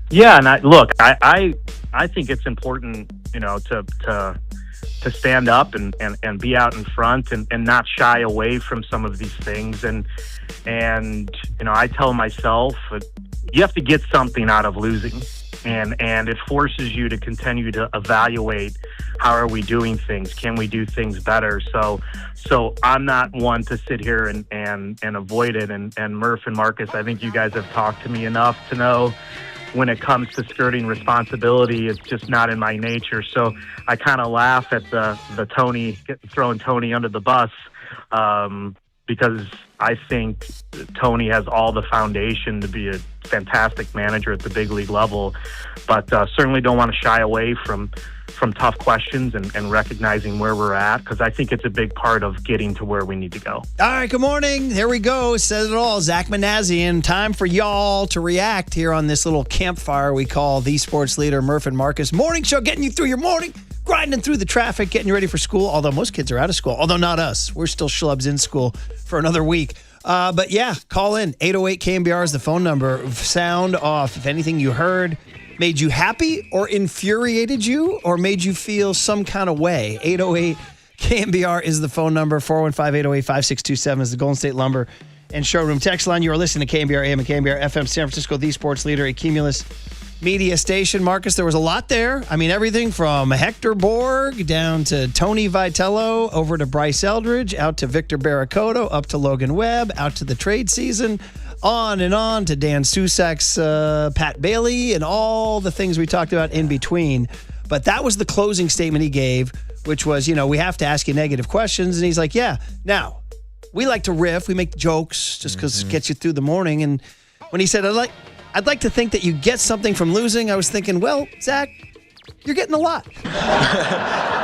S18: Yeah, and I think it's important, to stand up and be out in front and not shy away from some of these things. And I tell myself you have to get something out of losing, and it forces you to continue to evaluate how are we doing things? Can we do things better? So I'm not one to sit here and avoid it. And Murph and Marcus, I think you guys have talked to me enough to know when it comes to skirting responsibility, it's just not in my nature. So I kind of laugh at the throwing Tony under the bus, because I think Tony has all the foundation to be a fantastic manager at the big league level, but certainly don't want to shy away from tough questions and recognizing where we're at, because I think it's a big part of getting to where we need to go.
S3: All right, good morning. Here we go. Says it all. Zach Manassian. Time for y'all to react here on this little campfire we call The Sports Leader, Murph and Marcus. Morning show, getting you through your morning, grinding through the traffic, getting you ready for school, although most kids are out of school, although not us. We're still schlubs in school for another week. But yeah, call in. 808-KMBR is the phone number. Sound off. If anything you heard made you happy or infuriated you or made you feel some kind of way. 808-KMBR is the phone number. 415-808-5627 is the Golden State Lumber and Showroom text line. You are listening to KMBR AM and KMBR FM, San Francisco, the sports leader, a Cumulus media station. Marcus, there was a lot there. I mean, everything from Hector Borg down to Tony Vitello, over to Bryce Eldridge, out to Victor Barracoto, up to Logan Webb, out to the trade season, on and on to Dan Susak's Pat Bailey and all the things we talked about in between. But that was the closing statement he gave, which was, we have to ask you negative questions. And he's like, yeah, now, we like to riff. We make jokes just because it gets you through the morning. And when he said, I'd like to think that you get something from losing, I was thinking, well, Zach, you're getting a lot. You're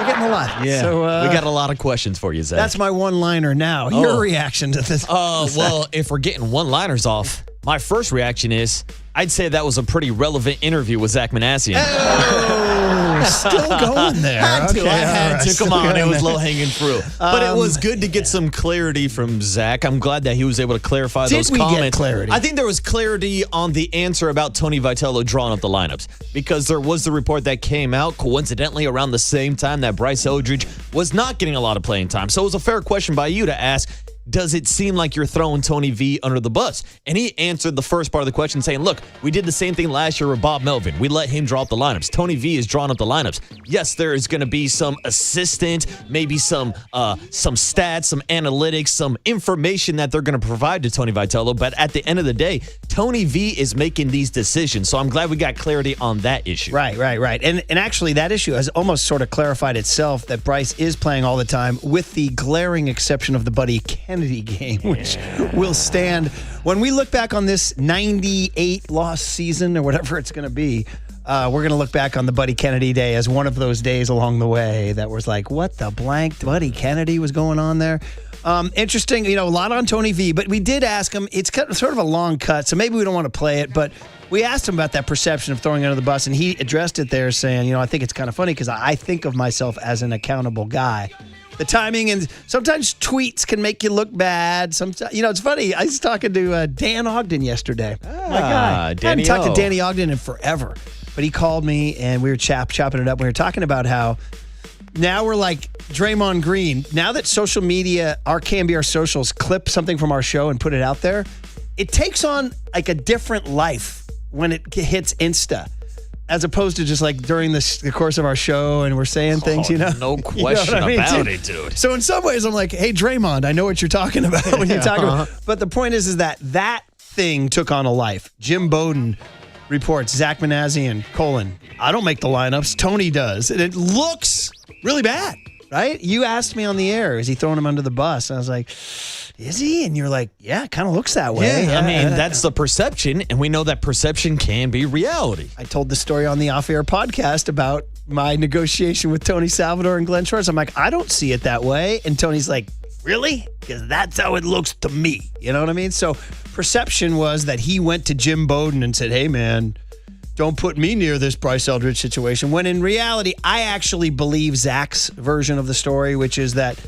S3: getting a lot.
S4: Yeah.
S3: So,
S4: we got a lot of questions for you, Zach.
S3: That's my one-liner now. Your reaction to this.
S4: Well, if we're getting one-liners off, my first reaction is I'd say that was a pretty relevant interview with Zach Manassian.
S3: Still going there.
S4: I had to. Come on, it was
S3: there.
S4: low-hanging fruit. But it was good to get some clarity from Zach. I'm glad that he was able to clarify those comments.
S3: Get clarity?
S4: I think there was clarity on the answer about Tony Vitello drawing up the lineups, because there was the report that came out coincidentally around the same time that Bryce Eldridge was not getting a lot of playing time. So it was a fair question by you to ask, does it seem like you're throwing Tony V under the bus? And he answered the first part of the question saying, look, we did the same thing last year with Bob Melvin. We let him draw up the lineups. Tony V is drawing up the lineups. Yes, there is going to be some assistant, maybe some stats, some analytics, some information that they're going to provide to Tony Vitello. But at the end of the day, Tony V is making these decisions. So I'm glad we got clarity on that issue.
S3: Right. And actually, that issue has almost sort of clarified itself, that Bryce is playing all the time, with the glaring exception of the Buddy Kennedy game, which will stand when we look back on this 98 loss season or whatever it's going to be. We're going to look back on the Buddy Kennedy day as one of those days along the way that was like, what the blank Buddy Kennedy was going on there. Interesting, a lot on Tony V, but we did ask him, it's sort of a long cut, so maybe we don't want to play it, but we asked him about that perception of throwing under the bus, and he addressed it there saying, I think it's kind of funny because I think of myself as an accountable guy. The timing, and sometimes tweets can make you look bad. Sometimes, it's funny. I was talking to Dan Ogden yesterday. My guy. I haven't talked to Danny Ogden in forever, but he called me and we were chopping it up. We were talking about how now we're like Draymond Green. Now that social media, our KMBR socials clip something from our show and put it out there, it takes on like a different life when it hits Insta, as opposed to just like during the course of our show and we're saying things,
S4: No question about it, dude.
S3: So in some ways, I'm like, hey, Draymond, I know what you're talking about when you're talking about. But the point is that thing took on a life. Jim Bowden reports, Zach Manassian, I don't make the lineups. Tony does. And it looks really bad, right? You asked me on the air, is he throwing him under the bus? And I was like, is he? And you're like, yeah, it kind of looks that way.
S4: Yeah, I mean, that's the perception, and we know that perception can be reality.
S3: I told the story on the off-air podcast about my negotiation with Tony Salvador and Glenn Schwartz. I'm like, I don't see it that way. And Tony's like, really? Because that's how it looks to me. You know what I mean? So perception was that he went to Jim Bowden and said, hey, man, don't put me near this Bryce Eldridge situation. When in reality, I actually believe Zach's version of the story, which is that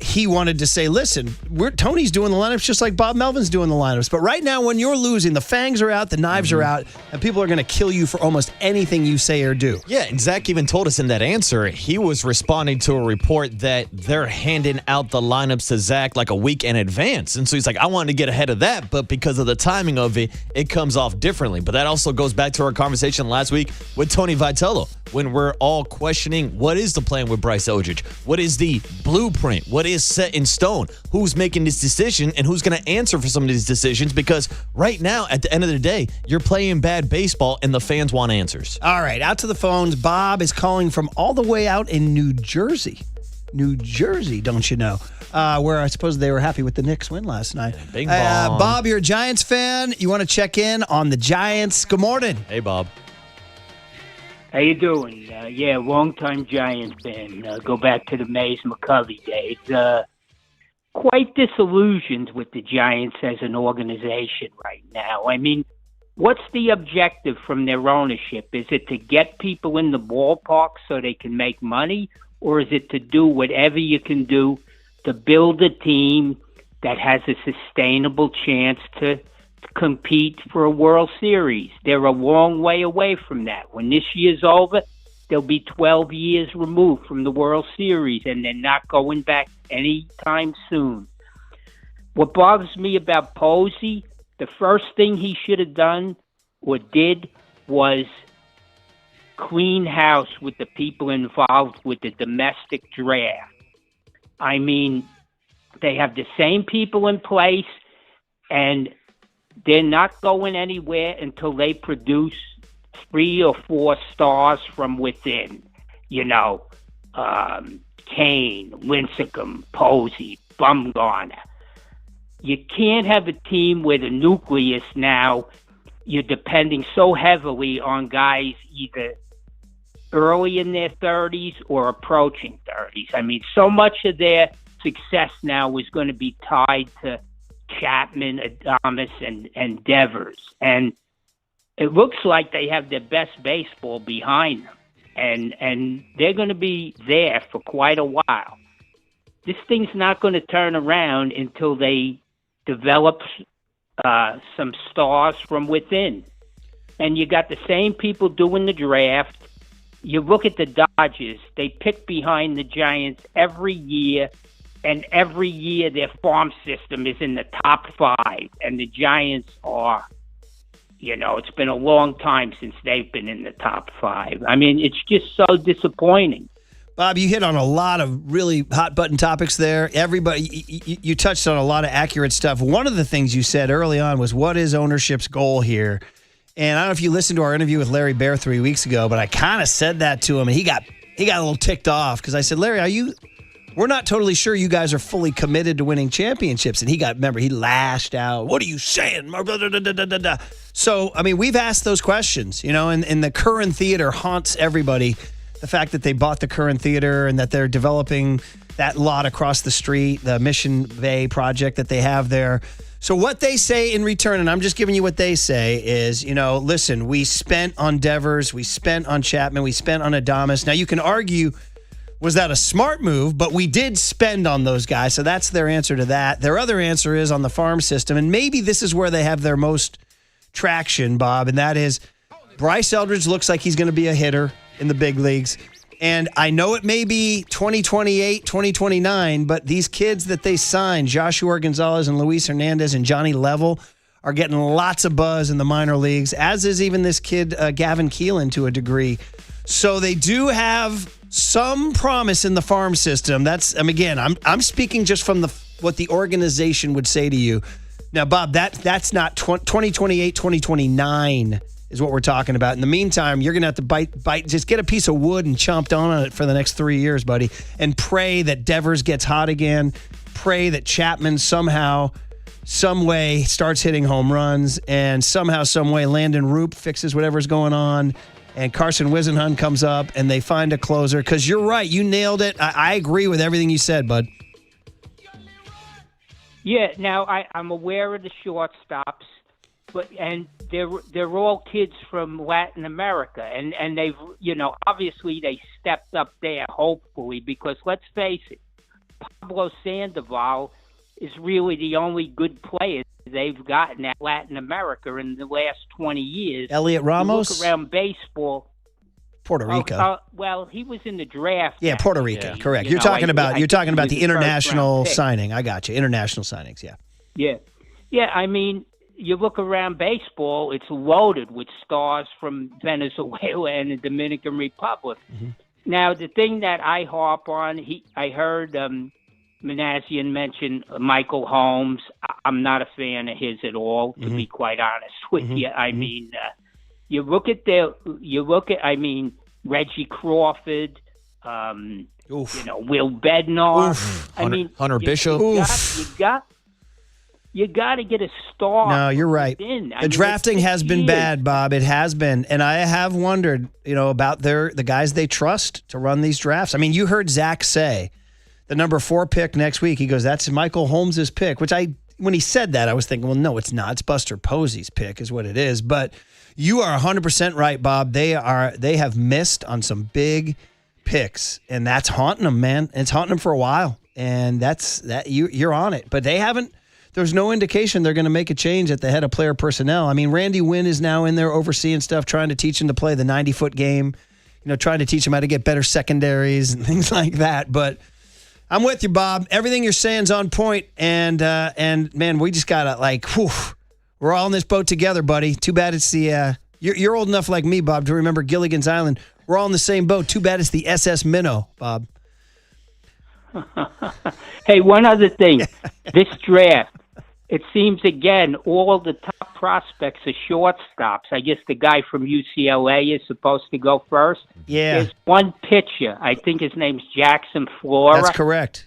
S3: he wanted to say, listen, Tony's doing the lineups just like Bob Melvin's doing the lineups. But right now, when you're losing, the fangs are out, the knives are out, and people are going to kill you for almost anything you say or do.
S4: Yeah, and Zach even told us in that answer, he was responding to a report that they're handing out the lineups to Zach like a week in advance. And so he's like, I wanted to get ahead of that, but because of the timing of it, it comes off differently. But that also goes back to our conversation last week with Tony Vitello, when we're all questioning what is the plan with Bryce Eldridge? What is the blueprint? What is set in stone? Who's making this decision and who's going to answer for some of these decisions? Because right now, at the end of the day, you're playing bad baseball and the fans want answers.
S3: All right, out to the phones. Bob is calling from all the way out in New Jersey. New Jersey, don't you know? Where I suppose they were happy with the Knicks win last night.
S4: Bing bong.
S3: Bob, you're a Giants fan. You want to check in on the Giants. Good morning.
S4: Hey, Bob.
S20: How you doing? Yeah, long-time Giants fan. Go back to the Mays McCovey days. Quite disillusioned with the Giants as an organization right now. I mean, what's the objective from their ownership? Is it to get people in the ballpark so they can make money? Or is it to do whatever you can do to build a team that has a sustainable chance to compete for a World Series? They're a long way away from that. When this year's over, they'll be 12 years removed from the World Series, and they're not going back anytime soon. What bothers me about Posey, the first thing he should have done or did was clean house with the people involved with the domestic draft. I mean, they have the same people in place, and they're not going anywhere until they produce 3 or 4 stars from within. You know, Kane, Lincecum, Posey, Bumgarner. You can't have a team where the nucleus now, you're depending so heavily on guys either early in their 30s or approaching 30s. I mean, so much of their success now is going to be tied to Chapman, Adames, and Devers. And it looks like they have their best baseball behind them. And they're going to be there for quite a while. This thing's not going to turn around until they develop some stars from within. And you got the same people doing the draft. You look at the Dodgers, they pick behind the Giants every year. And every year their farm system is in the top 5. And the Giants are, you know, it's been a long time since they've been in the top 5. I mean, it's just so disappointing.
S3: Bob, you hit on a lot of really hot button topics there. Everybody, you touched on a lot of accurate stuff. One of the things you said early on was, what is ownership's goal here? And I don't know if you listened to our interview with Larry Bear 3 weeks ago, but I kind of said that to him, and he got a little ticked off because I said, Larry, we're not totally sure you guys are fully committed to winning championships. And he lashed out. What are you saying? So, I mean, we've asked those questions, you know, and the Curran Theater haunts everybody. The fact that they bought the Curran Theater and that they're developing that lot across the street, the Mission Bay project that they have there. So what they say in return, and I'm just giving you what they say, is, you know, listen, we spent on Devers, we spent on Chapman, we spent on Adames. Now, you can argue, was that a smart move? But we did spend on those guys, so that's their answer to that. Their other answer is on the farm system, and maybe this is where they have their most traction, Bob, and that is Bryce Eldridge looks like he's going to be a hitter in the big leagues. And I know it may be 2028, 2029, but these kids that they signed, Joshua Gonzalez and Luis Hernandez and Johnny Level, are getting lots of buzz in the minor leagues, as is even this kid, Gavin Keelan, to a degree. So they do have some promise in the farm system. That's, again, I'm speaking just from what the organization would say to you. Now, Bob, that's not 2028, 2029 is what we're talking about. In the meantime, you're going to have to bite, just get a piece of wood and chomp down on it for the next 3 years, buddy, and pray that Devers gets hot again. Pray that Chapman somehow, some way starts hitting home runs, and somehow, some way Landon Roop fixes whatever's going on. and Carson Wisenhunt comes up and they find a closer. Because you're right. You nailed it. I agree with everything you said, bud.
S20: Yeah, now I'm aware of the shortstops, and they're all kids from Latin America, and they've obviously they stepped up there, hopefully, because let's face it, Pablo Sandoval is really the only good player they've gotten at Latin America in the last 20 years.
S3: Elliot Ramos?
S20: You look around baseball.
S3: Puerto Rico.
S20: Well, he was in the draft.
S3: Yeah, Puerto Rico. Correct. You're talking about the international signing. I got you. International signings. Yeah.
S20: Yeah. I mean, you look around baseball; it's loaded with stars from Venezuela and the Dominican Republic.
S3: Mm-hmm.
S20: Now, the thing that I harp on, I heard Manassian mention Michael Holmes. I'm not a fan of his at all, to be quite honest with you. I mean. You look at Reggie Crawford, Will Bednar.
S4: Hunter Bishop.
S20: You got to get a star.
S3: No, you're right. The drafting has been bad, Bob. It has been, and I have wondered, about the guys they trust to run these drafts. I mean, you heard Zach say the number 4 pick next week. He goes, "That's Michael Holmes' pick," which when he said that, I was thinking, well, no, it's not. It's Buster Posey's pick, is what it is, but. You are 100% right, Bob. They have missed on some big picks, and that's haunting them, man. It's haunting them for a while, and you're on it. But they haven't. There's no indication they're going to make a change at the head of player personnel. I mean, Randy Wynn is now in there overseeing stuff, trying to teach him to play the 90-foot game. Trying to teach him how to get better secondaries and things like that. But I'm with you, Bob. Everything you're saying is on point, and man, we just gotta we're all in this boat together, buddy. Too bad it's the you're old enough like me, Bob, to remember Gilligan's Island. We're all in the same boat. Too bad it's the SS Minnow, Bob.
S20: Hey, one other thing. This draft, it seems again all the top prospects are shortstops. I guess the guy from UCLA is supposed to go first.
S3: Yeah.
S20: There's one pitcher. I think his name's Jackson Flora.
S3: That's correct.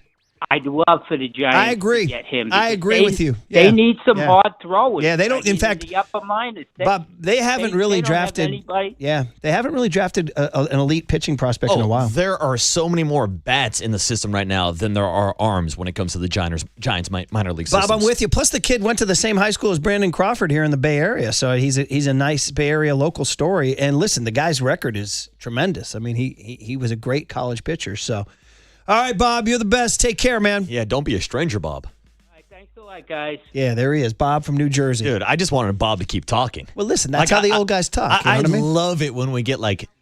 S20: I'd love for the Giants to get him.
S3: I agree with you.
S20: They need some hard throwers.
S3: Yeah, they don't. In fact,
S20: the upper minors.
S3: Bob, they haven't really drafted. Yeah, they haven't really drafted an elite pitching prospect in a while.
S4: There are so many more bats in the system right now than there are arms when it comes to the Giants minor league systems.
S3: Bob, I'm with you. Plus, the kid went to the same high school as Brandon Crawford here in the Bay Area, so he's a nice Bay Area local story. And listen, the guy's record is tremendous. I mean, he was a great college pitcher. So. All right, Bob, you're the best. Take care, man.
S4: Yeah, don't be a stranger, Bob.
S20: All right, thanks a lot, guys.
S3: Yeah, there he is, Bob from New Jersey.
S4: Dude, I just wanted Bob to keep talking.
S3: Well, listen, that's how the old guys talk.
S4: I love it when we get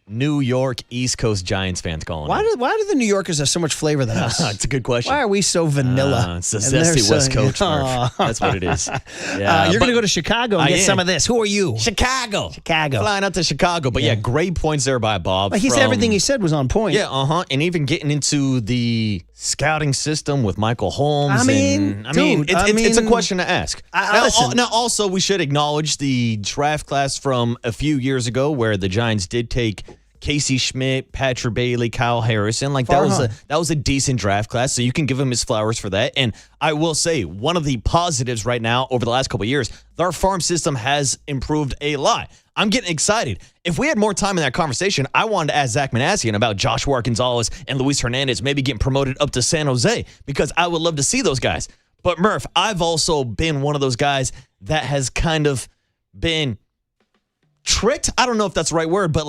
S4: New York East Coast Giants fans calling.
S3: Why do the New Yorkers have so much flavor than us?
S4: It's a good question.
S3: Why are we so vanilla?
S4: It's the zesty West Coast, Murph. That's what it is.
S3: Yeah, you're going to go to Chicago and get some of this. Who are you?
S4: Chicago.
S3: Flying
S4: out to Chicago. But yeah, great points there by Bob.
S3: He said everything he said was on point.
S4: Yeah, and even getting into the scouting system with Michael Holmes. It's a question to ask. Now, also, we should acknowledge the draft class from a few years ago where the Giants did take Casey Schmidt, Patrick Bailey, Kyle Harrison. That was a decent draft class, so you can give him his flowers for that. And I will say, one of the positives right now over the last couple of years, our farm system has improved a lot. I'm getting excited. If we had more time in that conversation, I wanted to ask Zach Manassian about Joshua Gonzalez and Luis Hernandez maybe getting promoted up to San Jose, because I would love to see those guys. But Murph, I've also been one of those guys that has kind of been tricked. I don't know if that's the right word, but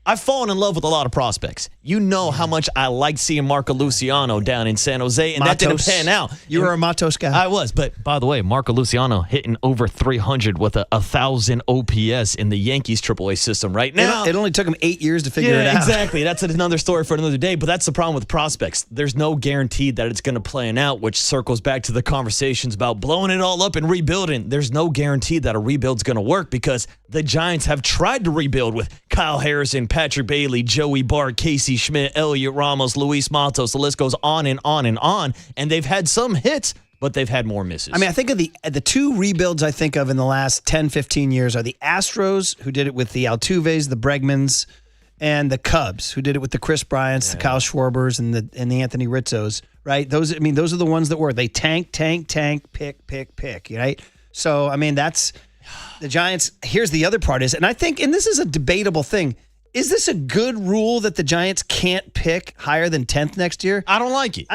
S4: I've fallen in love with a lot of prospects. You know how much I liked seeing Marco Luciano down in San Jose, and that didn't pan out.
S3: You were a Matos guy.
S4: I was, but by the way, Marco Luciano hitting over 300 with 1,000 OPS in the Yankees AAA system right now.
S3: It only took him 8 years to figure it out.
S4: Exactly. That's another story for another day, but that's the problem with prospects. There's no guarantee that it's going to play out, which circles back to the conversations about blowing it all up and rebuilding. There's no guarantee that a rebuild's going to work because the Giants have tried to rebuild with Kyle Harrison, Patrick Bailey, Joey Bart, Casey Schmidt, Elliot Ramos, Luis Matos. The list goes on and on and on. And they've had some hits, but they've had more misses.
S3: I mean, I think of the two rebuilds I think of in the last 10, 15 years are the Astros, who did it with the Altuves, the Bregmans, and the Cubs, who did it with the Chris Bryants, the Kyle Schwarbers, and the Anthony Rizzos, right? Those are the ones that were. They tank, pick, right? So, I mean, that's the Giants. Here's the other part is, and I think, and this is a debatable thing, Is this a good rule that the Giants can't pick higher than 10th next year?
S4: I don't like it.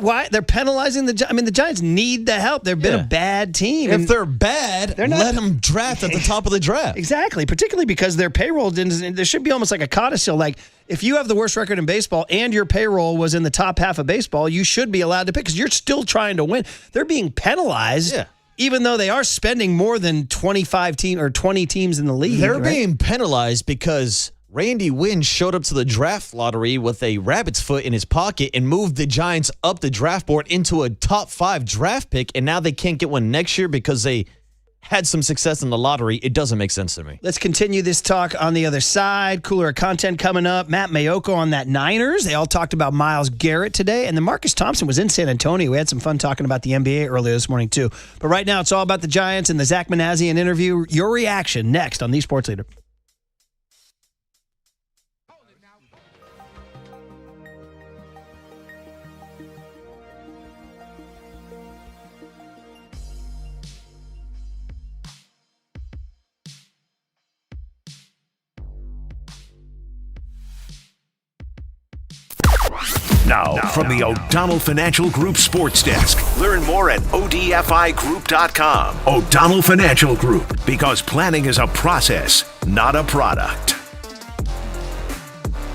S3: Why? They're penalizing the Giants need the help. They've been a bad team.
S4: If they're bad, let them draft at the top of the draft.
S3: Exactly, particularly because their payroll there should be almost like a codicil. Like, if you have the worst record in baseball and your payroll was in the top half of baseball, you should be allowed to pick because you're still trying to win. They're being penalized.
S4: Yeah.
S3: Even though they are spending more than 25 teams or 20 teams in the league.
S4: They're being penalized because Randy Wynn showed up to the draft lottery with a rabbit's foot in his pocket and moved the Giants up the draft board into a top 5 draft pick, and now they can't get one next year because they had some success in the lottery. It doesn't make sense to me.
S3: Let's continue this talk on the other side. Cooler content coming up. Matt Mayoko on that Niners. They all talked about Myles Garrett today, and then Marcus Thompson was in San Antonio. We had some fun talking about the NBA earlier this morning, too. But right now, it's all about the Giants and the Zach Manassian interview. Your reaction next on The Sports Leader.
S1: Now, from the O'Donnell Financial Group Sports Desk. Learn more at odfigroup.com. O'Donnell Financial Group, because planning is a process, not a product.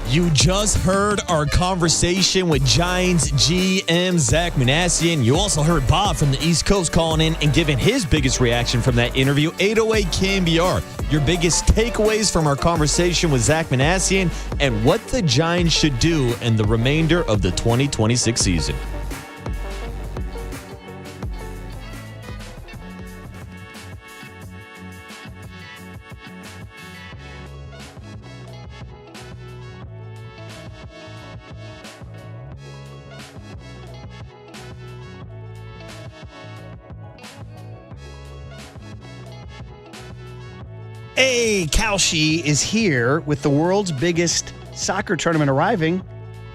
S4: You just heard our conversation with Giants GM Zach Manassian. You also heard Bob from the East Coast calling in and giving his biggest reaction from that interview. 808 KNBR. Your biggest takeaways from our conversation with Zach Manassian and what the Giants should do in the remainder of the 2026 season.
S3: Hey, Kalshi is here with the world's biggest soccer tournament arriving.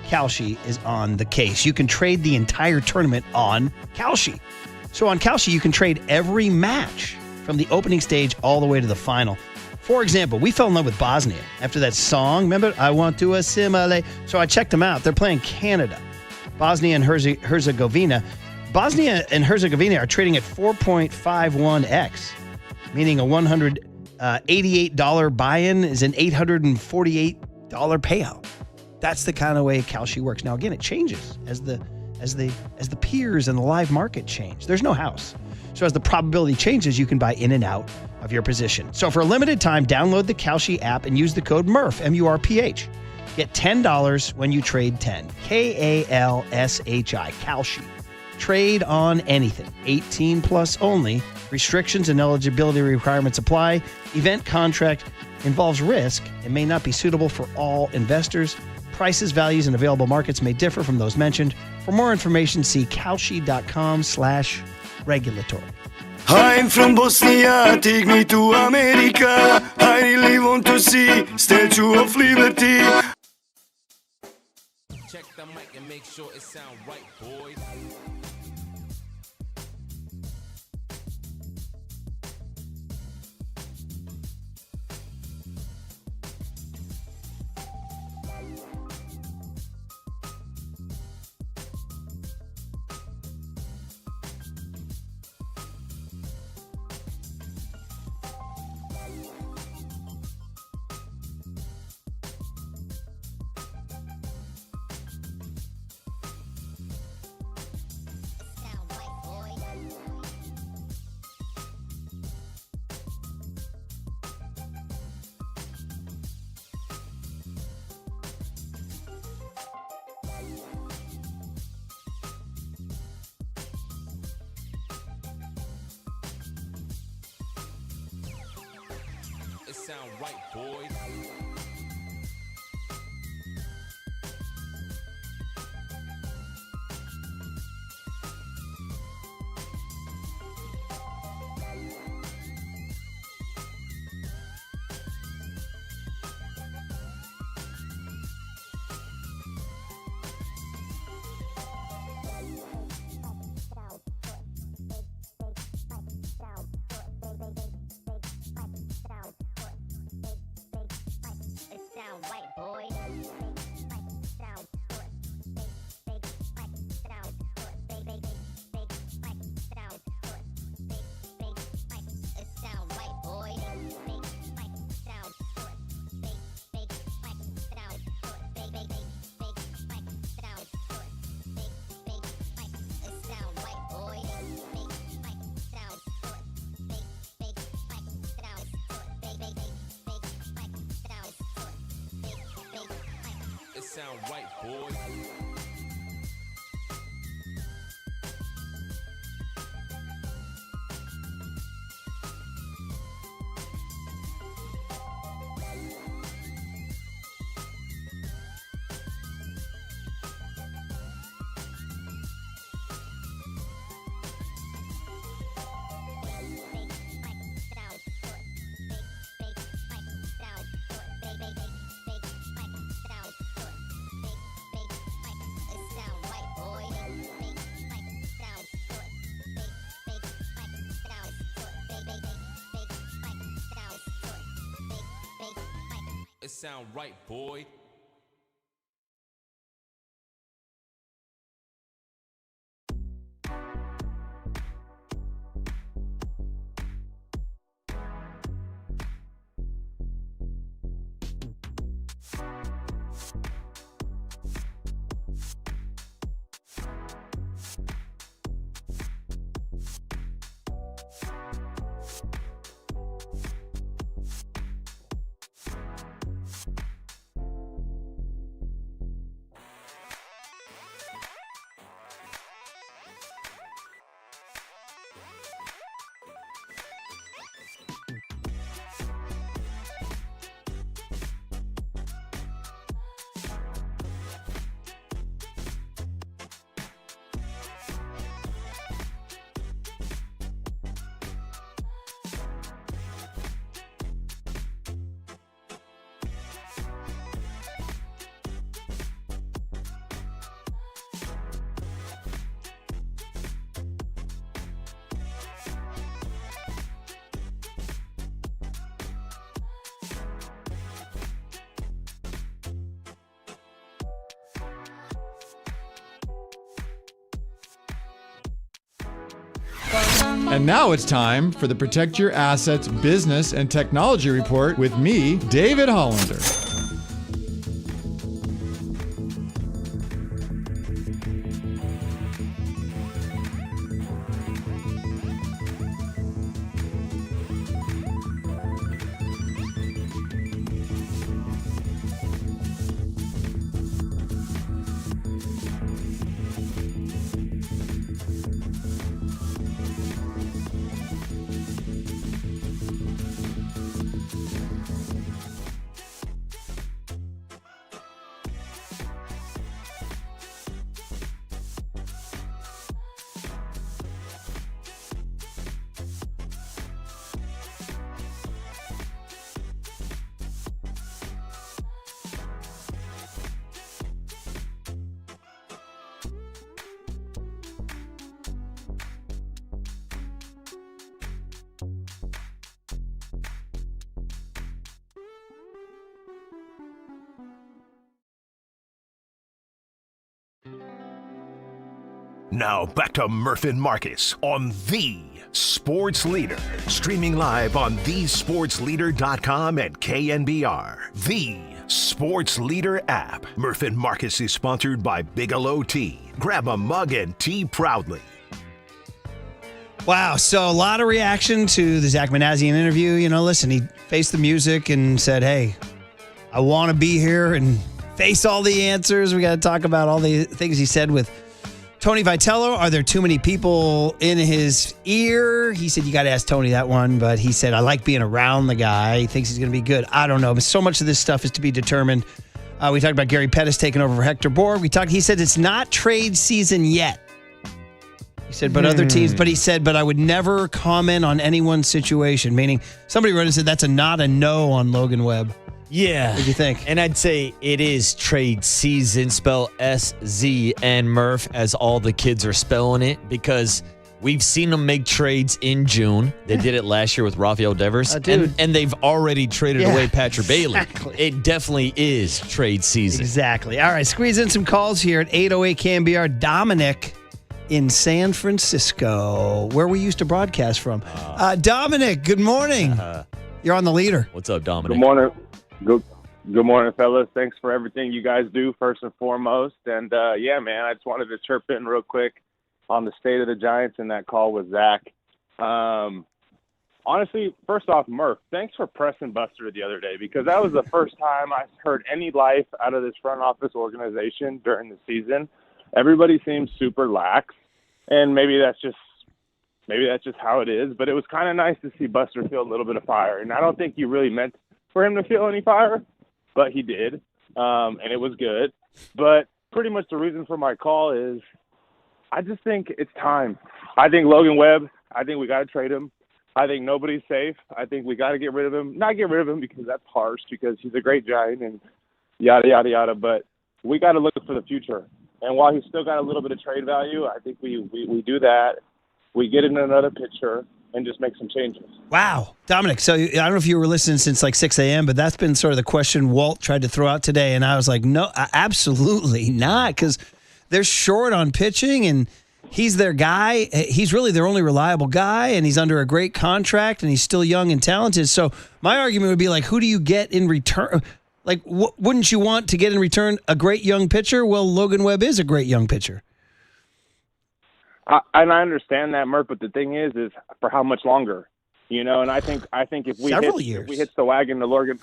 S3: Kalshi is on the case. You can trade the entire tournament on Kalshi. So on Kalshi, you can trade every match from the opening stage all the way to the final. For example, we fell in love with Bosnia after that song. Remember, I want to assimilate. So I checked them out. They're playing Canada, Bosnia and Herzegovina. Bosnia and Herzegovina are trading at 4.51x, meaning a $188 buy-in is an $848 payout. That's the kind of way Kalshi works. Now, again, it changes as the peers and the live market change. There's no house. So as the probability changes, you can buy in and out of your position. So for a limited time, download the Kalshi app and use the code MURPH, M-U-R-P-H. Get $10 when you trade 10. K-A-L-S-H-I, Kalshi. Trade on anything. 18 plus only. Restrictions and eligibility requirements apply. Event contract involves risk and may not be suitable for all investors. Prices, values, and available markets may differ from those mentioned. For more information, see kalshi.com/regulatory.
S21: I'm from Bosnia, take me to America. I really want to see Statue of Liberty.
S22: Check the mic and make sure it sound right, boys. It sound right, boys. sound right, boys. It sound right, boy.
S9: And now it's time for the Protect Your Assets Business and Technology Report with me, David Hollander.
S1: Now back to Murph and Marcus on The Sports Leader. Streaming live on thesportsleader.com and KNBR. The Sports Leader app. Murph and Marcus is sponsored by Bigelow Tea. Grab a mug and tea proudly.
S3: Wow, so a lot of reaction to the Zach Manassian interview. You know, listen, he faced the music and said, hey, I want to be here and face all the answers. We got to talk about all the things he said with Tony Vitello. Are there too many people in his ear? He said, you got to ask Tony that one. But he said, I like being around the guy. He thinks he's going to be good. I don't know. But so much of this stuff is to be determined. We talked about Gary Pettis taking over for Hector Borg. He said it's not trade season yet. He said, but other teams, but he said, but I would never comment on anyone's situation, meaning somebody wrote and said that's not a no on Logan Webb.
S4: Yeah.
S3: What do you think?
S4: And I'd say it is trade season, spell SZN Murph, as all the kids are spelling it, because we've seen them make trades in June. They did it last year with Rafael Devers, and they've already traded away Patrick Bailey.
S3: Exactly.
S4: It definitely is trade season.
S3: Exactly. All right, squeeze in some calls here at 808 KNBR. Dominic in San Francisco, where we used to broadcast from. Dominic, good morning. You're on the leader.
S4: What's up, Dominic?
S6: Good morning. Good morning, fellas. Thanks for everything you guys do, first and foremost. And, yeah, man, I just wanted to chirp in real quick on the state of the Giants in that call with Zach. I honestly, first off, Murph, thanks for pressing Buster the other day, because that was the first time I heard any life out of this front office organization during the season. Everybody seems super lax, and maybe that's just how it is. But it was kind of nice to see Buster feel a little bit of fire, and I don't think you really meant for him to feel any fire, but he did, and it was good. But pretty much the reason for my call is I just think it's time. I think Logan Webb, I think we got to trade him. I think nobody's safe. I think we got to get rid of him. Not get rid of him because that's harsh, because he's a great Giant and yada, yada, yada. But we got to look for the future. And while he's still got a little bit of trade value, I think we do that. We get in another pitcher and just make some changes.
S3: Wow. Dominic, so I don't know if you were listening since like 6 a.m., but that's been sort of the question Walt tried to throw out today. And I was like, no, absolutely not, because they're short on pitching and he's their guy. He's really their only reliable guy, and he's under a great contract, and he's still young and talented. So my argument would be like, who do you get in return? Like, wouldn't you want to get in return a great young pitcher? Well, Logan Webb is a great young pitcher.
S6: And I understand that, Murph, but the thing is for how much longer? You know, and I think if we hit the wagon to Logan,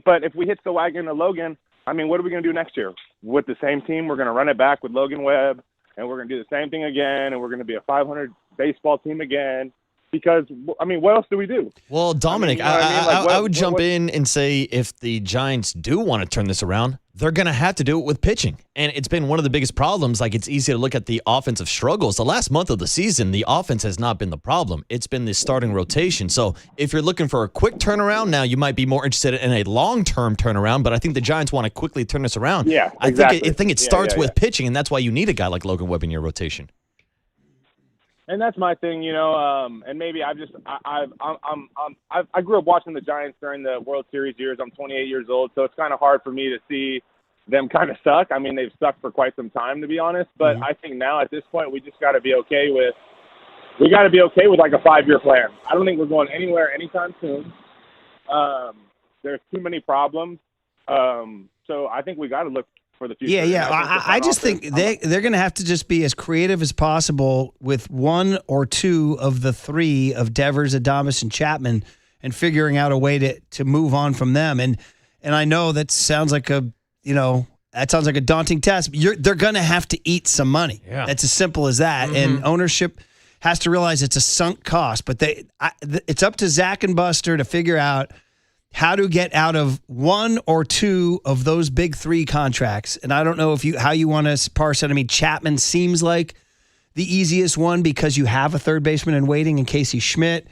S6: but if we hit the wagon to Logan, what are we going to do next year? With the same team, we're going to run it back with Logan Webb, and we're going to do the same thing again, and we're going to be a 500 baseball team again. Because, what else do we do?
S4: Well, Dominic, I would jump in and say if the Giants do want to turn this around, they're going to have to do it with pitching. And it's been one of the biggest problems. Like, it's easy to look at the offensive struggles. The last month of the season, the offense has not been the problem. It's been the starting rotation. So if you're looking for a quick turnaround, now you might be more interested in a long-term turnaround. But I think the Giants want to quickly turn this around.
S6: Yeah, exactly.
S4: I think it starts with pitching, and that's why you need a guy like Logan Webb in your rotation.
S6: And that's my thing, and maybe I grew up watching the Giants during the World Series years. I'm 28 years old, so it's kind of hard for me to see them kind of suck. They've sucked for quite some time, to be honest. But I think now at this point, we just got to be okay with like a 5-year plan. I don't think we're going anywhere anytime soon. There's too many problems, so I think we got to look for the future.
S3: Yeah. I just think they're going to have to just be as creative as possible with one or two of the three of Devers, Adames, and Chapman, and figuring out a way to move on from them. And I know that sounds like a daunting task. They're going to have to eat some money. Yeah. That's as simple as that. Mm-hmm. And ownership has to realize it's a sunk cost. But it's up to Zach and Buster to figure out how to get out of one or two of those big three contracts. And I don't know how you want to parse it. Chapman seems like the easiest one because you have a third baseman in waiting in Casey Schmidt.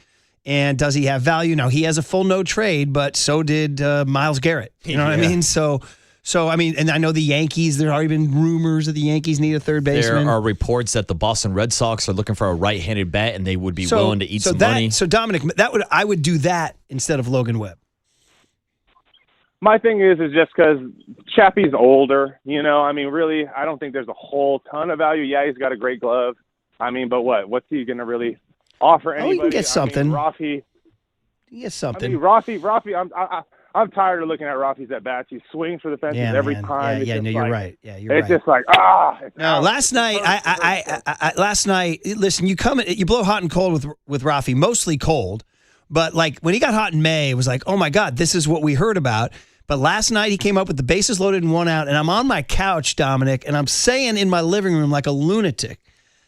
S3: And does he have value? Now, he has a full no trade, but so did Myles Garrett. You know what I mean? So, and I know the Yankees, there have already been rumors that the Yankees need a third baseman.
S4: There are reports that the Boston Red Sox are looking for a right-handed bat, and they would be willing to eat some money.
S3: So, Dominic, I would do that instead of Logan Webb.
S6: My thing is just because Chappie's older, really, I don't think there's a whole ton of value. Yeah, he's got a great glove. But what's he going to really offer anybody?
S3: You can get something.
S6: Rafi.
S3: You get something.
S6: Rafi, I'm tired of looking at Rafi's at-bats. He swings for the fences every time.
S3: You're right. Yeah, you're right.
S6: It's just like,
S3: No, last night, listen, you blow hot and cold with Rafi, mostly cold. But like when he got hot in May, it was like, oh my God, this is what we heard about. But last night he came up with the bases loaded and 1 out, and I'm on my couch, Dominic, and I'm saying in my living room like a lunatic,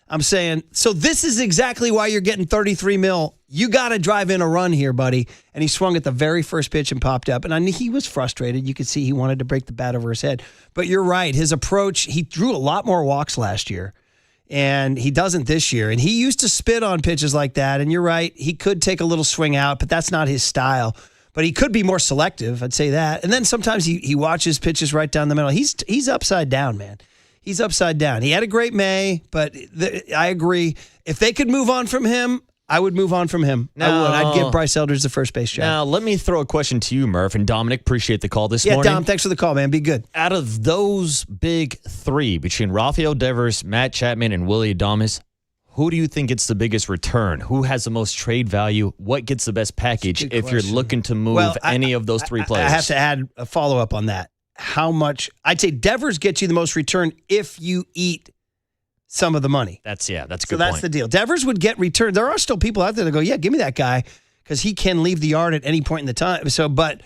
S3: I'm saying, so this is exactly why you're getting $33 million. You got to drive in a run here, buddy. And he swung at the very first pitch and popped up. And I knew he was frustrated. You could see he wanted to break the bat over his head. But you're right. His approach, he drew a lot more walks last year. And he doesn't this year. And he used to spit on pitches like that. And you're right. He could take a little swing out, but that's not his style. But he could be more selective. I'd say that. And then sometimes he watches pitches right down the middle. He's upside down, man. He's upside down. He had a great May, but I agree. If they could move on from him, I would move on from him.
S4: No.
S3: I'd give Bryce Eldridge the first base job.
S4: Now, let me throw a question to you, Murph. And Dominic, appreciate the call this morning.
S3: Yeah, Dom, thanks for the call, man. Be good.
S4: Out of those big three, between Rafael Devers, Matt Chapman, and Willie Adames, who do you think gets the biggest return? Who has the most trade value? What gets the best package if you're looking to move any of those three players?
S3: I have to add a follow-up on that. How much? I'd say Devers gets you the most return if you eat some of the money.
S4: That's a good
S3: So that's
S4: point.
S3: the deal. Devers would get returned. There are still people out there that go, yeah, give me that guy because he can leave the yard at any point in the time. So, but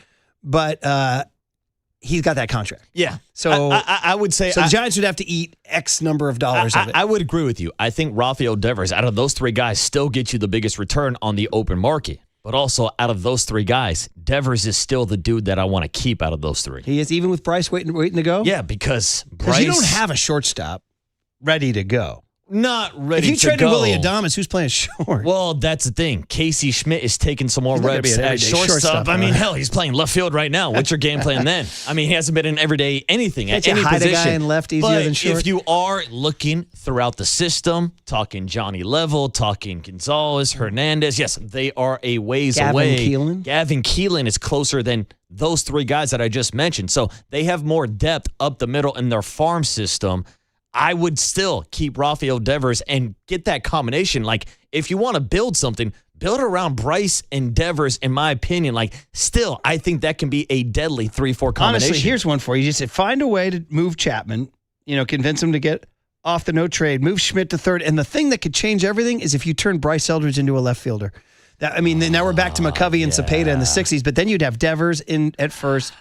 S3: he's got that contract.
S4: Yeah.
S3: So
S4: I would say
S3: the Giants would have to eat X number of dollars of it.
S4: I would agree with you. I think Rafael Devers, out of those three guys, still gets you the biggest return on the open market. But also, out of those three guys, Devers is still the dude that I want to keep out of those three.
S3: He is, even with Bryce waiting to go?
S4: Yeah, because Bryce...
S3: you don't have a shortstop ready to go.
S4: Not ready to go.
S3: If you traded Willie Adames, who's playing short?
S4: Well, that's the thing. Casey Schmidt is taking some more
S3: He's not gonna be
S4: reps
S3: an
S4: at
S3: everyday
S4: shortstop. I mean,
S3: huh?
S4: hell, he's playing left field right now. What's your game plan then? I mean, he hasn't been in everyday anything at
S3: Can't you
S4: any
S3: hide a
S4: position.
S3: guy in left easier
S4: But
S3: than short?
S4: if you are looking throughout the system, talking Johnny Level, talking Gonzalez, Hernandez, yes, they are a ways away. Gavin Keelan is closer than those three guys that I just mentioned. So they have more depth up the middle in their farm system. I would still keep Rafael Devers and get that combination. Like, if you want to build something, build around Bryce and Devers, in my opinion. Like, still, I think that can be a deadly 3-4 combination.
S3: Honestly, here's one for you. You just find a way to move Chapman, convince him to get off the no trade, move Schmidt to third. And the thing that could change everything is if you turn Bryce Eldridge into a left fielder. Now we're back to McCovey and Cepeda in the 60s, but then you'd have Devers in at first.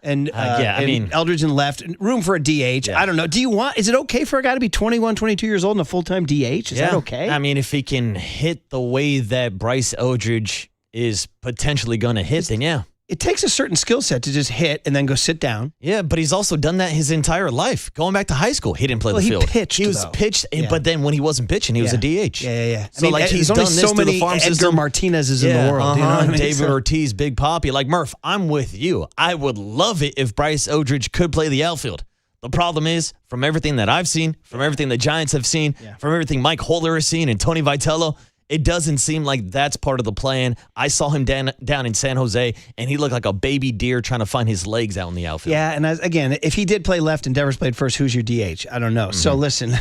S3: And Eldridge in left, room for a DH. I don't know. Is it okay for a guy to be 21, 22 years old and a full-time DH? Is that okay?
S4: I mean, if he can hit the way that Bryce Eldridge is potentially going to hit, then yeah.
S3: It takes a certain skill set to just hit and then go sit down.
S4: Yeah, but he's also done that his entire life. Going back to high school, he didn't play the field.
S3: He
S4: was pitched, but then when he wasn't pitching, he was a DH.
S3: Yeah.
S4: So he's
S3: only
S4: done this
S3: so
S4: to
S3: many
S4: the farm
S3: Edgar
S4: system.
S3: Martinez's in the world. You know what I mean?
S4: David Ortiz, Big Papi. Like, Murph, I'm with you. I would love it if Bryce Eldridge could play the outfield. The problem is, from everything that I've seen, from everything the Giants have seen, from everything Mike Holder has seen and Tony Vitello, it doesn't seem like that's part of the plan. I saw him down in San Jose, and he looked like a baby deer trying to find his legs out in the outfield.
S3: Yeah, and again, if he did play left and Devers played first, who's your DH? I don't know. So listen,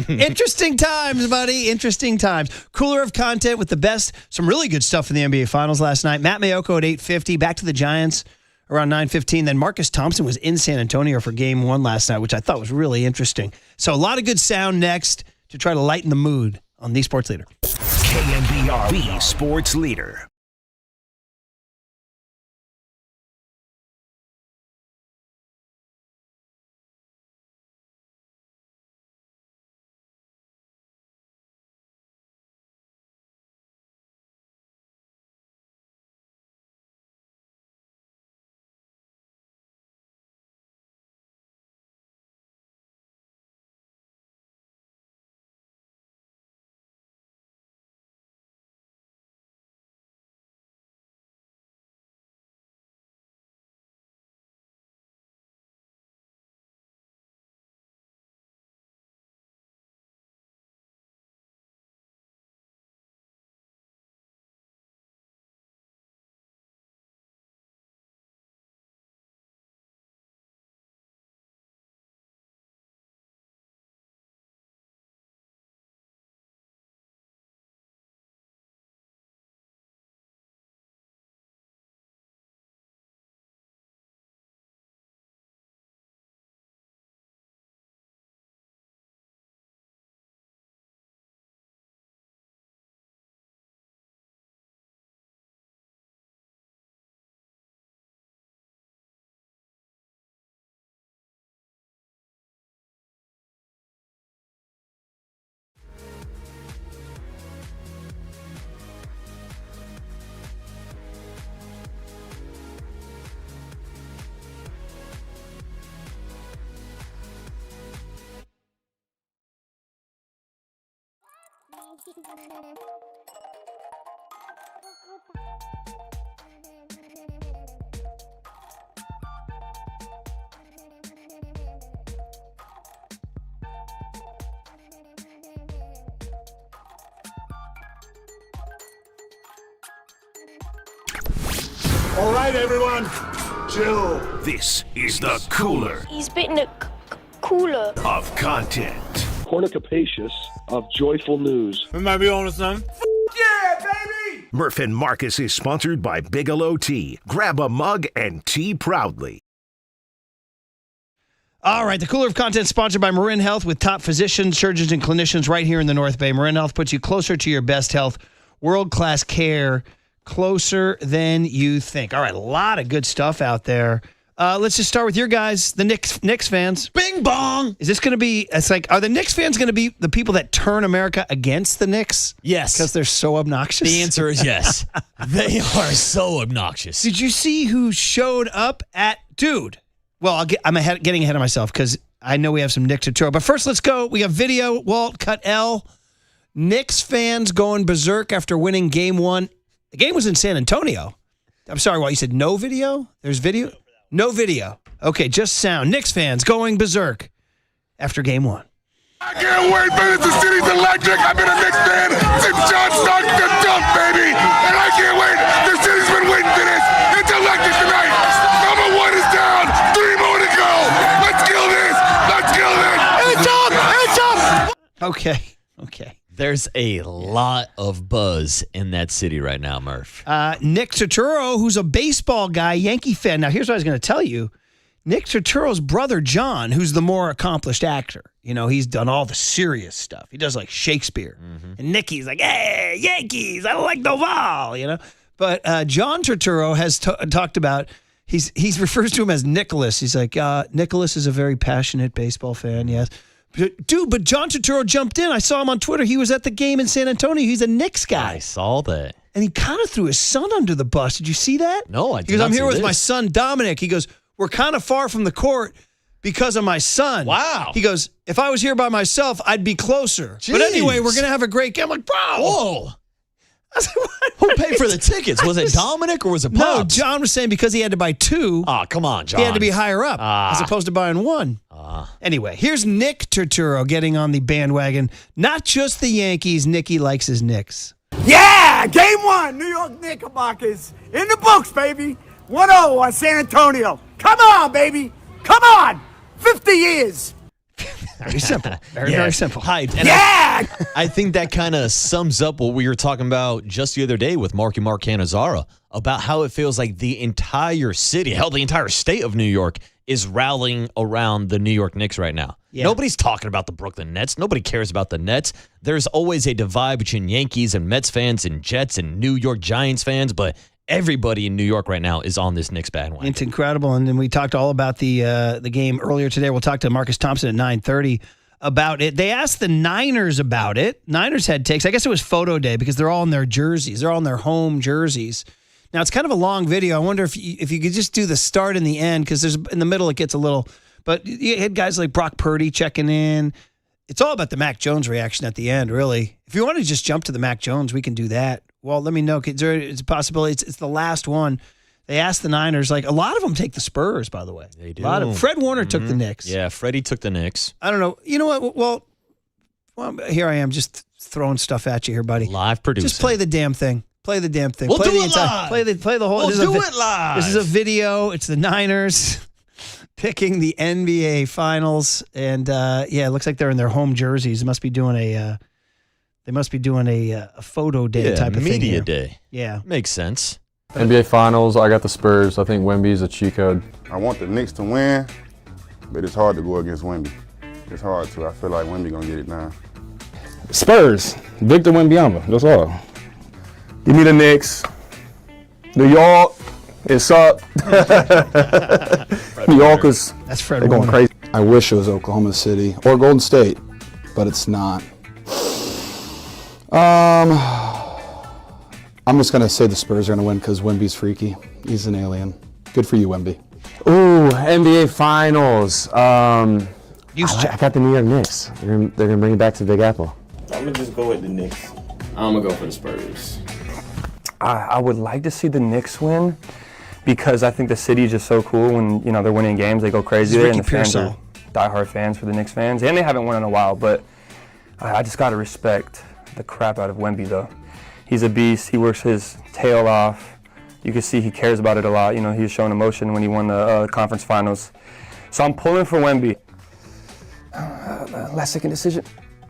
S3: interesting times, buddy. Interesting times. Cooler of content with the best, some really good stuff in the NBA Finals last night. Matt Mayoko at 8:50, back to the Giants around 9:15. Then Marcus Thompson was in San Antonio for Game 1 last night, which I thought was really interesting. So a lot of good sound next to try to lighten the mood on the Sports Leader.
S1: KNBR, the Sports Leader.
S2: All right, everyone, chill.
S1: This is the Cooler
S7: He's bitten a cooler
S1: of content.
S10: Cornucapacious of joyful news.
S2: We might be on to something. Yeah, baby!
S1: Murph and Marcus is sponsored by Bigelow Tea. Grab a mug and tea proudly.
S3: All right, the Cooler of Content sponsored by Marin Health with top physicians, surgeons, and clinicians right here in the North Bay. Marin Health puts you closer to your best health, world-class care, closer than you think. All right, a lot of good stuff out there. Let's just start with your guys, the Knicks fans.
S4: Bing bong!
S3: Is this going to be, it's like, are the Knicks fans going to be the people that turn America against the Knicks?
S4: Yes.
S3: Because they're so obnoxious?
S4: The answer is yes. They are so obnoxious.
S3: Did you see who showed up at, dude? Well, getting ahead of myself because I know we have some Knicks to tour. But first, let's go. We have video. Walt, cut L. Knicks fans going berserk after winning game 1. The game was in San Antonio. I'm sorry, Walt, you said no video? There's video? No video. Okay, just sound. Knicks fans going berserk after game 1.
S2: I can't wait, man. The city's electric. I've been a Knicks fan since John started the dump, baby. And I can't wait. The city's been waiting for this. It's electric tonight. Number 1 is down. 3 more to go. Let's kill this. Let's kill this. It's up. It's up.
S3: Okay.
S4: There's a lot of buzz in that city right now, Murph.
S3: Nick Turturro, who's a baseball guy, Yankee fan. Now, here's what I was going to tell you. Nick Turturro's brother, John, who's the more accomplished actor. You know, he's done all the serious stuff. He does like Shakespeare. And Nicky's like, hey, Yankees, I like Doval, you know. But John Turturro has talked about, he refers to him as Nicholas. He's like, Nicholas is a very passionate baseball fan, yes. Dude, but John Turturro jumped in. I saw him on Twitter. He was at the game in San Antonio. He's a Knicks guy.
S4: I saw that.
S3: And he kind of threw his son under the bus. Did you see that?
S4: No, I didn't.
S3: He goes, I'm here with my son, Dominic. He goes, we're kind of far from the court because of my son.
S4: Wow.
S3: He goes, if I was here by myself, I'd be closer.
S4: Jeez.
S3: But anyway, we're going to have a great game. I'm like, bro.
S4: Whoa.
S3: I was like,
S4: who paid for the tickets? Was it Dominic or was it Pops?
S3: No, John was saying because he had to buy 2.
S4: Oh, come on, John.
S3: He had to be higher up as opposed to buying 1. Anyway, here's Nick Turturro getting on the bandwagon. Not just the Yankees. Nicky likes his Knicks.
S12: Yeah! Game 1, New York Knickerbockers in the books, baby. 1-0 on San Antonio. Come on, baby. Come on. 50 years.
S3: Very simple. Very simple.
S4: Hyped. And
S12: yeah!
S4: I think that kind of sums up what we were talking about just the other day with Mark Cannizzaro about how it feels like the entire city, hell, the entire state of New York is rallying around the New York Knicks right now. Yeah. Nobody's talking about the Brooklyn Nets. Nobody cares about the Nets. There's always a divide between Yankees and Mets fans and Jets and New York Giants fans, but everybody in New York right now is on this Knicks bandwagon.
S3: It's incredible. And then we talked all about the game earlier today. We'll talk to Marcus Thompson at 9:30 about it. They asked the Niners about it. Niners had takes. I guess it was photo day because they're all in their jerseys. They're all in their home jerseys. Now, it's kind of a long video. I wonder if you could just do the start and the end because there's in the middle it gets a little. But you had guys like Brock Purdy checking in. It's all about the Mac Jones reaction at the end, really. If you want to just jump to the Mac Jones, we can do that. Well, let me know. It's a possibility. It's the last one. They asked the Niners. Like a lot of them take the Spurs, by the way.
S4: They do.
S3: A lot of Fred Warner took the Knicks.
S4: Yeah, Freddie took the Knicks.
S3: I don't know. You know what? Well, here I am just throwing stuff at you here, buddy.
S4: Live producing.
S3: Just play the damn thing. Play the damn thing.
S4: We'll
S3: play
S4: do
S3: the
S4: it live.
S3: Play the whole.
S4: We'll do it live.
S3: This is a video. It's the Niners picking the NBA Finals, and it looks like they're in their home jerseys. They must be doing a photo day type of thing.
S4: Media day.
S3: Yeah,
S4: makes sense.
S15: NBA Finals. I got the Spurs. I think Wemby's a cheat code.
S8: I want the Knicks to win, but it's hard to go against Wemby. It's hard to. I feel like Wemby gonna get it now.
S15: Spurs. Victor Wembanyama. That's all.
S23: Give me the Knicks. New York, it's up. New Yorkers,
S3: that's Fred
S23: they're going
S3: Warner.
S23: crazy.
S15: I wish it was Oklahoma City or Golden State, but it's not. I'm just going to say the Spurs are going to win because Wemby's freaky. He's an alien. Good for you, Wemby.
S24: Ooh, NBA Finals. I got the New York Knicks. They're going to bring it back to the Big Apple.
S25: I'm going to just go with the Knicks.
S26: I'm going to go for the Spurs.
S27: I would like to see the Knicks win because I think the city is just so cool when they're winning games. They go crazy there, and the fans are diehard fans for the Knicks fans. And they haven't won in a while, but I just got to respect the crap out of Wemby, though. He's a beast. He works his tail off. You can see he cares about it a lot. He was showing emotion when he won the conference finals. So I'm pulling for Wemby. Last second decision.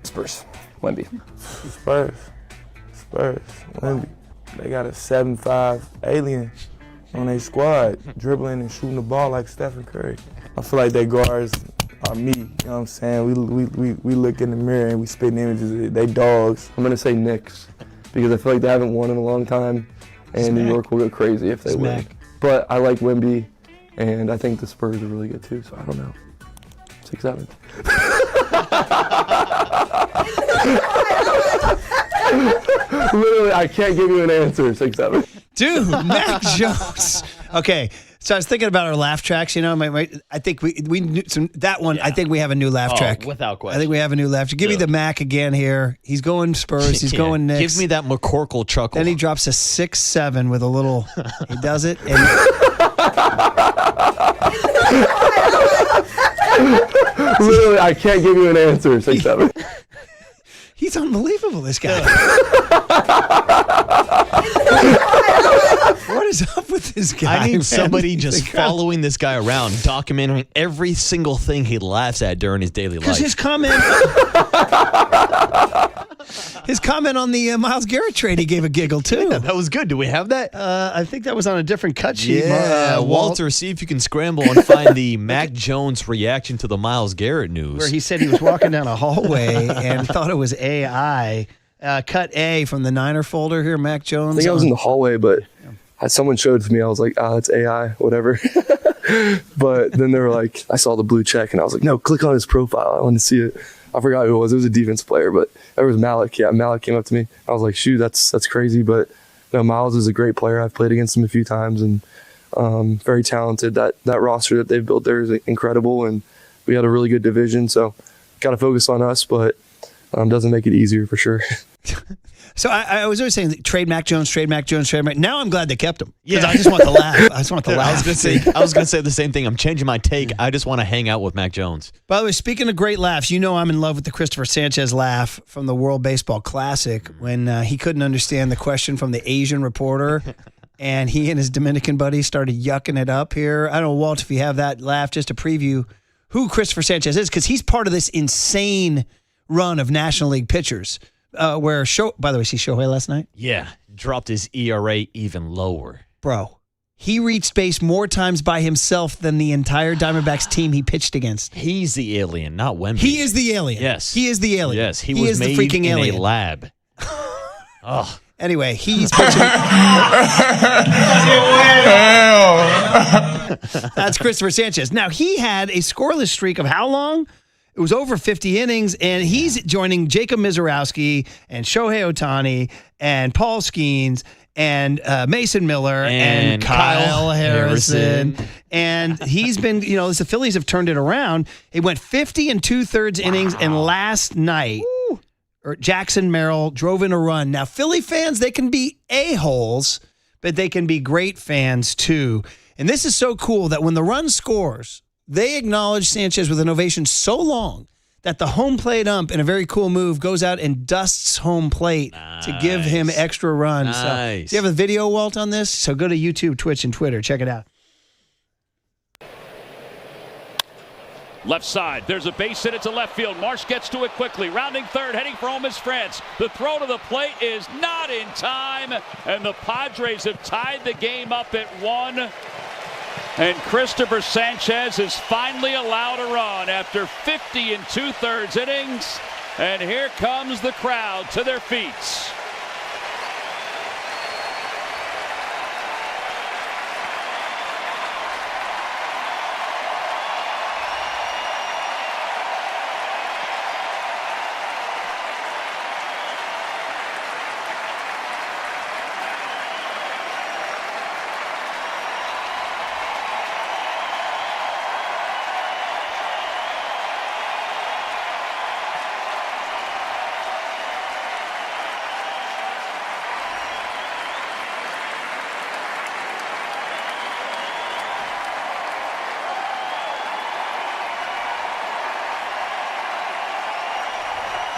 S27: Spurs. Wemby.
S23: Spurs. Wemby. They got a 7'5" alien on their squad, dribbling and shooting the ball like Stephen Curry. I feel like their guards, are me. You know what I'm saying? We look in the mirror and we spit images. They dogs.
S27: I'm going to say Knicks because I feel like they haven't won in a long time, and New York will go crazy if they win. But I like Wemby, and I think the Spurs are really good too, so I don't know. 6-7. Literally, I can't give you an answer. 6-7.
S3: Dude, Mac Jones. Okay, so I was thinking about our laugh tracks. You know, I think we knew that one. Yeah. I think we have a new laugh track.
S4: Without question.
S3: I think we have a new laugh track. Give me the Mac again here. He's going Spurs. He's going Knicks.
S4: Give me that McCorkle chuckle.
S3: Then he drops a 6-7 with a little. He does it. And
S27: literally, I can't give you an answer. 6-7.
S3: He's unbelievable, this guy. What is up with this guy?
S4: I need somebody just following this guy around, documenting every single thing he laughs at during his daily life.
S3: Because his comment on the Myles Garrett trade, he gave a giggle too.
S4: Yeah, that was good. Do we have that?
S3: I think that was on a different cut sheet.
S4: Yeah, Walter, see if you can scramble and find the Mac Jones reaction to the Myles Garrett news.
S3: Where he said he was walking down a hallway and thought it was AI. Cut A from the Niner folder here, Mac Jones.
S27: I think I was in the hallway, but someone showed it to me. I was like, it's AI, whatever. But then they were like, I saw the blue check, and I was like, no, click on his profile. I want to see it. I forgot who it was. It was a defense player, but it was Malik. Yeah, Malik came up to me. I was like, shoot, that's crazy. But Myles is a great player. I've played against him a few times, and very talented. That roster that they've built there is incredible, and we had a really good division. So got to focus on us, but doesn't make it easier for sure.
S3: So I was always saying, trade Mac Jones, trade Mac Jones, trade Mac. Now I'm glad they kept him because I just want to laugh. I just want to laugh.
S4: I was going to say the same thing. I'm changing my take. I just want to hang out with Mac Jones.
S3: By the way, speaking of great laughs, you know I'm in love with the Christopher Sanchez laugh from the World Baseball Classic when he couldn't understand the question from the Asian reporter, and he and his Dominican buddy started yucking it up here. I don't know, Walt, if you have that laugh just to preview who Christopher Sanchez is, because he's part of this insane run of National League pitchers. By the way, see Shohei last night?
S4: Yeah, dropped his ERA even lower.
S3: Bro, he reached base more times by himself than the entire Diamondbacks team he pitched against.
S4: He's the alien, not Wemby.
S3: He is the alien.
S4: Yes.
S3: He is the alien.
S4: Yes, he was made
S3: the freaking
S4: in
S3: alien.
S4: a lab. Oh.
S3: Anyway, he's pitching. That's Christopher Sanchez. Now, he had a scoreless streak of how long? It was over 50 innings, and he's joining Jacob Mizorowski and Shohei Ohtani and Paul Skeens and Mason Miller and Kyle Harrison. And he's been, the Phillies have turned it around. It went 50 and 2/3 innings, and last night, Jackson Merrill drove in a run. Now, Philly fans, they can be a-holes, but they can be great fans too. And this is so cool that when the run scores, they acknowledge Sanchez with an ovation so long that the home plate ump, in a very cool move, goes out and dusts home plate to give him extra run.
S4: Nice.
S3: So, do you have a video, Walt, on this? So go to YouTube, Twitch, and Twitter. Check it out.
S5: Left side, there's a base hit to left field. Marsh gets to it quickly. Rounding third, heading for home is France. The throw to the plate is not in time, and the Padres have tied the game up at 1. And Christopher Sanchez is finally allowed a run after 50 and 2/3 innings. And here comes the crowd to their feet.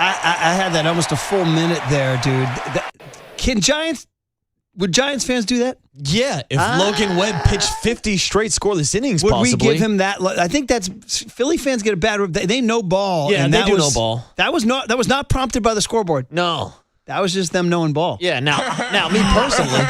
S3: I had that almost a full minute there, dude. Would Giants fans do that?
S4: Yeah, if Logan Webb pitched 50 straight scoreless innings,
S3: would
S4: possibly.
S3: we give him that? I think that's Philly fans get a bad. They know ball.
S4: Yeah,
S3: and
S4: they do know ball.
S3: That was not prompted by the scoreboard.
S4: No,
S3: that was just them knowing ball.
S4: Yeah. Now, me personally,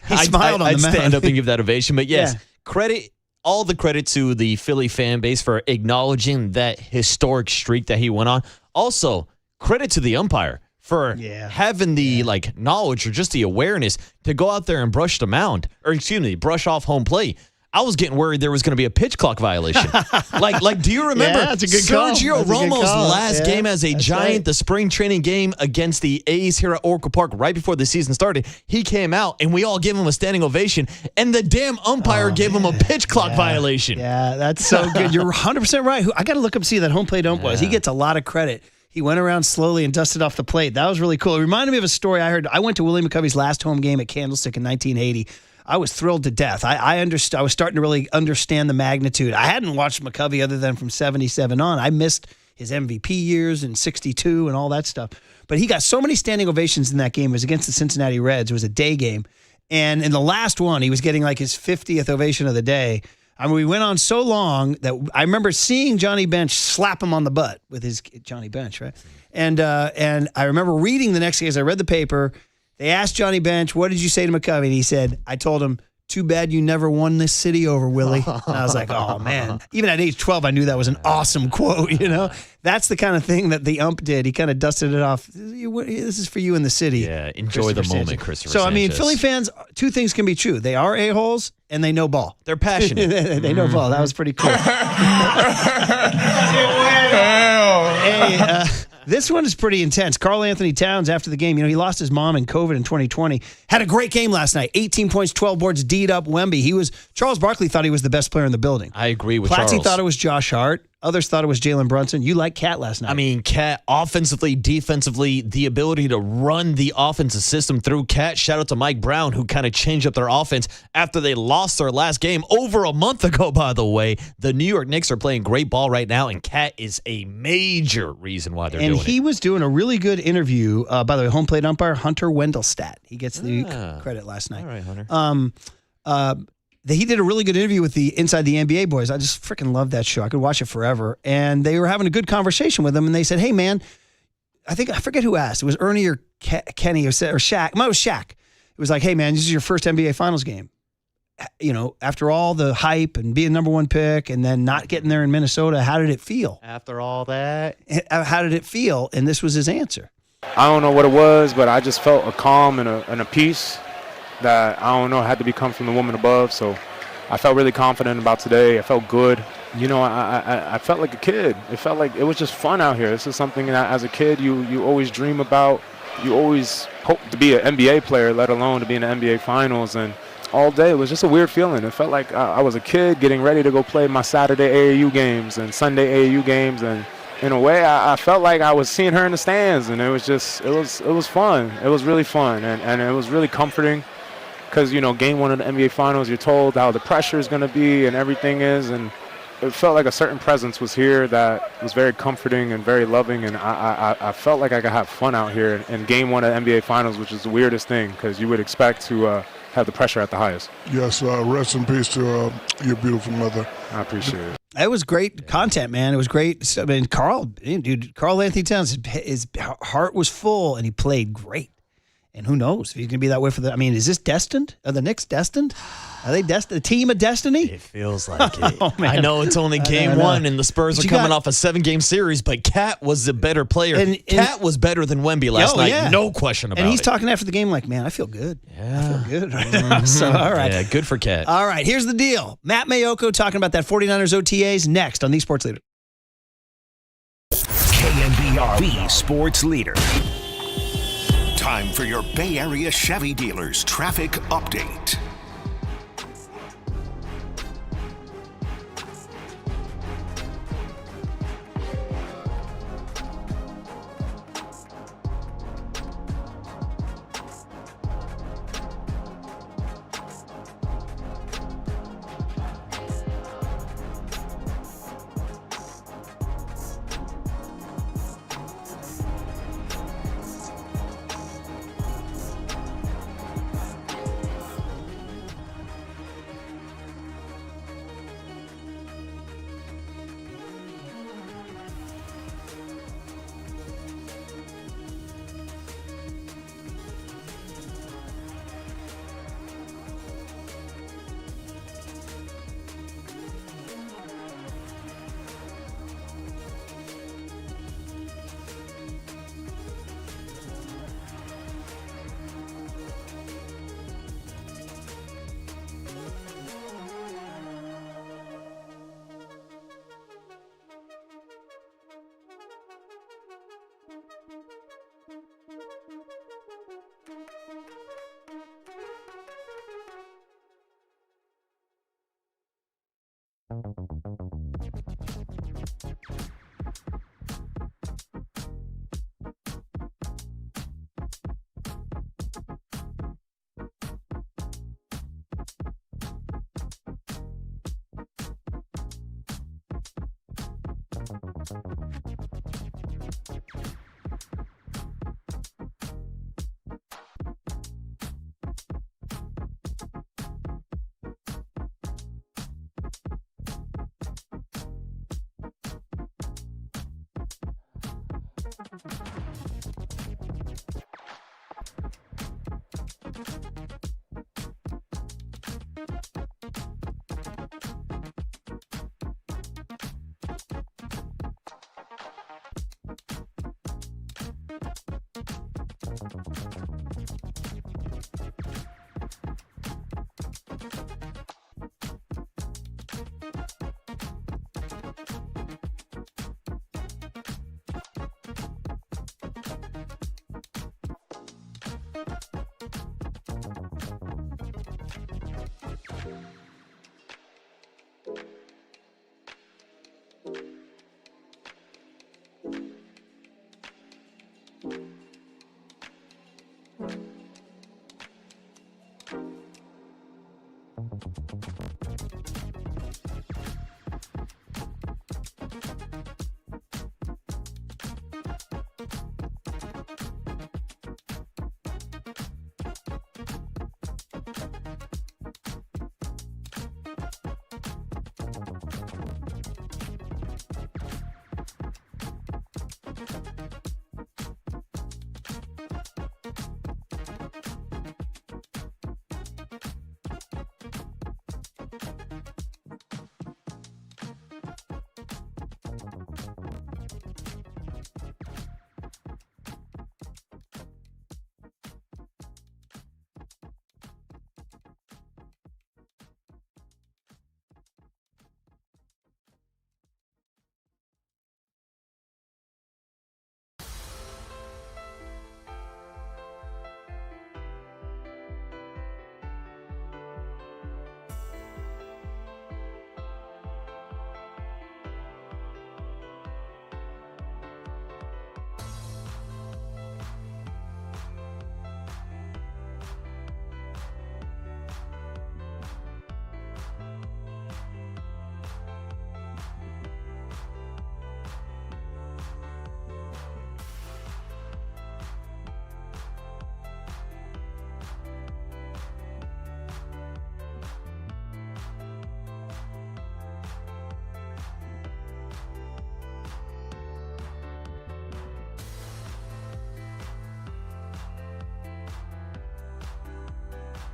S3: he smiled on the mound.
S4: I'd stand up and give that ovation. But yes, credit all the credit to the Philly fan base for acknowledging that historic streak that he went on. Also, credit to the umpire for having the knowledge or just the awareness to go out there and brush the mound, or brush off home plate. I was getting worried there was going to be a pitch clock violation. Do you remember
S3: that's a good call.
S4: Sergio
S3: That's a good
S4: Romo's
S3: call.
S4: last game as a Giant,
S3: right.
S4: the spring training game against the A's here at Oracle Park right before the season started? He came out, and we all gave him a standing ovation, and the damn umpire gave him a pitch clock violation.
S3: Yeah, that's so good. You're 100% right. I got to look up and see who that home plate ump was. He gets a lot of credit. He went around slowly and dusted off the plate. That was really cool. It reminded me of a story I heard. I went to Willie McCovey's last home game at Candlestick in 1980. I was thrilled to death. I understood. I was starting to really understand the magnitude. I hadn't watched McCovey other than from 77 on. I missed his MVP years in 62 and all that stuff. But he got so many standing ovations in that game. It was against the Cincinnati Reds. It was a day game. And in the last one, he was getting like his 50th ovation of the day. I mean, we went on so long that I remember seeing Johnny Bench slap him on the butt with his Johnny Bench, right? And I remember reading the next day as I read the paper. They asked Johnny Bench, what did you say to McCovey? And he said, I told him, too bad you never won this city over, Willie. And I was like, oh, man. Even at age 12, I knew that was an awesome quote, That's the kind of thing that the ump did. He kind of dusted it off. This is for you in the city.
S4: Yeah, enjoy the moment, Christopher
S3: So, I mean,
S4: Sanchez.
S3: Philly fans, two things can be true. They are a-holes, and they know ball.
S4: They're passionate.
S3: They know ball. That was pretty cool. Hey, this one is pretty intense. Karl Anthony Towns, after the game, he lost his mom in COVID in 2020. Had a great game last night. 18 points, 12 boards, D'd up Wemby. Charles Barkley thought he was the best player in the building.
S4: I agree with
S3: Platzi
S4: Charles.
S3: thought it was Josh Hart. Others thought it was Jalen Brunson. You liked Cat last night.
S4: I mean, Cat, offensively, defensively, the ability to run the offensive system through Cat. Shout out to Mike Brown, who kind of changed up their offense after they lost their last game over a month ago, by the way. The New York Knicks are playing great ball right now, and Cat is a major reason why they're doing it.
S3: And he was doing a really good interview. By the way, home plate umpire, Hunter Wendelstadt. He gets the credit last night.
S4: All right, Hunter.
S3: He did a really good interview with the Inside the NBA boys. I just freaking love that show. I could watch it forever. And they were having a good conversation with him. And they said, hey, man, I forget who asked. It was Ernie or Kenny or Shaq. No, it was Shaq. It was like, hey, man, this is your first NBA Finals game. After all the hype and being number one pick and then not getting there in Minnesota, how did it feel?
S4: After all that?
S3: How did it feel? And this was his answer.
S11: I don't know what it was, but I just felt a calm and a peace that, I don't know, had to come from the woman above. So I felt really confident about today. I felt good. I felt like a kid. It felt like it was just fun out here. This is something that as a kid you always dream about. You always hope to be an NBA player, let alone to be in the NBA Finals. And all day it was just a weird feeling. It felt like I was a kid getting ready to go play my Saturday AAU games and Sunday AAU games. And in a way, I felt like I was seeing her in the stands. And it was fun. It was really fun. And it was really comforting. Because, game one of the NBA Finals, you're told how the pressure is going to be and everything is. And it felt like a certain presence was here that was very comforting and very loving. And I felt like I could have fun out here in game one of the NBA Finals, which is the weirdest thing because you would expect to have the pressure at the highest.
S2: Yes, rest in peace to your beautiful mother.
S11: I appreciate it.
S3: It was great content, man. It was great. I mean, Karl Anthony Towns, his heart was full and he played great. And who knows if he's going to be that way for is this destined? Are the Knicks destined? Are they destined? A team of destiny?
S4: It feels like it.
S3: Oh, man.
S4: I know it's only game one and the Spurs
S3: But
S4: are coming off a 7-game series, but Kat was the better player.
S3: And
S4: Kat was better than Wemby last night.
S3: Yeah.
S4: No question about it.
S3: And he's talking after the game like, man, I feel good.
S4: Yeah.
S3: I feel good right now. So, all right.
S4: Yeah, good for Kat.
S3: All right, here's the deal. Matt Mayoko talking about that 49ers OTAs next on The Sports Leader.
S1: KNBR, the Sports Leader. Time for your Bay Area Chevy dealers traffic update.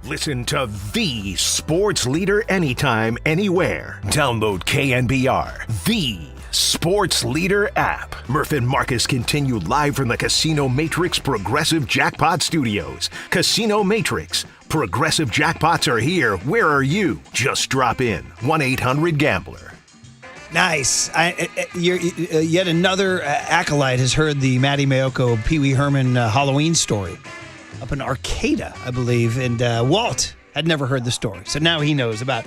S1: Listen to the sports leader anytime, anywhere. Download KNBR, the sports leader app. Murph and Marcus continue live from the Casino Matrix Progressive Jackpot Studios. Casino Matrix. Progressive jackpots are here. Where are you? Just drop in. 1-800-GAMBLER.
S3: Nice. Yet another acolyte has heard the Matty Mayoko Pee Wee Herman Halloween story up in Arcata, I believe. And Walt had never heard the story. So now he knows about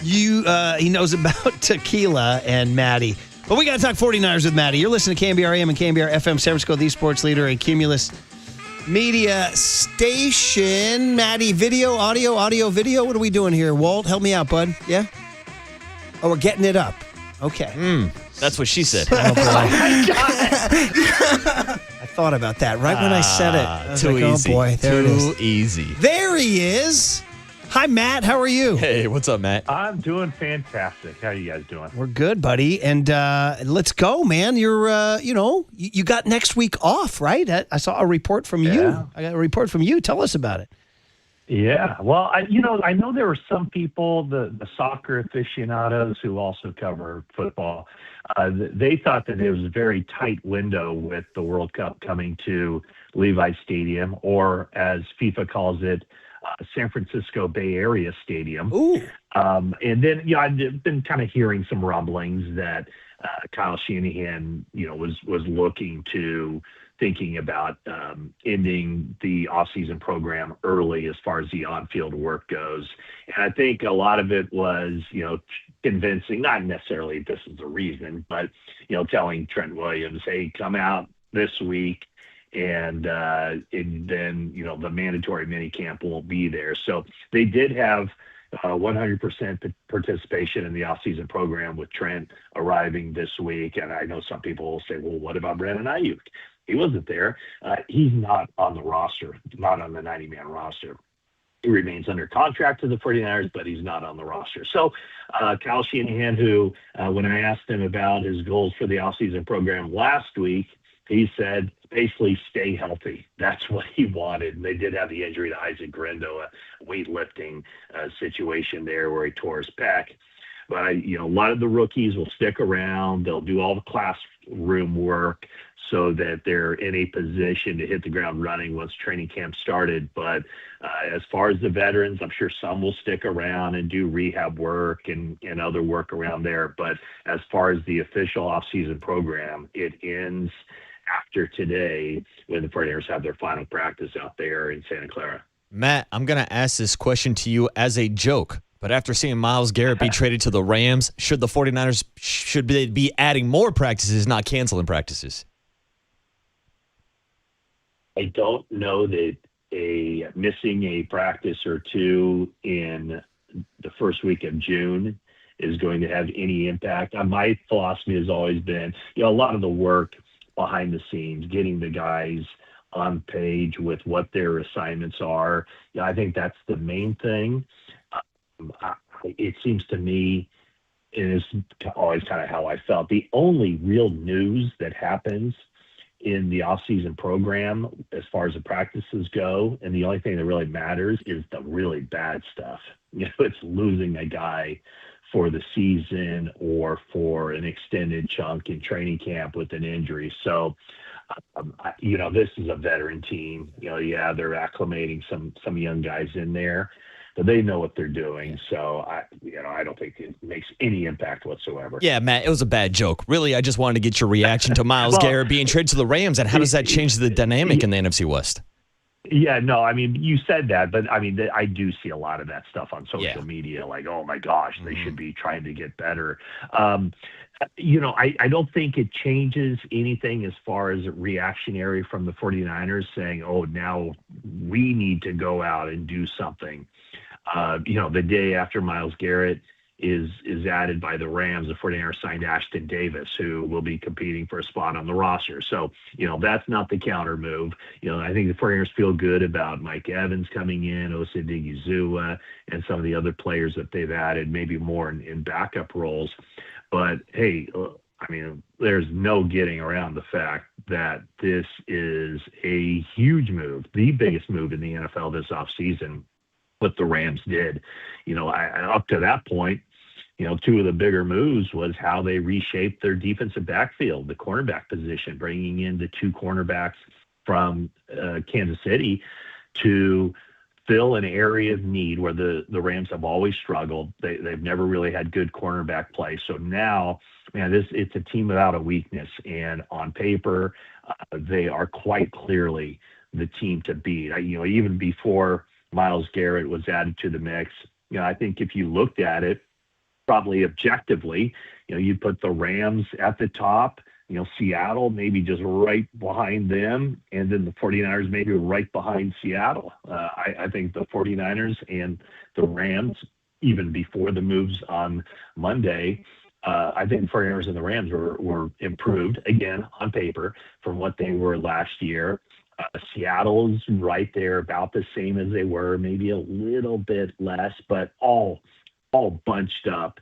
S3: you. He knows about tequila and Matty. But we got to talk 49ers with Matty. You're listening to KNBR AM and KNBR FM, San Francisco, the sports leader and Cumulus Media Station. Matty, video, audio, video. What are we doing here? Walt, help me out, bud. Yeah? Oh, we're getting it up. Okay.
S4: That's what she said.
S3: Oh, boy. Oh, my God. I thought about that right when I said it. I was
S4: too
S3: like,
S4: easy.
S3: Oh, boy. There it is.
S4: Too easy.
S3: There he is. Hi, Matt. How are you?
S4: Hey, what's up, Matt?
S13: I'm doing fantastic. How are you guys doing?
S3: We're good, buddy. And let's go, man. You're, you got next week off, right? I saw a report from you. I got a report from you. Tell us about it.
S13: Yeah. Well, I know there were some people, the soccer aficionados who also cover football, they thought that it was a very tight window with the World Cup coming to Levi Stadium, or as FIFA calls it, San Francisco Bay Area Stadium.
S3: Ooh.
S13: And then, I've been kind of hearing some rumblings that Kyle Shanahan, was looking to thinking about ending the offseason program early as far as the on-field work goes. And I think a lot of it was, convincing, not necessarily this is the reason, but, telling Trent Williams, hey, come out this week. And then, the mandatory minicamp won't be there. So they did have 100% participation in the offseason program with Trent arriving this week. And I know some people will say, well, what about Brandon Ayuk? He wasn't there. He's not on the roster, not on the 90-man roster. He remains under contract to the 49ers, but he's not on the roster. So Kyle Shanahan, who, when I asked him about his goals for the offseason program last week, he said, basically, stay healthy. That's what he wanted. And they did have the injury to Isaac Grendo, a weightlifting situation there where he tore his pec. But, a lot of the rookies will stick around. They'll do all the classroom work so that they're in a position to hit the ground running once training camp started. But as far as the veterans, I'm sure some will stick around and do rehab work and other work around there. But as far as the official offseason program, it ends after today when the 49ers have their final practice out there in Santa Clara.
S4: Matt, I'm going to ask this question to you as a joke, but after seeing Myles Garrett be traded to the Rams, should the 49ers should they be adding more practices, not canceling practices?
S13: I don't know that missing a practice or two in the first week of June is going to have any impact. My philosophy has always been, a lot of the work behind the scenes, getting the guys on page with what their assignments are. I think that's the main thing. It seems to me, and it's always kind of how I felt, the only real news that happens in the offseason program as far as the practices go, and the only thing that really matters is the really bad stuff. It's losing a guy for the season or for an extended chunk in training camp with an injury. So, this is a veteran team. They're acclimating some young guys in there, but they know what they're doing. So, I don't think it makes any impact whatsoever.
S4: Yeah, Matt, it was a bad joke. Really, I just wanted to get your reaction to Myles Garrett being traded to the Rams, and how does that change the dynamic in the NFC West?
S13: Yeah, no, you said that, but I do see a lot of that stuff on social media, like, oh my gosh, they should be trying to get better. I don't think it changes anything as far as reactionary from the 49ers saying, oh, now we need to go out and do something. The day after Myles Garrett is added by the Rams, the 49ers signed Ashton Davis, who will be competing for a spot on the roster. So, that's not the counter move. I think the 49ers feel good about Mike Evans coming in, Osa Odighizuwa, and some of the other players that they've added, maybe more in backup roles. But, hey, there's no getting around the fact that this is a huge move, the biggest move in the NFL this offseason, what the Rams did. Up to that point, two of the bigger moves was how they reshaped their defensive backfield, the cornerback position, bringing in the two cornerbacks from Kansas City to fill an area of need where the Rams have always struggled. They've never really had good cornerback play. So now, it's a team without a weakness. And on paper, they are quite clearly the team to beat. Even before Myles Garrett was added to the mix, I think if you looked at it, probably objectively, you'd put the Rams at the top, Seattle maybe just right behind them, and then the 49ers maybe right behind Seattle. I think the 49ers and the Rams, even before the moves on Monday, I think the 49ers and the Rams were improved, again, on paper, from what they were last year. Seattle's right there, about the same as they were, maybe a little bit less, but all bunched up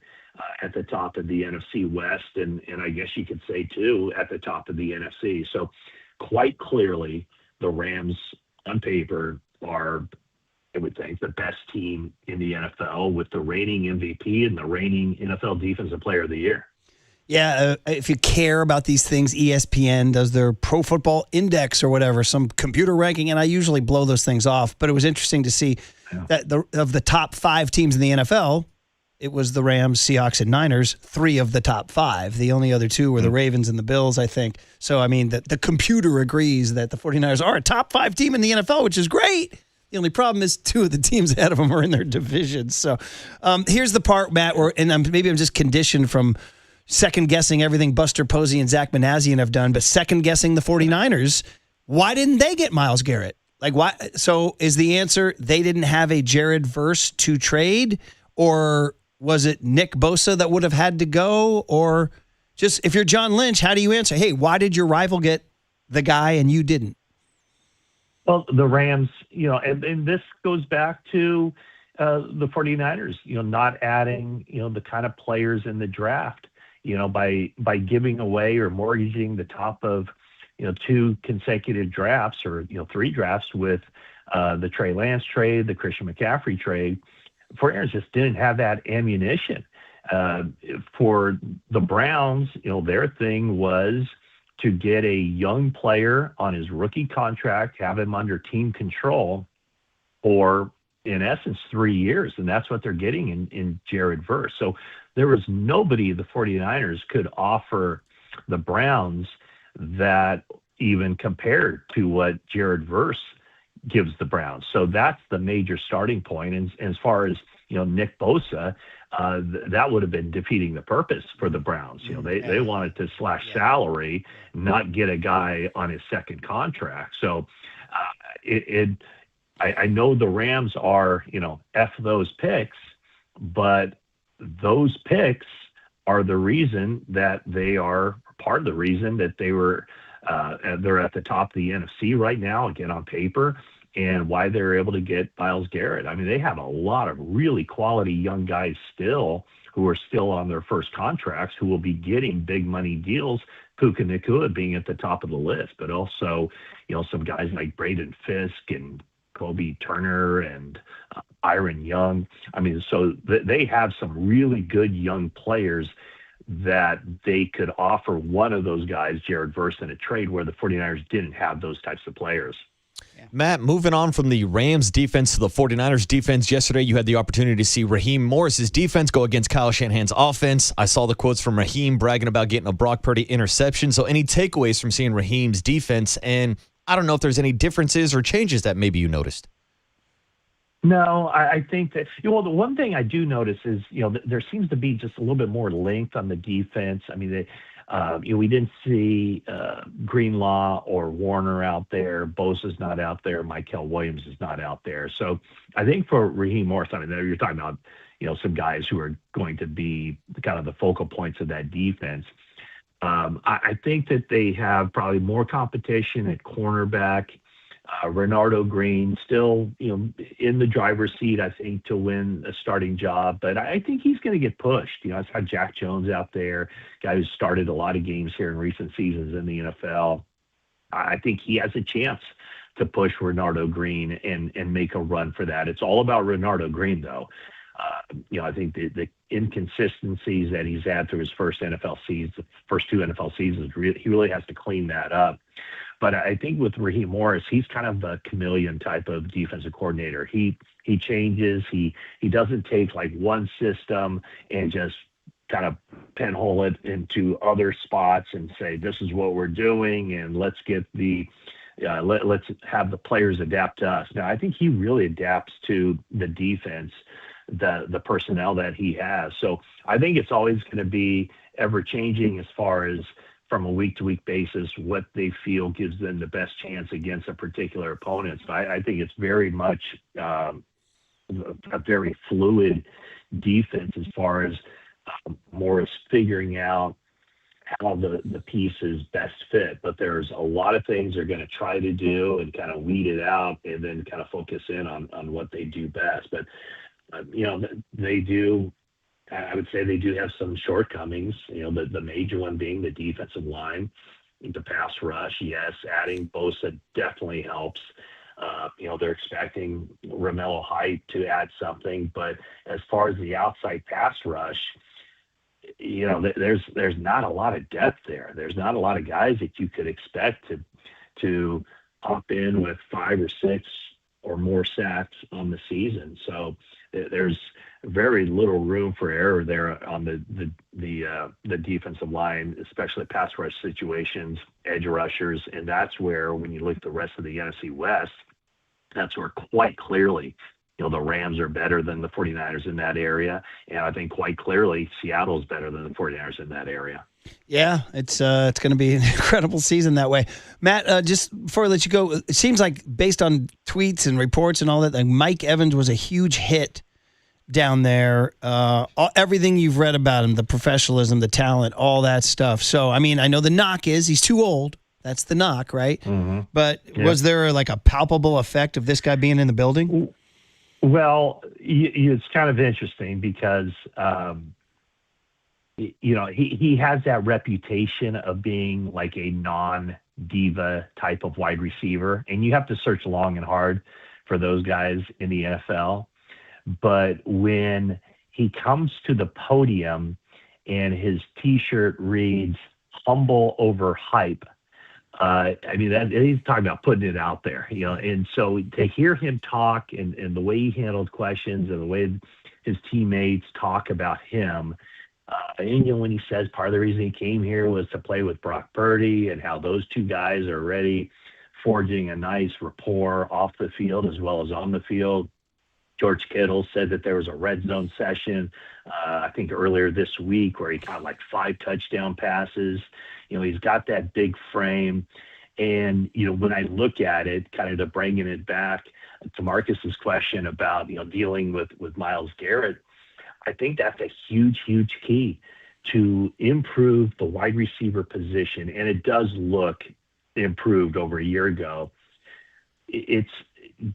S13: at the top of the NFC West, and I guess you could say, too, at the top of the NFC. So quite clearly, the Rams, on paper, are, I would think, the best team in the NFL with the reigning MVP and the reigning NFL Defensive Player of the Year.
S3: Yeah, if you care about these things, ESPN does their Pro Football Index or whatever, some computer ranking, and I usually blow those things off. But it was interesting to see that of the top 5 teams in the NFL, it was the Rams, Seahawks, and Niners, 3 of the top 5. The only other 2 were the Ravens and the Bills, I think. So, I mean, the computer agrees that the 49ers are a top 5 team in the NFL, which is great. The only problem is 2 of the teams ahead of them are in their divisions. So here's the part, Matt, maybe I'm just conditioned from second-guessing everything Buster Posey and Zach Manassian have done, but second-guessing the 49ers. Why didn't they get Myles Garrett? Like, why? So is the answer they didn't have a Jared Verse to trade, or was it Nick Bosa that would have had to go? Or just, if you're John Lynch, how do you answer? Hey, why did your rival get the guy and you didn't?
S13: Well, the Rams, and this goes back to the 49ers, not adding, the kind of players in the draft, by giving away or mortgaging the top of, 2 consecutive drafts or, 3 drafts with the Trey Lance trade, the Christian McCaffrey trade. 49ers just didn't have that ammunition. For the Browns, their thing was to get a young player on his rookie contract, have him under team control for, in essence, 3 years. And that's what they're getting in Jared Verse. So there was nobody the 49ers could offer the Browns that even compared to what Jared Verse gives the Browns. So that's the major starting point. And as far as, Nick Bosa, that would have been defeating the purpose for the Browns. They wanted to slash salary, not get a guy on his second contract. So I know the Rams are, F those picks, but those picks are the reason that they are part of the reason that they're at the top of the NFC right now, again, on paper, and why they're able to get Myles Garrett. I mean, they have a lot of really quality young guys still who are still on their first contracts who will be getting big money deals, Puka Nacua being at the top of the list, but also, some guys like Braden Fisk and Kobe Turner and Byron Young. I mean, so they have some really good young players that they could offer one of those guys, Jared Verse, in a trade where the 49ers didn't have those types of players.
S4: Matt, moving on from the Rams defense to the 49ers defense, yesterday you had the opportunity to see Raheem Morris's defense go against Kyle Shanahan's offense. I saw the quotes from Raheem bragging about getting a Brock Purdy interception. So any takeaways from seeing Raheem's defense? And I don't know if there's any differences or changes that maybe you noticed.
S13: No, I think that, the one thing I do notice is, there seems to be just a little bit more length on the defense. I mean, we didn't see Greenlaw or Warner out there. Bosa's not out there. Michael Williams is not out there. So I think for Raheem Morris, I mean, you're talking about, some guys who are going to be kind of the focal points of that defense. I think that they have probably more competition at cornerback. Renardo Green still, in the driver's seat, I think, to win a starting job. But I think he's going to get pushed. I saw Jack Jones out there, guy who started a lot of games here in recent seasons in the NFL. I think he has a chance to push Renardo Green and make a run for that. It's all about Renardo Green, though. I think the inconsistencies that he's had through his first 2 NFL seasons, he really has to clean that up. But I think with Raheem Morris, he's kind of a chameleon type of defensive coordinator. He changes. He doesn't take like one system and just kind of pinhole it into other spots and say, this is what we're doing, and let's get let's have the players adapt to us. Now, I think he really adapts to the defense, the personnel that he has. So I think it's always going to be ever changing as far as from a week-to-week basis, what they feel gives them the best chance against a particular opponent. So I think it's very much a very fluid defense as far as Morris figuring out how the pieces best fit. But there's a lot of things they're going to try to do and kind of weed it out and then kind of focus in on what they do best. But, they do. I would say they do have some shortcomings, the major one being the defensive line, the pass rush. Yes, adding Bosa definitely helps. They're expecting Romello Height to add something, but as far as the outside pass rush, there's not a lot of depth there. There's not a lot of guys that you could expect to pop in with 5 or 6 or more sacks on the season. So there's very little room for error there on the defensive line, especially pass rush situations, edge rushers, and that's where, when you look at the rest of the NFC West, that's where quite clearly, the Rams are better than the 49ers in that area, and I think quite clearly Seattle's better than the 49ers in that area.
S3: Yeah, it's going to be an incredible season that way. Matt, just before I let you go, it seems like based on tweets and reports and all that, like Mike Evans was a huge hit down there. Everything you've read about him, the professionalism, the talent, all that stuff. So, I mean, I know the knock is he's too old. That's the knock, right?
S13: Mm-hmm.
S3: But was there like a palpable effect of this guy being in the building?
S13: Well, it's kind of interesting because, he has that reputation of being like a non-diva type of wide receiver, and you have to search long and hard for those guys in the NFL. But when he comes to the podium and his T-shirt reads "humble over hype," he's talking about putting it out there, And so to hear him talk and the way he handled questions and the way his teammates talk about him, when he says part of the reason he came here was to play with Brock Purdy and how those two guys are already forging a nice rapport off the field as well as on the field. George Kittle said that there was a red zone session, I think earlier this week, where he caught like 5 touchdown passes. He's got that big frame. And, when I look at it, kind of to bringing it back to Marcus's question about, dealing with Myles Garrett, I think that's a huge, huge key to improve the wide receiver position. And it does look improved over a year ago. It's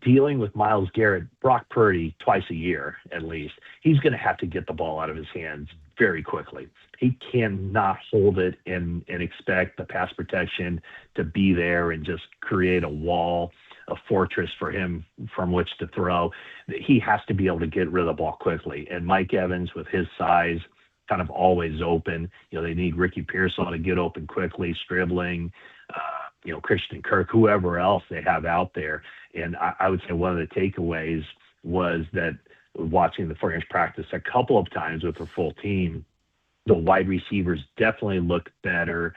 S13: dealing with Myles Garrett, Brock Purdy twice a year at least. He's going to have to get the ball out of his hands very quickly. He cannot hold it and expect the pass protection to be there and just create a wall, a fortress for him from which to throw. He has to be able to get rid of the ball quickly. And Mike Evans, with his size, kind of always open. They need Ricky Pearsall to get open quickly, Stribling, Christian Kirk, whoever else they have out there. And I would say one of the takeaways was that watching the 49ers practice a couple of times with their full team, the wide receivers definitely look better.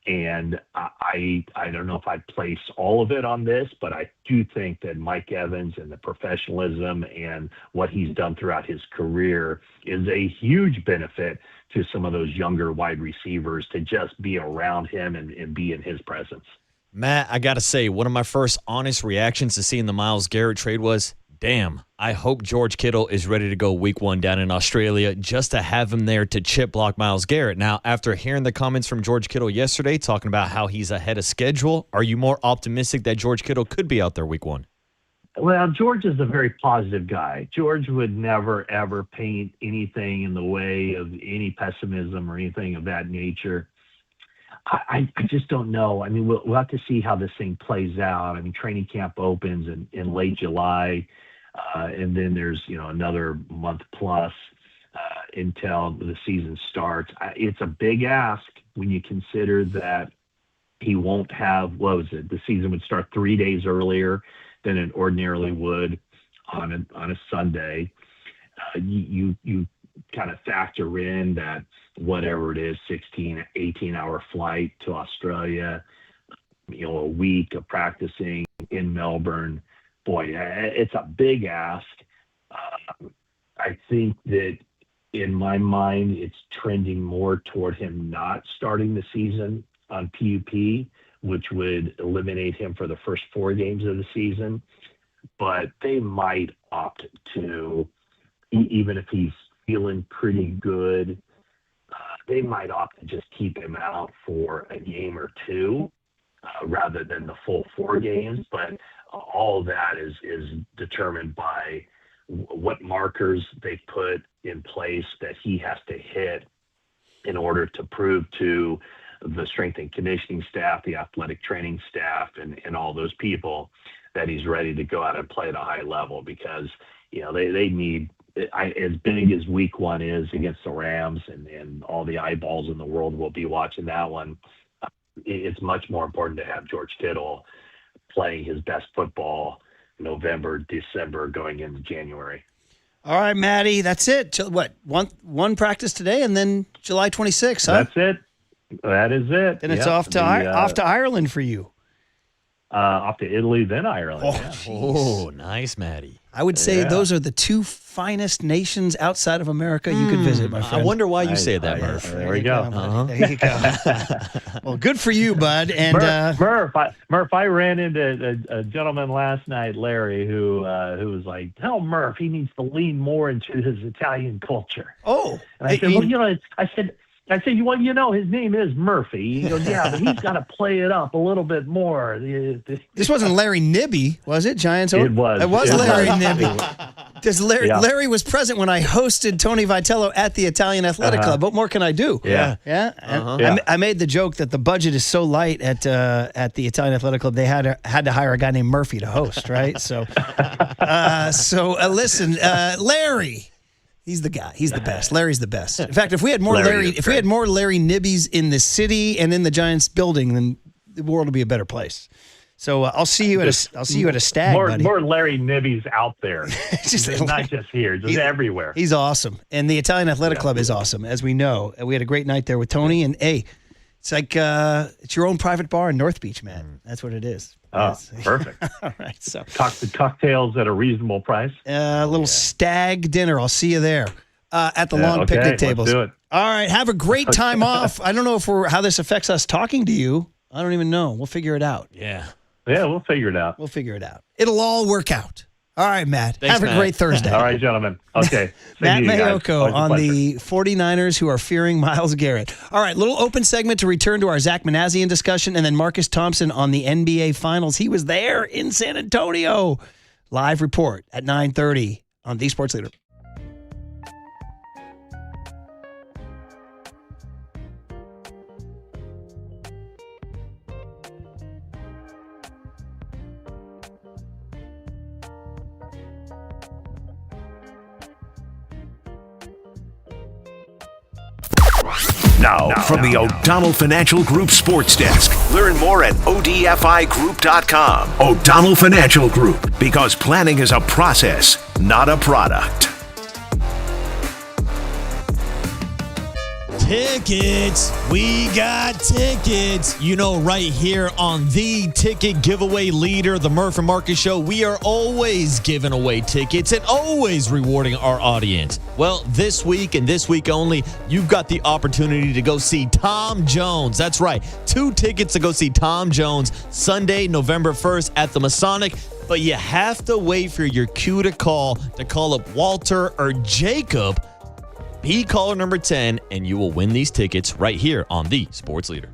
S13: And I don't know if I'd place all of it on this, but I do think that Mike Evans and the professionalism and what he's done throughout his career is a huge benefit to some of those younger wide receivers to just be around him and be in his presence.
S4: Matt, I got to say, one of my first honest reactions to seeing the Myles Garrett trade was, damn, I hope George Kittle is ready to go week 1 down in Australia just to have him there to chip block Myles Garrett. Now, after hearing the comments from George Kittle yesterday talking about how he's ahead of schedule, are you more optimistic that George Kittle could be out there week 1?
S13: Well, George is a very positive guy. George would never, ever paint anything in the way of any pessimism or anything of that nature. I just don't know. I mean, we'll have to see how this thing plays out. I mean, training camp opens in late July, and then there's, another month plus until the season starts. It's a big ask when you consider that he won't have, the season would start 3 days earlier than it ordinarily would on a Sunday. You kind of factor in that whatever it is, 16, 18-hour flight to Australia, a week of practicing in Melbourne. Boy, it's a big ask. I think that in my mind, it's trending more toward him not starting the season on PUP, which would eliminate him for the first 4 games of the season. But they might opt to, even if he's feeling pretty good, they might opt to just keep him out for a game or 2 rather than the full 4 games. But all that is determined by what markers they put in place that he has to hit in order to prove to the strength and conditioning staff, the athletic training staff, and all those people that he's ready to go out and play at a high level, because they need, as big as week 1 is against the Rams and all the eyeballs in the world will be watching that one, it's much more important to have George Kittle playing his best football November, December, going into January.
S3: All right, Maddie, that's it. What, one practice today and then July 26th, huh?
S13: That's it. That is it.
S3: Then it's off to Ireland for you.
S13: Off to Italy, then Ireland.
S4: Oh, nice, Maddie.
S3: I would say those are the two finest nations outside of America you could visit, my friend.
S4: I wonder why you say that, Murph.
S13: There we go.
S3: There you go. Well, good for you, bud. And
S13: Murph, I ran into a gentleman last night, Larry, who was like, "Tell Murph he needs to lean more into his Italian culture."
S3: Oh,
S13: and I said, "Well, I said, well, his name is Murphy." He goes, "Yeah, but he's got to play it up a little bit more."
S3: This wasn't Larry Nibby, was it? Giants.
S13: It was.
S3: It was Larry Nibby. Because Larry was present when I hosted Tony Vitello at the Italian Athletic Club. What more can I do?
S13: Yeah.
S3: I made the joke that the budget is so light at the Italian Athletic Club they had to hire a guy named Murphy to host, right? So, listen, Larry. He's the guy. He's the best. Larry's the best. In fact, if we had more Larry Nibbies in the city and in the Giants building, then the world would be a better place. So I'll see you at a stag, buddy.
S13: More Larry Nibbies out there. Not just here, just everywhere.
S3: He's awesome, and the Italian Athletic Club is awesome, as we know. We had a great night there with Tony, and it's like it's your own private bar in North Beach, man. That's what it is.
S13: Oh, perfect.
S3: All right, so
S13: cocktails at a reasonable price.
S3: A little stag dinner. I'll see you there at the lawn picnic tables.
S13: Let's do it.
S3: All right, have a great time off. I don't know how this affects us talking to you. I don't even know. We'll figure it out.
S4: Yeah,
S13: we'll figure it out.
S3: It'll all work out. All right, Matt.
S4: Thanks,
S3: have a great Thursday.
S13: All right, gentlemen. Okay.
S3: Matt Mayoko on the 49ers who are fearing Myles Garrett. All right, little open segment to return to our Zach Manassian discussion, and then Marcus Thompson on the NBA Finals. He was there in San Antonio. Live report at 9:30 on The Sports Leader.
S1: Now, from the O'Donnell Financial Group Sports Desk. Learn more at odfigroup.com. O'Donnell Financial Group, because planning is a process, not a product.
S4: Tickets. We got tickets. Right here on the ticket giveaway leader, the Murph and Marcus Show, we are always giving away tickets and always rewarding our audience. Well, this week and this week only, you've got the opportunity to go see Tom Jones. That's right. 2 tickets to go see Tom Jones Sunday, November 1st at the Masonic. But you have to wait for your cue to call up Walter or Jacob. Be caller number 10, and you will win these tickets right here on the Sports Leader.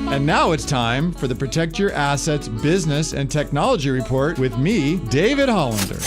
S9: And now it's time for the Protect Your Assets Business and Technology Report with me, David Hollander.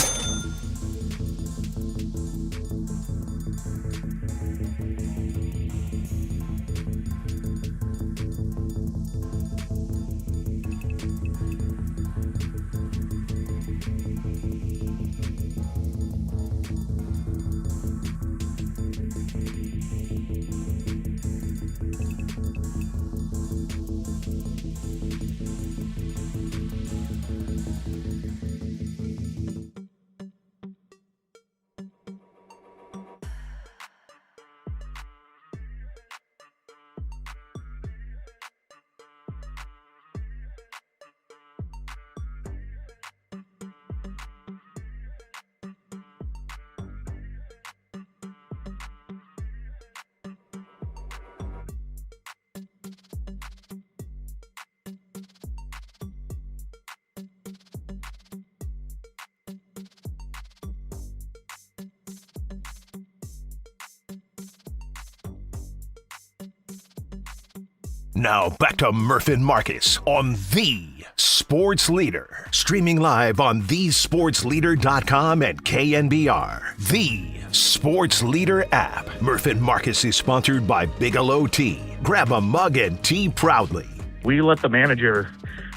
S1: Now back to Murph and Marcus on The Sports Leader. Streaming live on thesportsleader.com and KNBR. The Sports Leader app. Murph and Marcus is sponsored by Bigelow Tea. Grab a mug and tea proudly.
S14: We let the manager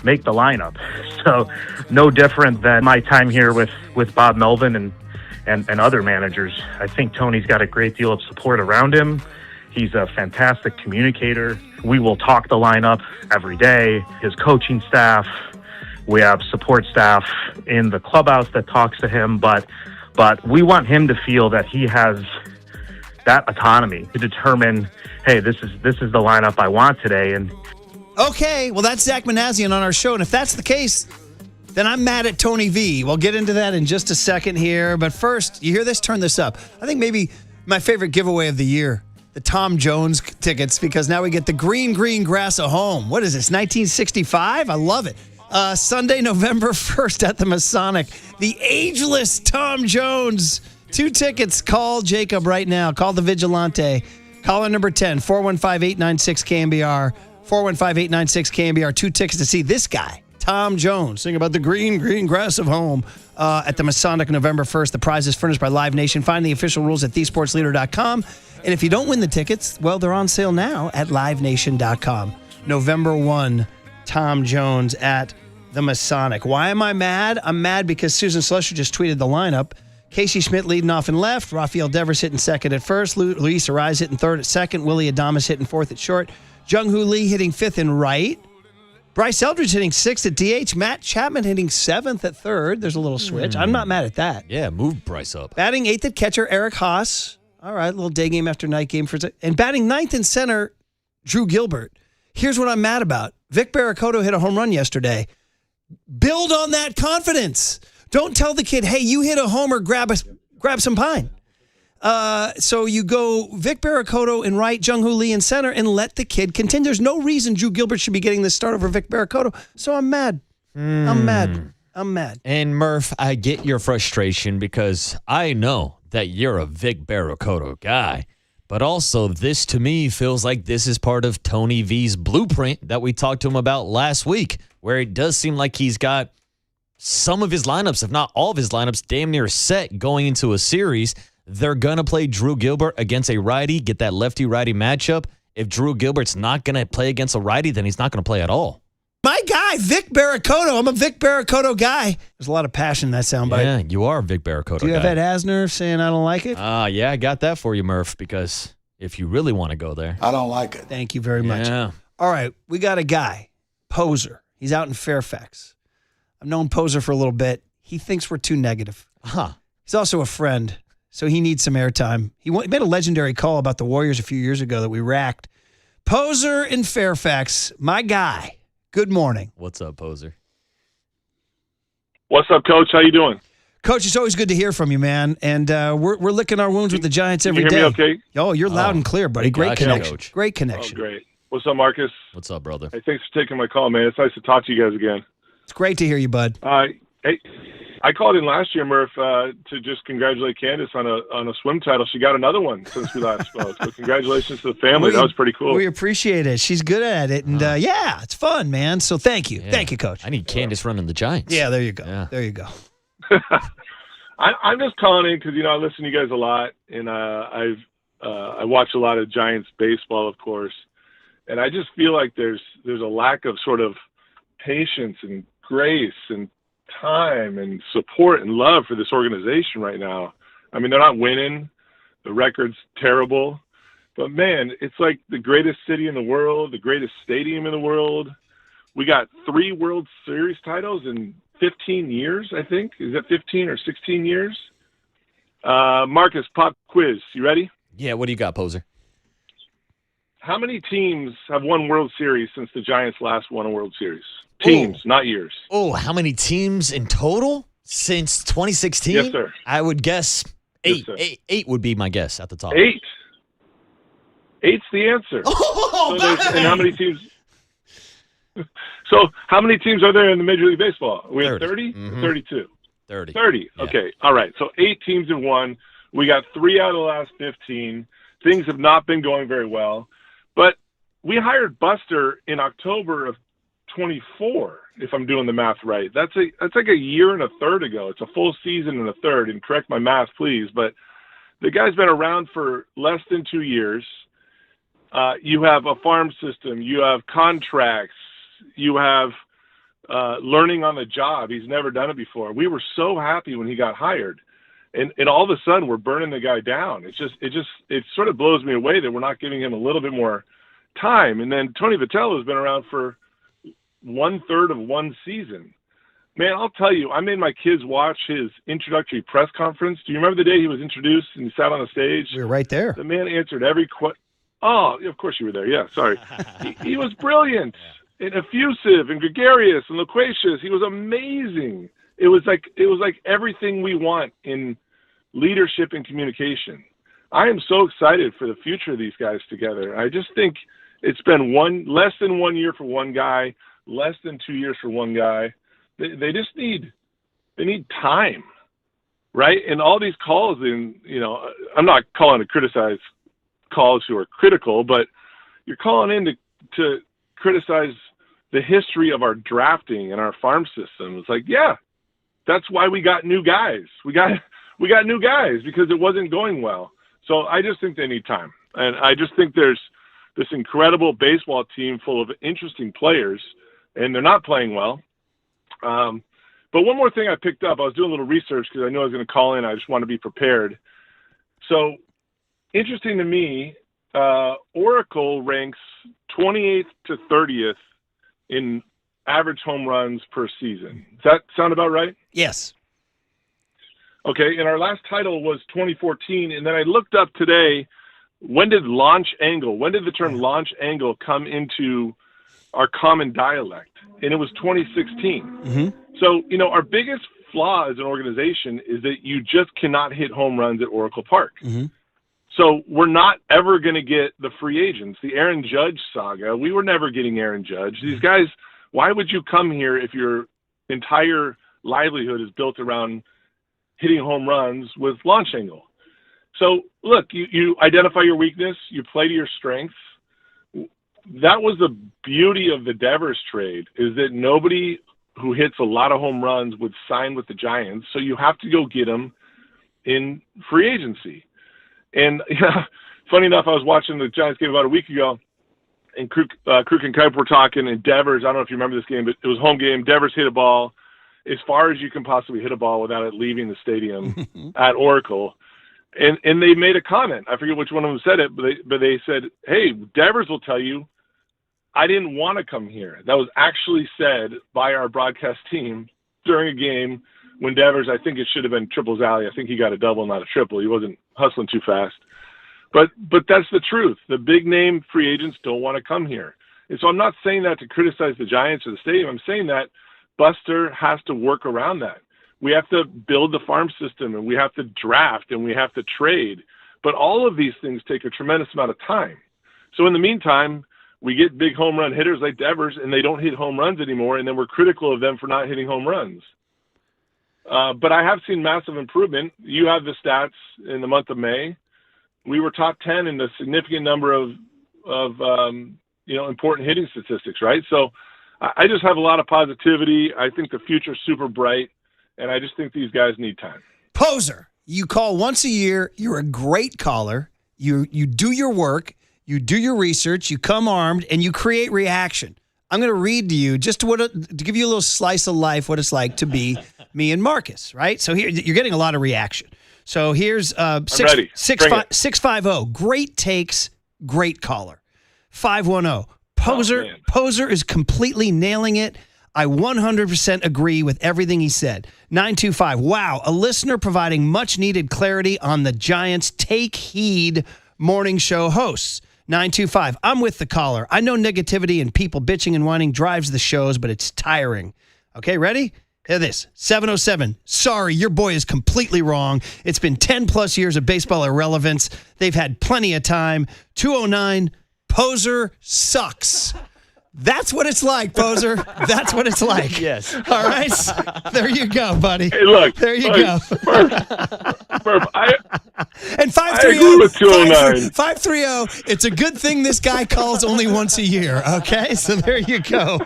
S14: make the lineup. So no different than my time here with Bob Melvin and other managers. I think Tony's got a great deal of support around him. He's a fantastic communicator. We will talk the lineup every day. His coaching staff, we have support staff in the clubhouse that talks to him, but we want him to feel that he has that autonomy to determine, hey, this is the lineup I want today. And
S3: okay, well, that's Zach Manassian on our show, and if that's the case, then I'm mad at Tony V. We'll get into that in just a second here, but first, you hear this? Turn this up. I think maybe my favorite giveaway of the year, the Tom Jones tickets, because now we get the green grass of home. What is this, 1965? I love it. Sunday, November 1st at the Masonic. The ageless Tom Jones. 2 tickets. Call Jacob right now. Call the Vigilante. Caller number 10, 415-896-KNBR. 415-896-KNBR. 2 tickets to see this guy, Tom Jones, sing about the green grass of home at the Masonic November 1st. The prize is furnished by Live Nation. Find the official rules at thesportsleader.com. And if you don't win the tickets, well, they're on sale now at livenation.com. November 1, Tom Jones at the Masonic. Why am I mad? I'm mad because Susan Slusher just tweeted the lineup. Casey Schmidt leading off in left. Rafael Devers hitting second at first. Luis Ariz hitting third at second. Willie Adames hitting fourth at short. Jung-Hoo Lee hitting fifth in right. Bryce Eldridge hitting sixth at DH. Matt Chapman hitting seventh at third. There's a little switch. I'm not mad at that.
S4: Yeah, move Bryce up.
S3: Batting eighth at catcher, Eric Haas. All right, a little day game after night game. And batting ninth in center, Drew Gilbert. Here's what I'm mad about. Vic Barracoto hit a home run yesterday. Build on that confidence. Don't tell the kid, hey, you hit a homer, grab some pine. So you go Vic Barracoto in right, Jung-Hoo Lee in center, and let the kid continue. There's no reason Drew Gilbert should be getting the start over Vic Barracoto. So I'm mad. I'm mad.
S4: And Murph, I get your frustration because I know that you're a Vic Barracoto guy. But also, this to me feels like this is part of Tony V's blueprint that we talked to him about last week, where it does seem like he's got some of his lineups, if not all of his lineups, damn near set going into a series. They're going to play Drew Gilbert against a righty, get that lefty-righty matchup. If Drew Gilbert's not going to play against a righty, then he's not going to play at all.
S3: My guy, Vic Barracoto. I'm a Vic Barracoto guy. There's a lot of passion in that soundbite.
S4: Yeah, you are a Vic Barracoto guy.
S3: Do you have Ed Asner saying I don't like it?
S4: Yeah, I got that for you, Murph, because if you really want to go there.
S16: I don't like it.
S3: Thank you very much.
S4: Yeah.
S3: All right, we got a guy, Poser. He's out in Fairfax. I've known Poser for a little bit. He thinks we're too negative. He's also a friend, so he needs some airtime. He made a legendary call about the Warriors a few years ago that we racked. Poser in Fairfax, my guy. Good morning.
S4: What's up, Poser?
S17: What's up, Coach? How you doing?
S3: Coach, it's always good to hear from you, man. And we're licking our wounds with the Giants every day.
S16: Can you hear me okay?
S3: Oh, you're loud and clear, buddy. Great connection.
S4: Coach.
S3: Great connection.
S16: Oh, great. What's up, Marcus?
S4: What's up, brother?
S16: Hey, thanks for taking my call, man. It's nice to talk to you guys again.
S3: It's great to hear you, bud.
S16: Hey, I called in last year, Murph, to just congratulate Candace on a swim title. She got another one since we last spoke. So congratulations to the family. That was pretty cool.
S3: We appreciate it. She's good at it. And, yeah, it's fun, man. So thank you.
S4: Yeah.
S3: Thank you, Coach.
S4: I need Candace running the Giants.
S3: Yeah, there you go.
S4: Yeah.
S3: There you go.
S16: I'm just calling in because, I listen to you guys a lot, and I watch a lot of Giants baseball, of course. And I just feel like there's a lack of sort of patience and grace and time and support and love for this organization right now. I mean, they're not winning. The record's terrible. But, man, it's like the greatest city in the world, the greatest stadium in the world. We got 3 World Series titles in 15 years, I think. Is that 15 or 16 years? Marcus, pop quiz. You ready?
S4: Yeah, what do you got, Poser?
S16: How many teams have won World Series since the Giants last won a World Series? Teams, not years.
S4: Oh, how many teams in total since 2016?
S16: Yes, sir.
S4: I would guess 8.
S16: Yes, sir.
S4: 8 would be my guess at the top.
S16: 8. 8's the answer. And how many teams? So how many teams are there in the Major League Baseball? We have 30 or 32?
S4: 30.
S16: 30.
S4: Yeah.
S16: Okay. All right. So 8 teams have won. We got 3 out of the last 15. Things have not been going very well. But we hired Buster in October of 24, if I'm doing the math right. That's like a year and a third ago. It's a full season and a third. And correct my math, please. But the guy's been around for less than 2 years. You have a farm system. You have contracts. You have learning on the job. He's never done it before. We were so happy when he got hired. And all of a sudden we're burning the guy down. It sort of blows me away that we're not giving him a little bit more time. And then Tony Vitello has been around for 1/3 of one season. Man, I'll tell you, I made my kids watch his introductory press conference. Do you remember the day he was introduced and he sat on the stage?
S3: We were right there.
S16: The man answered every question. Oh, of course you were there. Yeah, sorry. he was brilliant and effusive and gregarious and loquacious. He was amazing. It was like everything we want in leadership and communication. I am so excited for the future of these guys together. I just think it's been less than 1 year for one guy, less than 2 years for one guy. They just need time, right? And all these calls, I'm not calling to criticize calls who are critical, but you're calling in to criticize the history of our drafting and our farm system. It's like, yeah, that's why we got new guys. We got new guys because it wasn't going well. So I just think they need time. And I just think there's this incredible baseball team full of interesting players, and they're not playing well. But one more thing I picked up, I was doing a little research because I knew I was going to call in. I just want to be prepared. So interesting to me, Oracle ranks 28th to 30th in average home runs per season. Does that sound about right?
S3: Yes.
S16: Okay, and our last title was 2014, and then I looked up today, when did the term launch angle come into our common dialect? And it was 2016.
S3: Mm-hmm.
S16: So, our biggest flaw as an organization is that you just cannot hit home runs at Oracle Park.
S3: Mm-hmm.
S16: So we're not ever going to get the free agents. The Aaron Judge saga, we were never getting Aaron Judge. These guys, why would you come here if your entire livelihood is built around hitting home runs with launch angle? So, look, you identify your weakness, you play to your strengths. That was the beauty of the Devers trade, is that nobody who hits a lot of home runs would sign with the Giants, so you have to go get them in free agency. And funny enough, I was watching the Giants game about a week ago, and Kruk and Kuip were talking, and Devers, I don't know if you remember this game, but it was a home game. Devers hit a ball as far as you can possibly hit a ball without it leaving the stadium at Oracle. And they made a comment. I forget which one of them said it, but they said, hey, Devers will tell you, I didn't want to come here. That was actually said by our broadcast team during a game when Devers, I think it should have been triples alley. I think he got a double, not a triple. He wasn't hustling too fast. But that's the truth. The big name free agents don't want to come here. And so I'm not saying that to criticize the Giants or the stadium. I'm saying that Buster has to work around that. We have to build the farm system, and we have to draft, and we have to trade. But all of these things take a tremendous amount of time. So in the meantime, we get big home run hitters like Devers, and they don't hit home runs anymore, and then we're critical of them for not hitting home runs. But I have seen massive improvement. You have the stats in the month of May. We were top 10 in a significant number of important hitting statistics, right? So I just have a lot of positivity. I think the future's super bright, and I just think these guys need time.
S3: Poser, you call once a year. You're a great caller. You do your work. You do your research. You come armed, and you create reaction. I'm going to read to you just to give you a little slice of life, what it's like to be me and Marcus, right? So here, you're getting a lot of reaction. So here's 650. Great takes, great caller. 510. Poser is completely nailing it. I 100% agree with everything he said. 925. Wow, a listener providing much needed clarity on the Giants. Take heed, morning show hosts. 925. I'm with the caller. I know negativity and people bitching and whining drives the shows, but it's tiring. Okay, ready? Hear this. 707. Sorry, your boy is completely wrong. It's been 10 plus years of baseball irrelevance. They've had plenty of time. 209. Poser sucks. That's what it's like, Poser. That's what it's like.
S4: Yes.
S3: All right? There you go, buddy.
S16: Hey, look.
S3: There you go.
S16: Murph,
S3: and 530,
S16: I agree with 209.
S3: 530, it's a good thing this guy calls only once a year, okay? So there you go.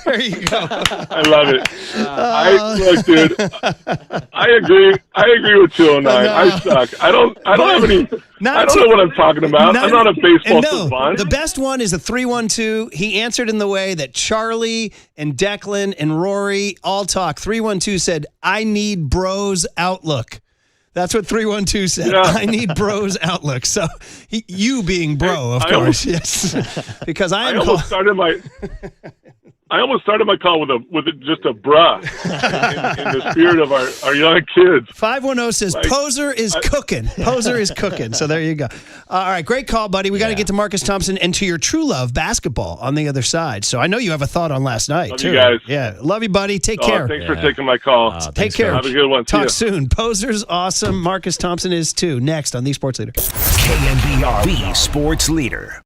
S3: There you go.
S16: I love it. Look, dude, I agree with 209. I suck. I don't have any... I don't know what I'm talking about. I'm not a baseball savant.
S3: The best one is a 312. He answered in the way that Charlie and Declan and Rory all talk. 312 said, I need bros outlook. That's what 312 said. Yeah. I need bros outlook. So you being bro, of course. Yes. Because I almost started my call with just a bruh in the spirit of our young kids. 510 says, Poser is cooking. Poser is cooking. So there you go. All right, great call, buddy. We got to get to Marcus Thompson and to your true love, basketball, on the other side. So I know you have a thought on last night,
S16: love
S3: too.
S16: You guys.
S3: Yeah, love you, buddy. Take care.
S16: Thanks for taking my call.
S3: Take care.
S16: Have a good one.
S3: Talk soon. Poser's awesome. Marcus Thompson is, too. Next on The Sports Leader.
S1: KNBR, The Sports Leader.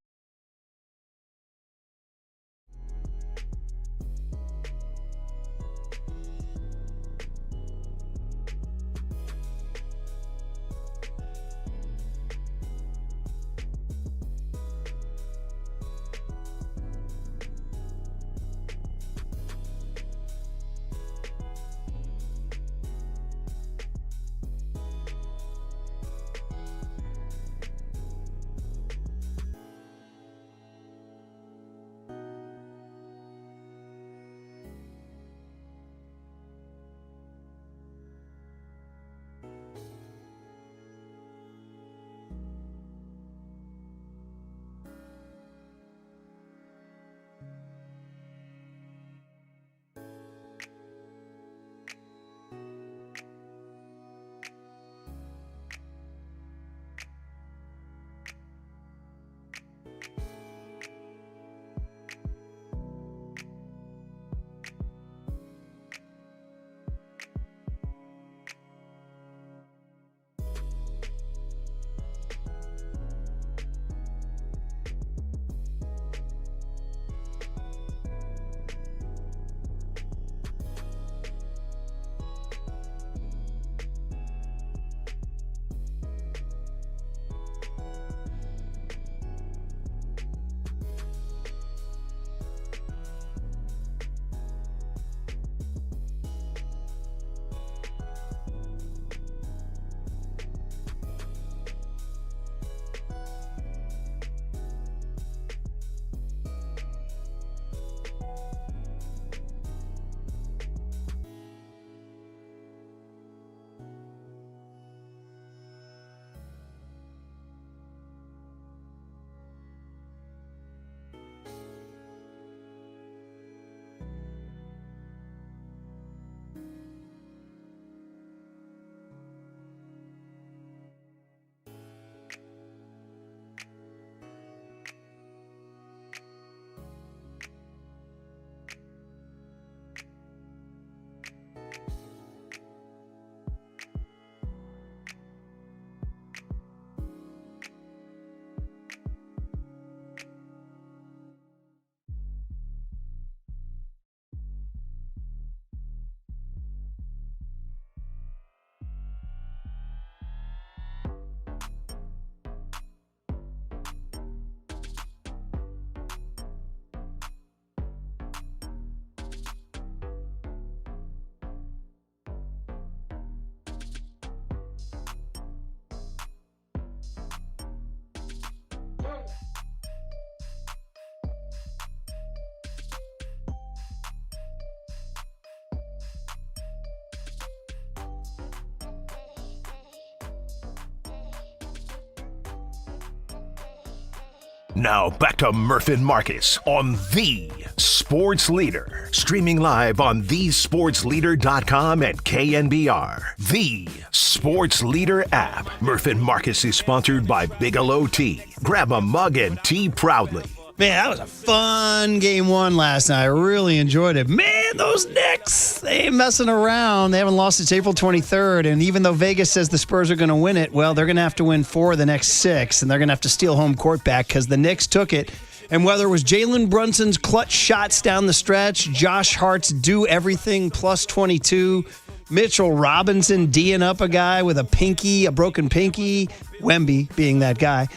S1: Now back to Murph and Marcus on The Sports Leader. Streaming live on thesportsleader.com and KNBR. The Sports Leader app. Murph and Marcus is sponsored by Bigelow Tea. Grab a mug and tea proudly.
S3: Man, that was a fun game one last night. I really enjoyed it. Man, those Knicks, they ain't messing around. They haven't lost since April 23rd. And even though Vegas says the Spurs are going to win it, well, they're going to have to win 4 of the next 6. And they're going to have to steal home court back because the Knicks took it. And whether it was Jalen Brunson's clutch shots down the stretch, Josh Hart's do everything plus 22, Mitchell Robinson D'ing up a guy with a broken pinky, Wemby being that guy,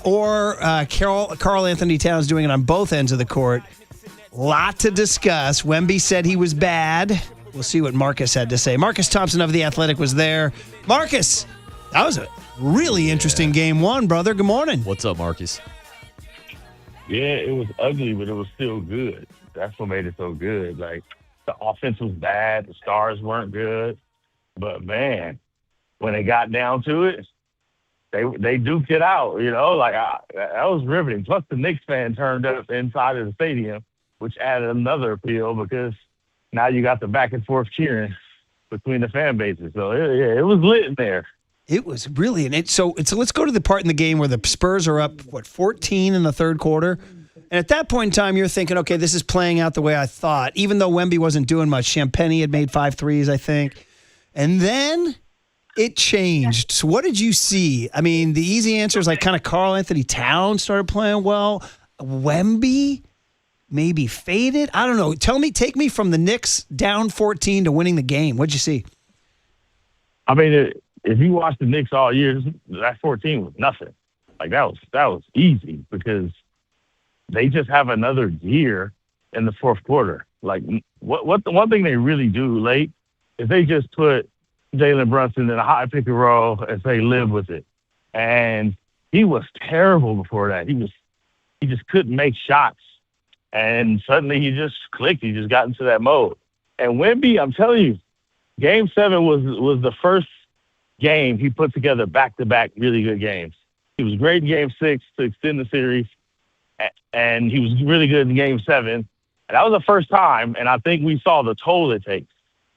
S3: or Karl Anthony Towns doing it on both ends of the court. Lot to discuss. Wemby said he was bad. We'll see what Marcus had to say. Marcus Thompson of The Athletic was there. Marcus, that was a really interesting game one, brother. Good morning.
S4: What's up, Marcus?
S6: Yeah, it was ugly, but it was still good. That's what made it so good. Like, the offense was bad. The stars weren't good. But, man, when it got down to it, they duked it out, that was riveting. Plus, the Knicks fan turned up inside of the stadium, which added another appeal because now you got the back and forth cheering between the fan bases. So, it was lit in there.
S3: It was really so let's go to the part in the game where the Spurs are up, 14 in the third quarter. And at that point in time, you're thinking, okay, this is playing out the way I thought, even though Wemby wasn't doing much. Champagny had made 5 threes, I think. And then it changed. So what did you see? I mean, the easy answer is like kind of Karl Anthony Towns started playing well. Wemby maybe faded. I don't know. Take me from the Knicks down 14 to winning the game. What'd you see?
S6: I mean, if you watch the Knicks all year, that 14 was nothing. Like, that was easy because they just have another gear in the fourth quarter. Like, what the one thing they really do late is they just put Jalen Brunson in a high pick and roll and say, live with it. And he was terrible before that. He just couldn't make shots. And suddenly he just clicked. He just got into that mode. And Wemby, I'm telling you, Game 7 was the first game he put together back-to-back really good games. He was great in Game 6 to extend the series, and he was really good in Game 7. And that was the first time, and I think we saw the toll it takes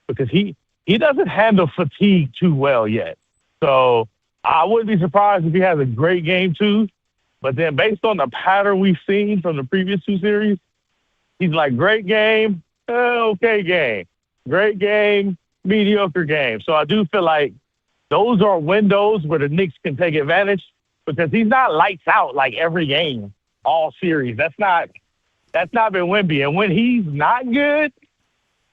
S6: because he doesn't handle fatigue too well yet. So I wouldn't be surprised if he has a great Game 2, but then based on the pattern we've seen from the previous 2 series, he's like, great game, okay game, great game, mediocre game. So I do feel like those are windows where the Knicks can take advantage because he's not lights out like every game, all series. That's not been Wemby. And when he's not good,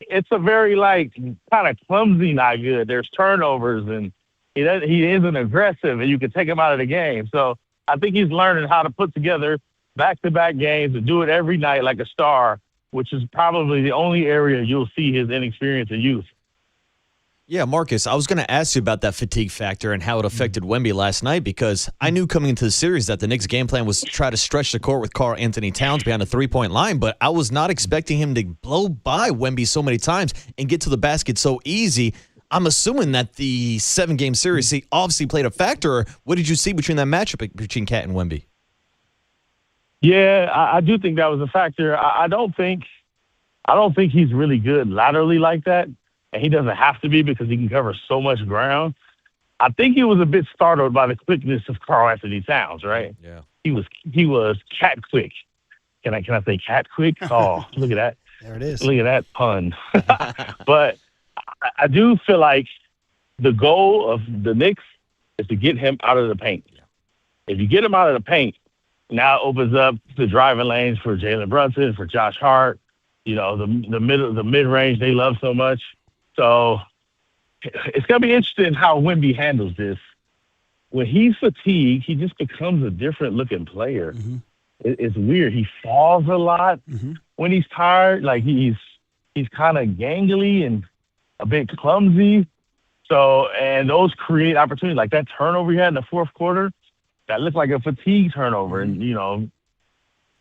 S6: it's a very kind of clumsy not good. There's turnovers and he isn't aggressive and you can take him out of the game. So I think he's learning how to put together back-to-back games and do it every night like a star, which is probably the only area you'll see his inexperience and youth.
S4: Yeah, Marcus, I was going to ask you about that fatigue factor and how it affected Wemby last night because I knew coming into the series that the Knicks' game plan was to try to stretch the court with Karl Anthony Towns behind a three-point line, but I was not expecting him to blow by Wemby so many times and get to the basket so easy. I'm assuming that the 7-game series obviously played a factor. What did you see between that matchup between Cat and Wemby?
S6: Yeah, I do think that was a factor. I don't think he's really good laterally like that. And he doesn't have to be because he can cover so much ground. I think he was a bit startled by the quickness of Karl Anthony Towns, right?
S4: Yeah.
S6: He was cat quick. Can I say cat quick? Oh, look at that.
S3: There it is.
S6: Look at that pun. But I do feel like the goal of the Knicks is to get him out of the paint. Yeah. If you get him out of the paint, now it opens up the driving lanes for Jalen Brunson, for Josh Hart, the mid-range they love so much. So it's going to be interesting how Wemby handles this. When he's fatigued, he just becomes a different-looking player. Mm-hmm. It's weird. He falls a lot when he's tired. Like, he's kind of gangly and a bit clumsy. So, and those create opportunities. Like that turnover he had in the fourth quarter, that looked like a fatigue turnover. And,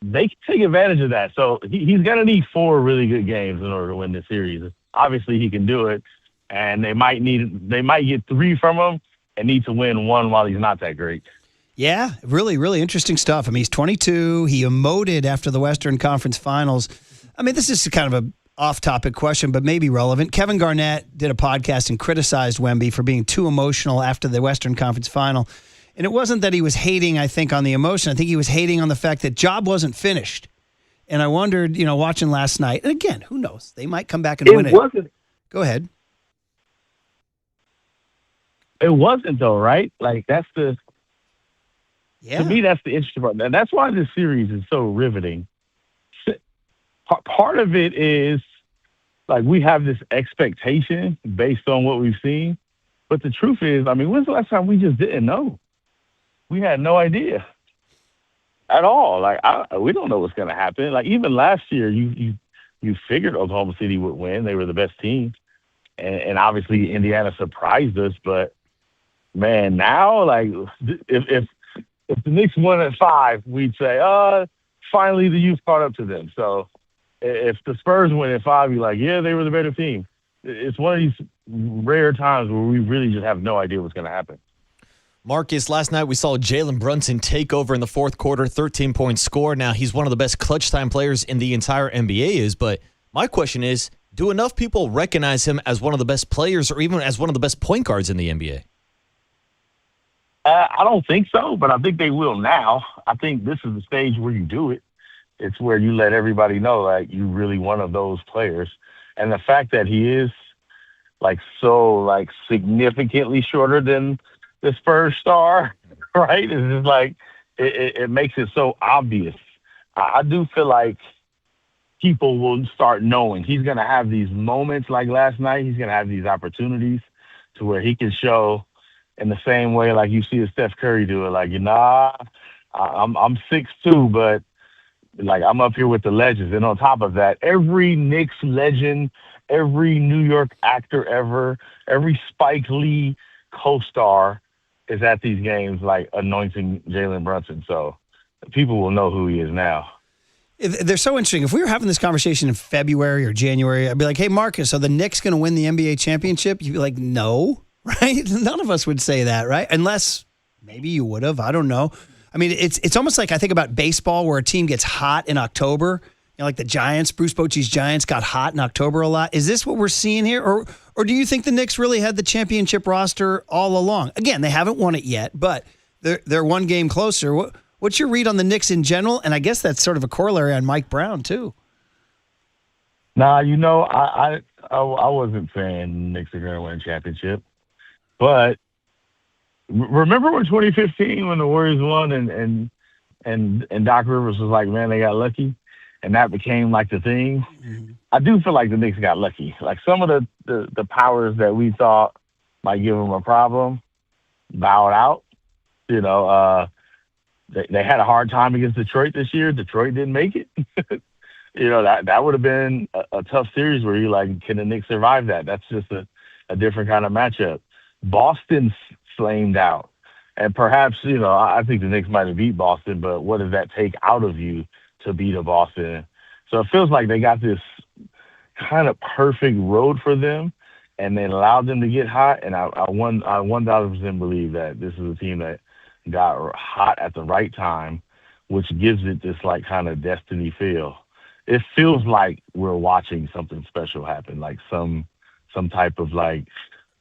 S6: they can take advantage of that. So he's going to need 4 really good games in order to win this series. Obviously, he can do it, and they might get 3 from him and need to win 1 while he's not that great.
S3: Yeah, really, really interesting stuff. I mean, he's 22. He emoted after the Western Conference Finals. I mean, this is kind of a off-topic question, but maybe relevant. Kevin Garnett did a podcast and criticized Wemby for being too emotional after the Western Conference Final. And it wasn't that he was hating, I think, on the emotion. I think he was hating on the fact that job wasn't finished. And I wondered, watching last night, and again, who knows? They might come back and win it. Go ahead.
S6: It wasn't, though, right? Like, that's the...
S3: Yeah.
S6: To me, that's the interesting part. And that's why this series is so riveting. Part of it is, like, we have this expectation based on what we've seen. But the truth is, I mean, when's the last time we just didn't know? We had no idea at all. Like, we don't know what's going to happen. Like, even last year, you figured Oklahoma City would win. They were the best team. And obviously, Indiana surprised us. But, man, now, like, if the Knicks won at 5, we'd say, finally the youth caught up to them. So if the Spurs win at 5, you're like, yeah, they were the better team. It's one of these rare times where we really just have no idea what's going to happen.
S4: Marcus, last night we saw Jalen Brunson take over in the fourth quarter, 13-point score. Now, he's one of the best clutch time players in the entire NBA but my question is, do enough people recognize him as one of the best players or even as one of the best point guards in the NBA?
S6: I don't think so, but I think they will now. I think this is the stage where you do it. It's where you let everybody know, like, you're really one of those players. And the fact that he is, significantly shorter than the Spurs star, right? It's just like, it makes it so obvious. I do feel like people will start knowing he's going to have these moments like last night. He's going to have these opportunities to where he can show in the same way like you see a Steph Curry do it. Like, I'm 6'2", but like I'm up here with the legends. And on top of that, every Knicks legend, every New York actor ever, every Spike Lee co-star is at these games, like anointing Jalen Brunson. So people will know who he is now.
S3: They're so interesting. If we were having this conversation in February or January, I'd be like, hey, Marcus, are the Knicks going to win the NBA championship? You'd be like, no. Right? None of us would say that, right? Unless maybe you would have. I don't know. I mean, it's almost like I think about baseball where a team gets hot in October. Like the Giants, Bruce Bochy's Giants got hot in October a lot. Is this what we're seeing here? Or do you think the Knicks really had the championship roster all along? Again, they haven't won it yet, but they're one game closer. What's your read on the Knicks in general? And I guess that's sort of a corollary on Mike Brown, too.
S6: Nah, I wasn't saying the Knicks are going to win a championship. But remember when 2015 when the Warriors won and Doc Rivers was like, man, they got lucky, and that became like the thing. Mm-hmm. I do feel like the Knicks got lucky. Like some of the powers that we thought might give them a problem bowed out. They had a hard time against Detroit this year. Detroit didn't make it. That would have been a tough series where you're like, can the Knicks survive that? That's just a different kind of matchup. Boston flamed out. And perhaps, I think the Knicks might have beat Boston, but what does that take out of you to beat a Boston? So it feels like they got this kind of perfect road for them, and they allowed them to get hot. And I 1,000% believe that this is a team that got hot at the right time, which gives it this like kind of destiny feel. It feels like we're watching something special happen, like some type of like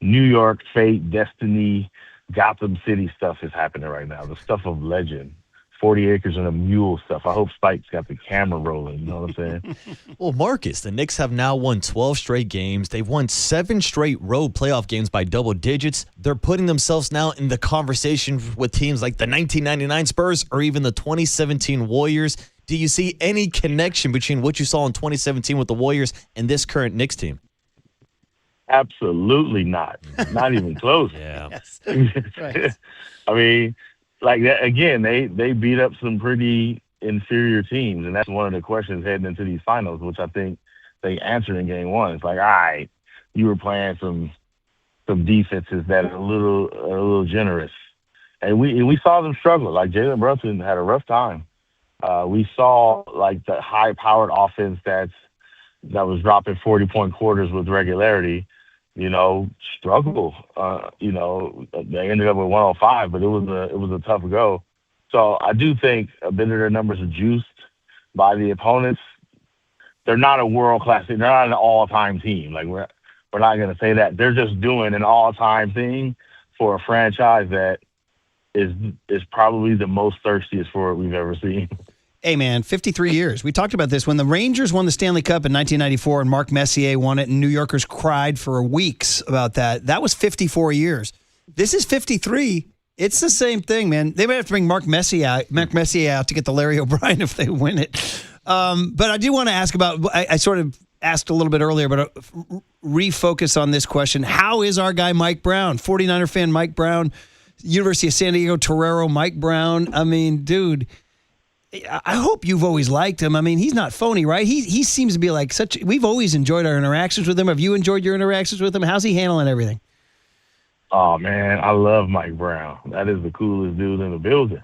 S6: New York fate, destiny, Gotham City stuff is happening right now. The stuff of legend, 40 acres and a mule stuff. I hope Spike's got the camera rolling. You know what I'm saying?
S4: Well, Marcus, the Knicks have now won 12 straight games. They've won 7 straight road playoff games by double digits. They're putting themselves now in the conversation with teams like the 1999 Spurs or even the 2017 Warriors. Do you see any connection between what you saw in 2017 with the Warriors and this current Knicks team?
S6: Absolutely not. Not even close.
S4: Yeah.
S3: Right.
S6: I mean, like that, again, they beat up some pretty inferior teams, and that's one of the questions heading into these finals, which I think they answered in game one. It's like, all right, you were playing some defenses that are a little generous, and we saw them struggle. Like Jalen Brunson had a rough time. We saw like the high-powered offense that was dropping 40-point quarters with regularity, struggle. They ended up with 105, but it was a tough go. So I do think a bit of their numbers are juiced by the opponents. They're not a world-class team. They're not an all-time team. Like, we're not going to say that. They're just doing an all-time thing for a franchise that is probably the most thirstiest for it we've ever seen.
S3: Hey, man, 53 years. We talked about this. When the Rangers won the Stanley Cup in 1994 and Mark Messier won it and New Yorkers cried for weeks about that, that was 54 years. This is 53. It's the same thing, man. They might have to bring Mark Messier out to get the Larry O'Brien if they win it. But I do want to ask about, I sort of asked a little bit earlier, but refocus on this question. How is our guy Mike Brown? 49er fan Mike Brown, University of San Diego Torero Mike Brown. I mean, dude, I hope you've always liked him. I mean, he's not phony, right? He seems to be like we've always enjoyed our interactions with him. Have you enjoyed your interactions with him? How's he handling everything?
S6: Oh, man, I love Mike Brown. That is the coolest dude in the building.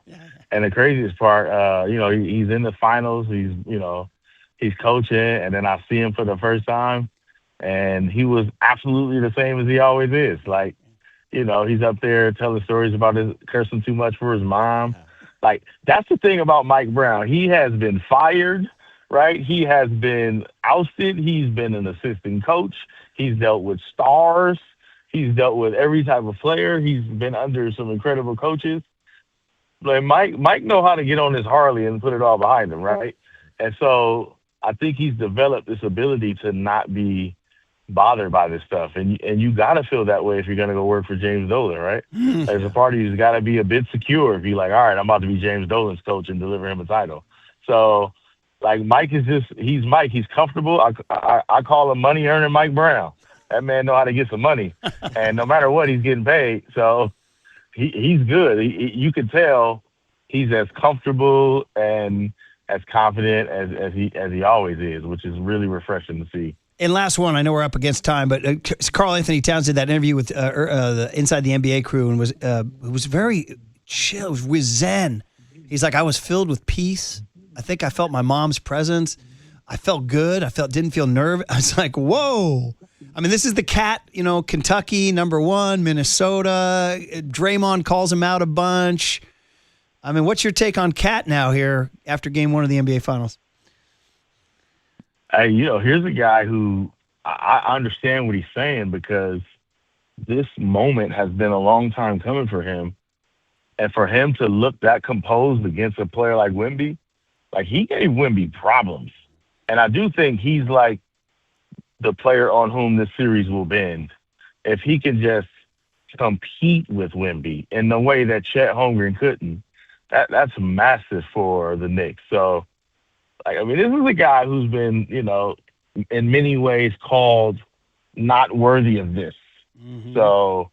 S6: And the craziest part, he's in the finals. He's coaching, and then I see him for the first time, and he was absolutely the same as he always is. Like, he's up there telling stories about his cursing too much for his mom. Like, that's the thing about Mike Brown. He has been fired, right? He has been ousted. He's been an assistant coach. He's dealt with stars. He's dealt with every type of player. He's been under some incredible coaches. Like, Mike know how to get on his Harley and put it all behind him, right? And so I think he's developed this ability to not be bothered by this stuff. And you got to feel that way if you're going to go work for James Dolan, right? As a party, you've got to be a bit secure. Be like, all right, I'm about to be James Dolan's coach and deliver him a title. So, like, Mike is he's Mike. He's comfortable. I call him money earning Mike Brown. That man know how to get some money. And no matter what, he's getting paid. So he's good. You can tell he's as comfortable and as confident as he always is, which is really refreshing to see.
S3: And last one, I know we're up against time, but Karl Anthony Towns did that interview with the Inside the NBA crew and was very chill, was zen. He's like, I was filled with peace. I think I felt my mom's presence. I felt good. Didn't feel nervous. I was like, whoa. I mean, this is the Cat, Kentucky, #1, Minnesota. Draymond calls him out a bunch. I mean, what's your take on Cat now here after game 1 of the NBA Finals?
S6: Hey, here's a guy who I understand what he's saying because this moment has been a long time coming for him. And for him to look that composed against a player like Wemby, like, he gave Wemby problems. And I do think he's like the player on whom this series will bend. If he can just compete with Wemby in the way that Chet Holmgren couldn't, that's massive for the Knicks. So, like, I mean, this is a guy who's been, in many ways called not worthy of this. Mm-hmm. So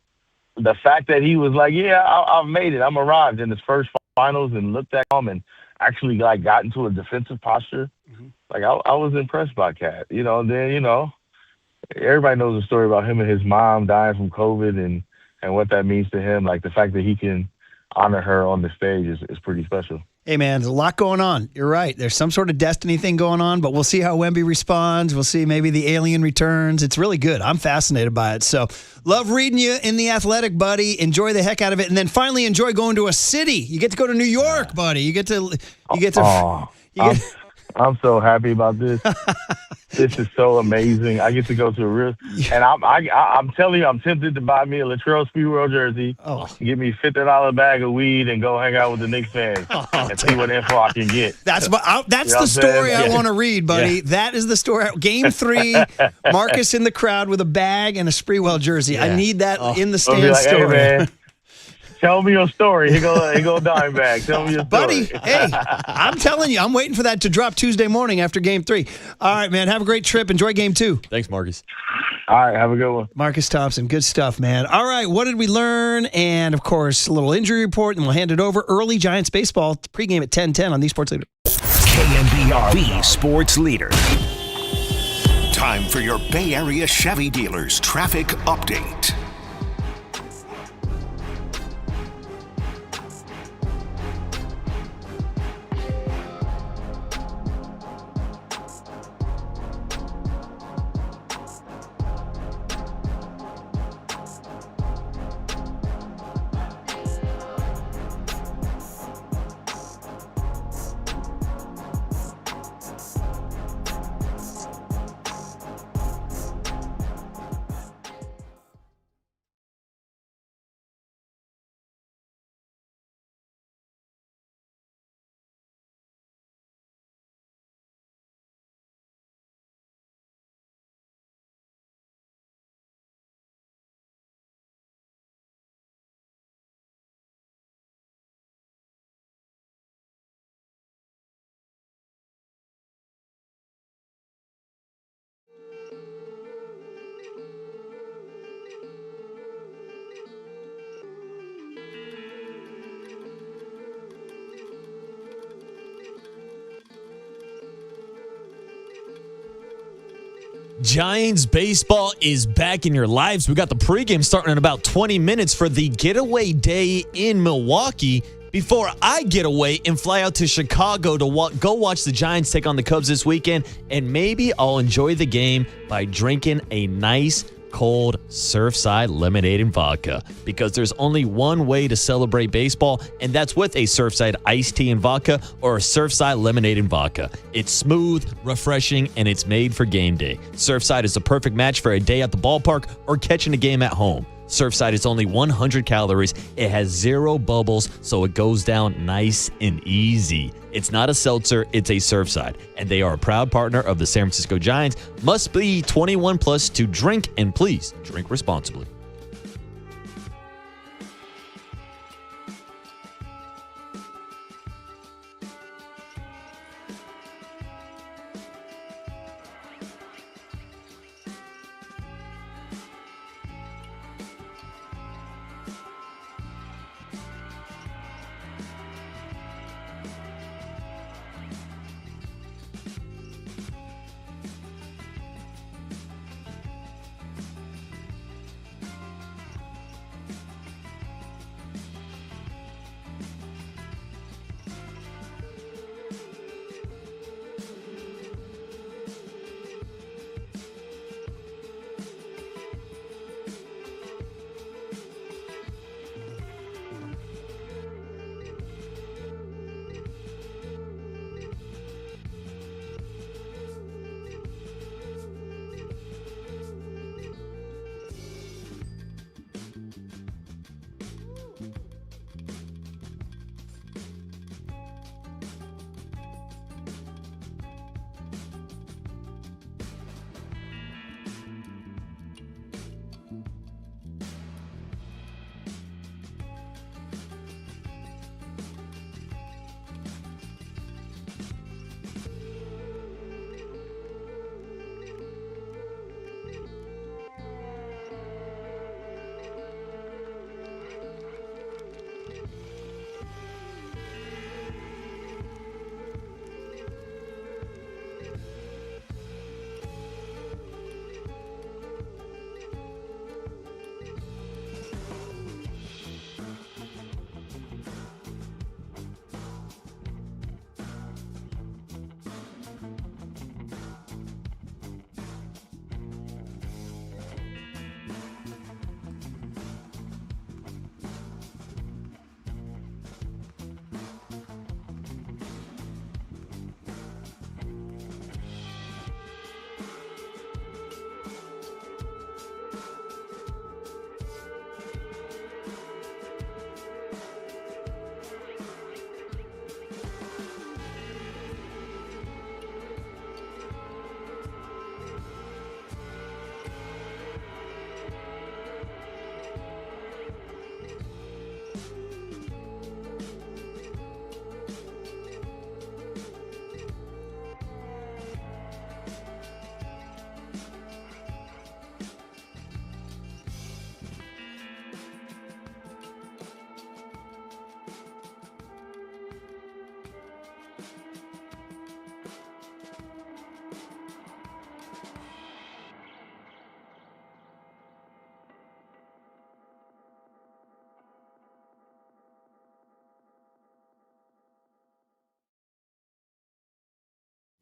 S6: the fact that he was like, yeah, I've made it. I'm arrived in his first finals and looked at him and actually, like, got into a defensive posture. Mm-hmm. Like, I was impressed by Cat. And then, everybody knows the story about him and his mom dying from COVID and what that means to him. Like, the fact that he can honor her on the stage is pretty special.
S3: Hey, man, there's a lot going on. You're right. There's some sort of destiny thing going on, but we'll see how Wemby responds. We'll see maybe the alien returns. It's really good. I'm fascinated by it. So love reading you in The Athletic, buddy. Enjoy the heck out of it. And then finally enjoy going to a city. You get to go to New York, buddy.
S6: I'm so happy about this. This is so amazing. I get to go to a real, and I'm telling you, I'm tempted to buy me a Latrell Sprewell jersey, get me $50 bag of weed, and go hang out with the Knicks fans and see what info I can get.
S3: That's the story I want to read, buddy. Yeah. That is the story. Game 3, Marcus in the crowd with a bag and a Sprewell jersey. Yeah. I need that in the stand story.
S6: Hey, man. Tell me your story. Here go dime bag. Tell me your story.
S3: Buddy, hey, I'm telling you, I'm waiting for that to drop Tuesday morning after game 3. All right, man, have a great trip. Enjoy game 2.
S4: Thanks, Marcus.
S6: All right, have a good one.
S3: Marcus Thompson, good stuff, man. All right, what did we learn? And, of course, a little injury report, and we'll hand it over. Early Giants baseball, pregame at 10:10 on the Sports Leader.
S1: KNBR, the Sports Leader. Time for your Bay Area Chevy dealers traffic update.
S4: Giants baseball is back in your lives. We got the pregame starting in about 20 minutes for the getaway day in Milwaukee. Before I get away and fly out to Chicago to go watch the Giants take on the Cubs this weekend, and maybe I'll enjoy the game by drinking a nice cold Surfside lemonade and vodka, because there's only one way to celebrate baseball, and that's with a Surfside iced tea and vodka or a Surfside lemonade and vodka. It's smooth, refreshing, and it's made for game day. Surfside is the perfect match for a day at the ballpark or catching a game at home. Surfside is only 100 calories. It has 0 bubbles, so it goes down nice and easy. It's not a seltzer, it's a Surfside, and they are a proud partner of the San Francisco Giants. Must be 21 plus to drink, and please drink responsibly.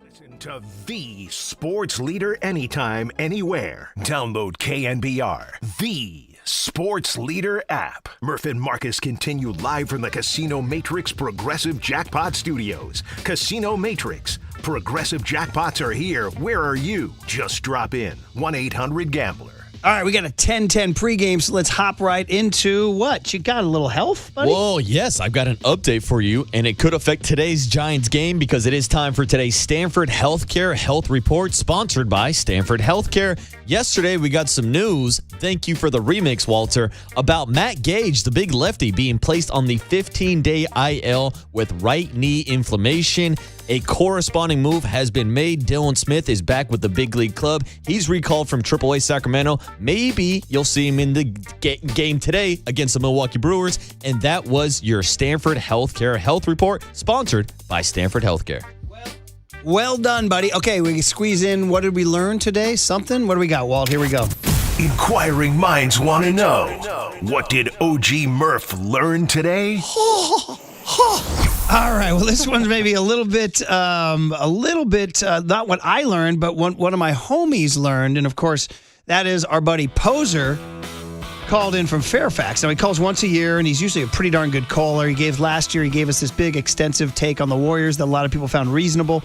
S1: Listen to the sports leader anytime, anywhere. Download KNBR, the sports leader app. Murph and Marcus continue live from the Casino Matrix Progressive Jackpot Studios. Casino Matrix. Progressive jackpots are here. Where are you? Just drop in. 1-800-GAMBLER.
S3: All right, we got a 10-10 pregame, so let's hop right into what? You got a little health, buddy?
S4: Well, yes, I've got an update for you, and it could affect today's Giants game because it is time for today's Stanford Healthcare Health Report, sponsored by Stanford Healthcare. Yesterday, we got some news, thank you for the remix, Walter, about Matt Gage, the big lefty, being placed on the 15-day IL with right knee inflammation. A corresponding move has been made. Dylan Smith is back with the big league club. He's recalled from AAA Sacramento. Maybe you'll see him in the game today against the Milwaukee Brewers. And that was your Stanford Healthcare Health Report, sponsored by Stanford Healthcare.
S3: Well done, buddy. Okay, we can squeeze in. What did we learn today? Something? What do we got, Walt? Here we go.
S1: Inquiring minds want to know, what did OG Murph learn today?
S3: All right. Well, this one's maybe a little bit, not what I learned, but one of my homies learned. And of course, that is our buddy Poser called in from Fairfax. Now, he calls once a year, and he's usually a pretty darn good caller. He gave us this big, extensive take on the Warriors that a lot of people found reasonable.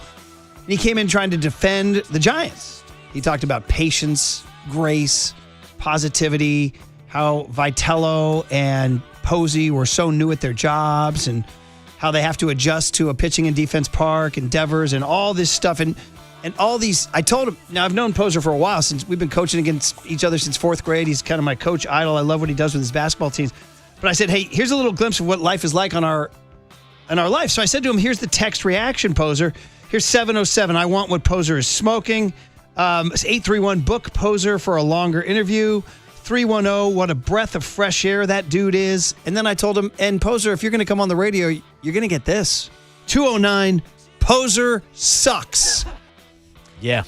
S3: And he came in trying to defend the Giants. He talked about patience, grace, positivity, how Vitello and Posey were so new at their jobs, and how they have to adjust to a pitching and defense park, endeavors, and all this stuff. And all these, I told him, now I've known Poser for a while, since we've been coaching against each other since fourth grade. He's kind of my coach idol. I love what he does with his basketball teams. But I said, hey, here's a little glimpse of what life is like in our life. So I said to him, here's the text reaction, Poser. Here's 707. I want what Poser is smoking. 831, book Poser for a longer interview. 310, what a breath of fresh air that dude is. And then I told him, and Poser, if you're going to come on the radio, you're going to get this. 209, Poser sucks.
S4: Yeah.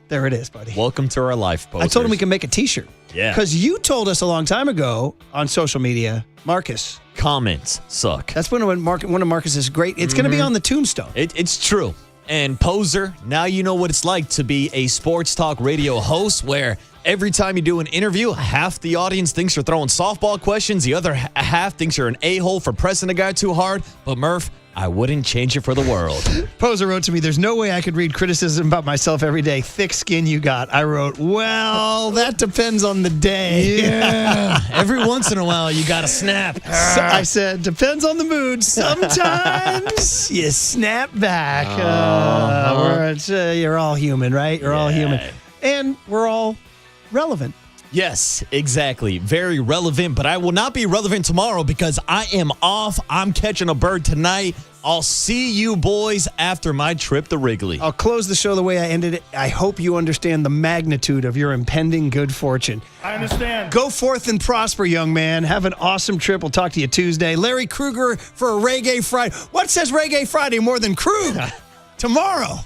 S3: There it is, buddy.
S4: Welcome to our life, Posers.
S3: I told him we can make a t-shirt.
S4: Yeah.
S3: Because you told us a long time ago on social media, Marcus.
S4: Comments suck.
S3: That's one of Marcus's great. It's going to be on the tombstone.
S4: It's true. And Poser, now you know what it's like to be a sports talk radio host where every time you do an interview, half the audience thinks you're throwing softball questions. The other half thinks you're an a-hole for pressing a guy too hard. But Murph, I wouldn't change it for the world.
S3: Poser wrote to me, there's no way I could read criticism about myself every day. Thick skin you got. I wrote, well, that depends on the day.
S4: Yeah. Every once in a while, you got to snap.
S3: So I said, depends on the mood. Sometimes you snap back. You're all human, right? You're all human. And we're all relevant.
S4: Yes, exactly. Very relevant, but I will not be relevant tomorrow because I am off. I'm catching a bird tonight. I'll see you boys after my trip to Wrigley.
S3: I'll close the show the way I ended it. I hope you understand the magnitude of your impending good fortune.
S12: I understand.
S3: Go forth and prosper, young man. Have an awesome trip. We'll talk to you Tuesday. Larry Kruger for a Reggae Friday. What says Reggae Friday more than Krug? Tomorrow.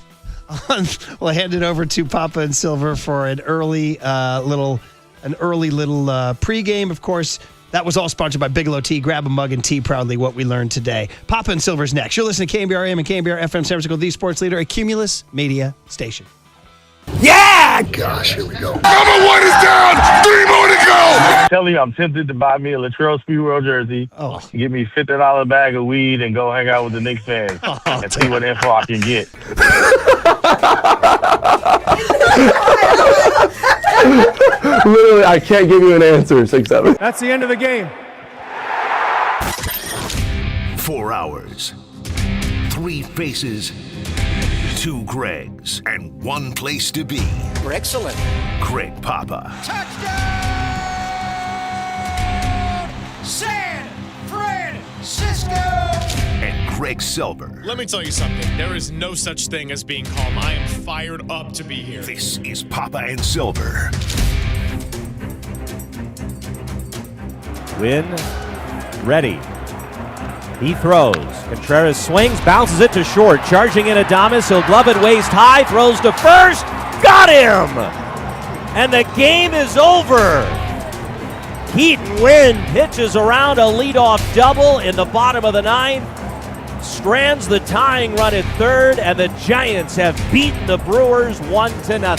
S3: We'll hand it over to Papa and Silver for an early little pregame. Of course, that was all sponsored by Bigelow Tea. Grab a mug and tea proudly what we learned today. Papa and Silver's next. You're listening to KNBR AM and KNBR FM San Francisco, the sports leader, a Cumulus Media station.
S12: Yeah!
S2: Gosh, here we go. Number one is down. 3 more to go.
S6: I'm telling you, I'm tempted to buy me a Latrell Sprewell jersey, give me $50 bag of weed, and go hang out with the Knicks fans and see what info I can get.
S23: Literally, I can't give you an answer, 6-7.
S12: That's the end of the game.
S1: 4 hours, 3 faces, 2 Gregs, and 1 place to be.
S12: Excellent.
S1: Greg Papa.
S12: Touchdown! San Francisco!
S1: And Greg Silver.
S7: Let me tell you something. There is no such thing as being calm. I am fired up to be here.
S1: This is Papa and Silver.
S17: Win. Ready. He throws. Contreras swings, bounces it to short. Charging in Adames. He'll glove it waist high. Throws to first. Got him! And the game is over. Keaton Wynn pitches around a leadoff double in the bottom of the 9th. Strands the tying run at third, and the Giants have beaten the Brewers 1-0.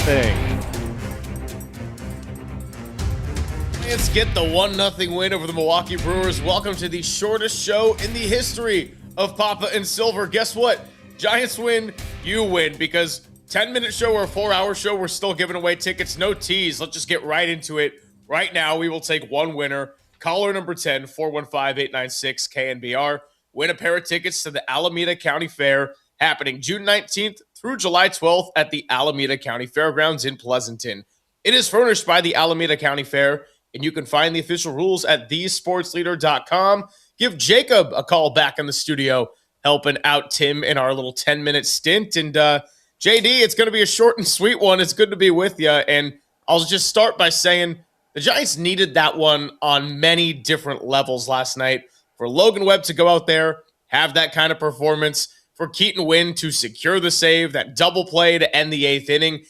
S7: Giants get the 1-0 win over the Milwaukee Brewers. Welcome to the shortest show in the history of Papa and Silver. Guess what? Giants win, you win, because 10-minute show or a 4-hour show, we're still giving away tickets. No tease. Let's just get right into it. Right now, we will take one winner. Caller number 10, 415-896-KNBR. Win a pair of tickets to the Alameda County Fair, happening June 19th through July 12th at the Alameda County Fairgrounds in Pleasanton. It is furnished by the Alameda County Fair, and you can find the official rules at thesportsleader.com. Give Jacob a call back in the studio, helping out Tim in our little 10-minute stint. And JD, it's going to be a short and sweet one. It's good to be with you. And I'll just start by saying the Giants needed that one on many different levels last night. For Logan Webb to go out there, have that kind of performance, for Keaton Wynn to secure the save, that double play to end the 8th inning.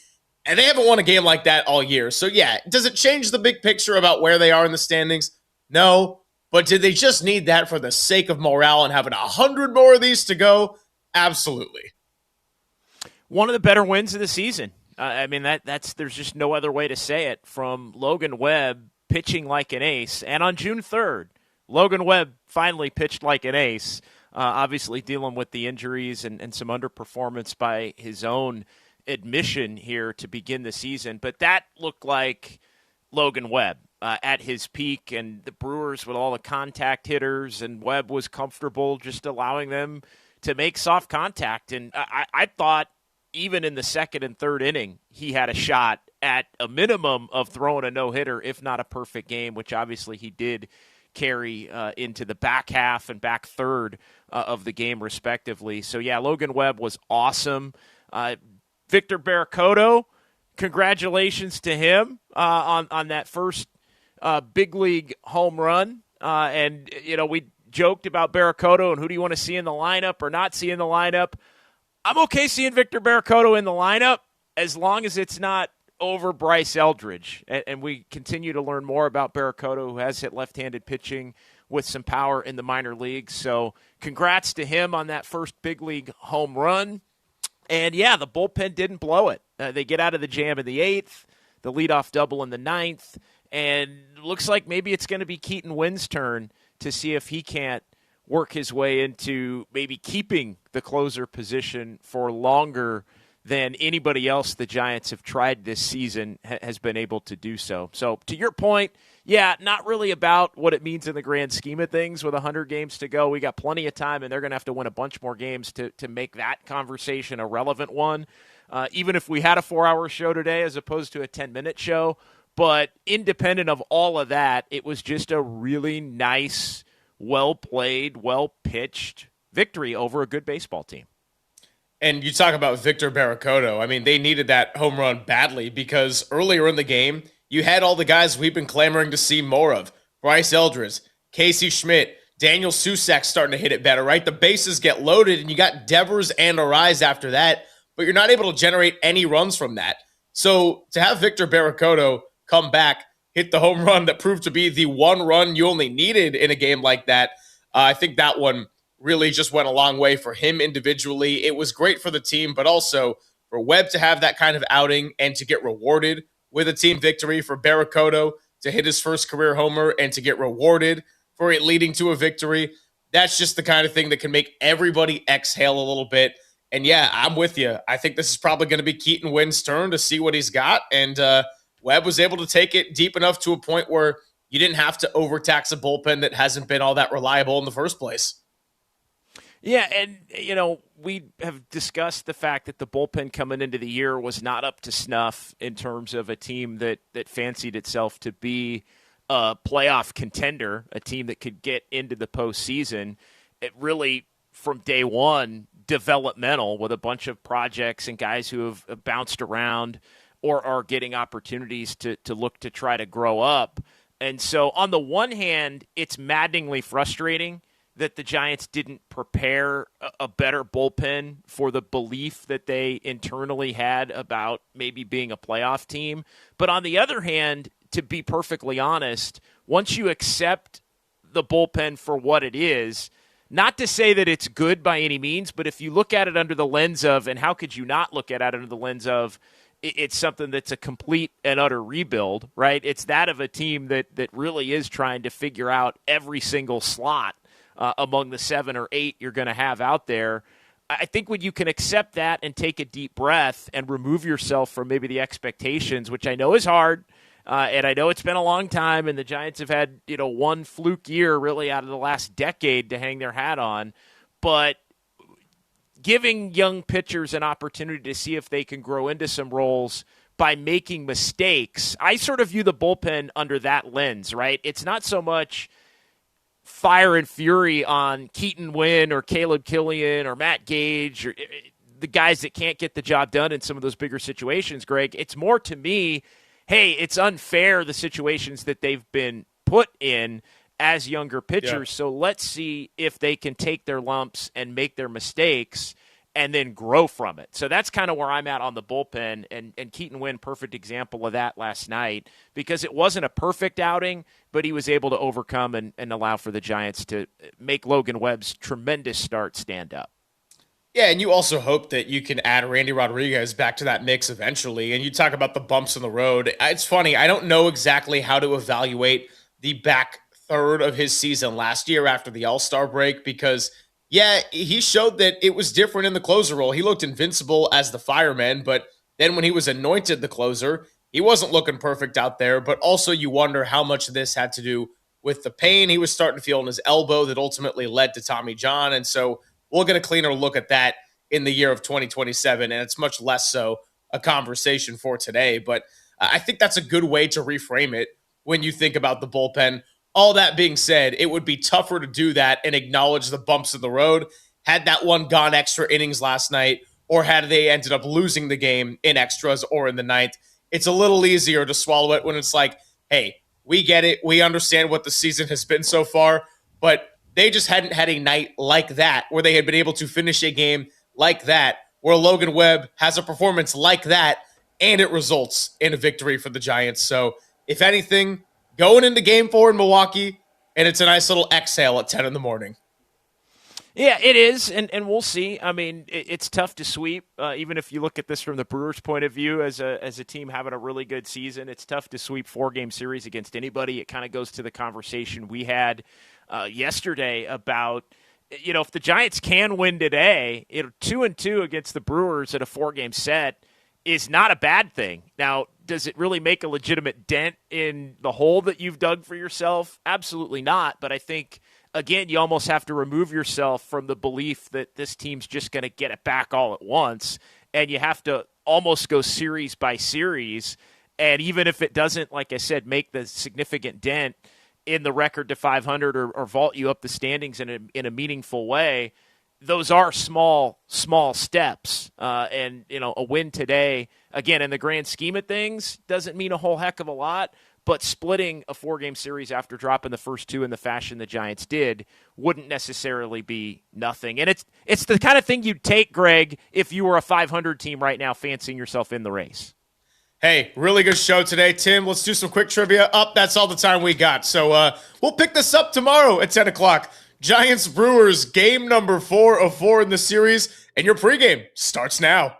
S7: And they haven't won a game like that all year. So, yeah, does it change the big picture about where they are in the standings? No. But did they just need that for the sake of morale and having 100 more of these to go? Absolutely.
S8: One of the better wins of the season. I mean, there's just no other way to say it, from Logan Webb pitching like an ace. And on June 3rd, Logan Webb finally pitched like an ace, obviously dealing with the injuries and some underperformance by his own admission here to begin the season. But that looked like Logan Webb at his peak, and the Brewers with all the contact hitters, and Webb was comfortable just allowing them to make soft contact. And I thought even in the second and third inning, he had a shot at a minimum of throwing a no-hitter, if not a perfect game, which obviously he did carry into the back half and back third of the game, respectively. So, yeah, Logan Webb was awesome. Victor Barracoto, congratulations to him on that first big league home run. And, you know, we joked about Barracoto and who do you want to see in the lineup or not see in the lineup. I'm okay seeing Victor Barracoto in the lineup as long as it's not over Bryce Eldridge. And we continue to learn more about Barracoto, who has hit left-handed pitching with some power in the minor leagues. So congrats to him on that first big league home run. And, yeah, the bullpen didn't blow it. They get out of the jam in the 8th, the leadoff double in the 9th, and looks like maybe it's going to be Keaton Wynn's turn to see if he can't work his way into maybe keeping the closer position for longer than anybody else the Giants have tried this season has been able to do so. So, to your point, yeah, not really about what it means in the grand scheme of things with 100 games to go. We got plenty of time, and they're going to have to win a bunch more games to make that conversation a relevant one, even if we had a 4-hour show today as opposed to a 10-minute show. But independent of all of that, it was just a really nice, well-played, well-pitched victory over a good baseball team.
S7: And you talk about Victor Barracoto. I mean, they needed that home run badly because earlier in the game, you had all the guys we've been clamoring to see more of. Bryce Eldridge, Casey Schmidt, Daniel Susac starting to hit it better, right? The bases get loaded, and you got Devers and Arise after that, but you're not able to generate any runs from that. So to have Victor Barracoto come back, hit the home run that proved to be the one run you only needed in a game like that, I think that one really just went a long way for him individually. It was great for the team, but also for Webb to have that kind of outing and to get rewarded with a team victory, for Barracoto to hit his first career homer and to get rewarded for it leading to a victory. That's just the kind of thing that can make everybody exhale a little bit. And yeah, I'm with you. I think this is probably going to be Keaton Wynn's turn to see what he's got. And Webb was able to take it deep enough to a point where you didn't have to overtax a bullpen that hasn't been all that reliable in the first place.
S8: Yeah, and, you know, we have discussed the fact that the bullpen coming into the year was not up to snuff in terms of a team that fancied itself to be a playoff contender, a team that could get into the postseason. It really, from day one, developmental with a bunch of projects and guys who have bounced around or are getting opportunities to look to try to grow up. And so on the one hand, it's maddeningly frustrating that the Giants didn't prepare a better bullpen for the belief that they internally had about maybe being a playoff team. But on the other hand, to be perfectly honest, once you accept the bullpen for what it is, not to say that it's good by any means, but if you look at it under the lens of, and how could you not look at it under the lens of, it's something that's a complete and utter rebuild, right? It's that of a team that really is trying to figure out every single slot among the 7 or 8 you're going to have out there. I think when you can accept that and take a deep breath and remove yourself from maybe the expectations, which I know is hard, and I know it's been a long time, and the Giants have had, you know, one fluke year really out of the last decade to hang their hat on, but giving young pitchers an opportunity to see if they can grow into some roles by making mistakes, I sort of view the bullpen under that lens, right? It's not so much fire and fury on Keaton Wynn or Caleb Killian or Matt Gage or the guys that can't get the job done in some of those bigger situations, Greg. It's more to me, hey, it's unfair, the situations that they've been put in, as younger pitchers. So let's see if they can take their lumps and make their mistakes and then grow from it. So that's kind of where I'm at on the bullpen, and Keaton Winn, perfect example of that last night, because it wasn't a perfect outing, but he was able to overcome and allow for the Giants to make Logan Webb's tremendous start stand up.
S7: Yeah, and you also hope that you can add Randy Rodriguez back to that mix eventually. And you talk about the bumps in the road. It's funny, I don't know exactly how to evaluate the back third of his season last year after the All-Star break, because yeah, he showed that it was different in the closer role. He looked invincible as the fireman, but then when he was anointed the closer, he wasn't looking perfect out there. But also you wonder how much of this had to do with the pain he was starting to feel in his elbow that ultimately led to Tommy John. And so we'll get a cleaner look at that in the year of 2027, and it's much less so a conversation for today. But I think that's a good way to reframe it when you think about the bullpen. All that being said, it would be tougher to do that and acknowledge the bumps in the road had that one gone extra innings last night, or had they ended up losing the game in extras or in the ninth. It's a little easier to swallow it when it's like, hey, we get it. We understand what the season has been so far, but they just hadn't had a night like that where they had been able to finish a game like that, where Logan Webb has a performance like that, and it results in a victory for the Giants. So if anything, going into game 4 in Milwaukee, and it's a nice little exhale at 10 in the morning.
S8: Yeah, it is, and we'll see. I mean, it's tough to sweep, even if you look at this from the Brewers' point of view as a team having a really good season. It's tough to sweep 4-game series against anybody. It kind of goes to the conversation we had yesterday about, if the Giants can win today, 2-2 against the Brewers at a 4-game set is not a bad thing. Now, does it really make a legitimate dent in the hole that you've dug for yourself? Absolutely not. But I think, again, you almost have to remove yourself from the belief that this team's just going to get it back all at once. And you have to almost go series by series. And even if it doesn't, like I said, make the significant dent in the record to 500 or vault you up the standings in a meaningful way, those are small steps. And, a win today, again, in the grand scheme of things, doesn't mean a whole heck of a lot, but splitting a 4-game series after dropping the first 2 in the fashion the Giants did wouldn't necessarily be nothing. And it's the kind of thing you'd take, Greg, if you were a 500 team right now fancying yourself in the race.
S7: Hey, really good show today, Tim. Let's do some quick trivia. That's all the time we got. So we'll pick this up tomorrow at 10 o'clock. Giants-Brewers, game number 4 of 4 in the series, and your pregame starts now.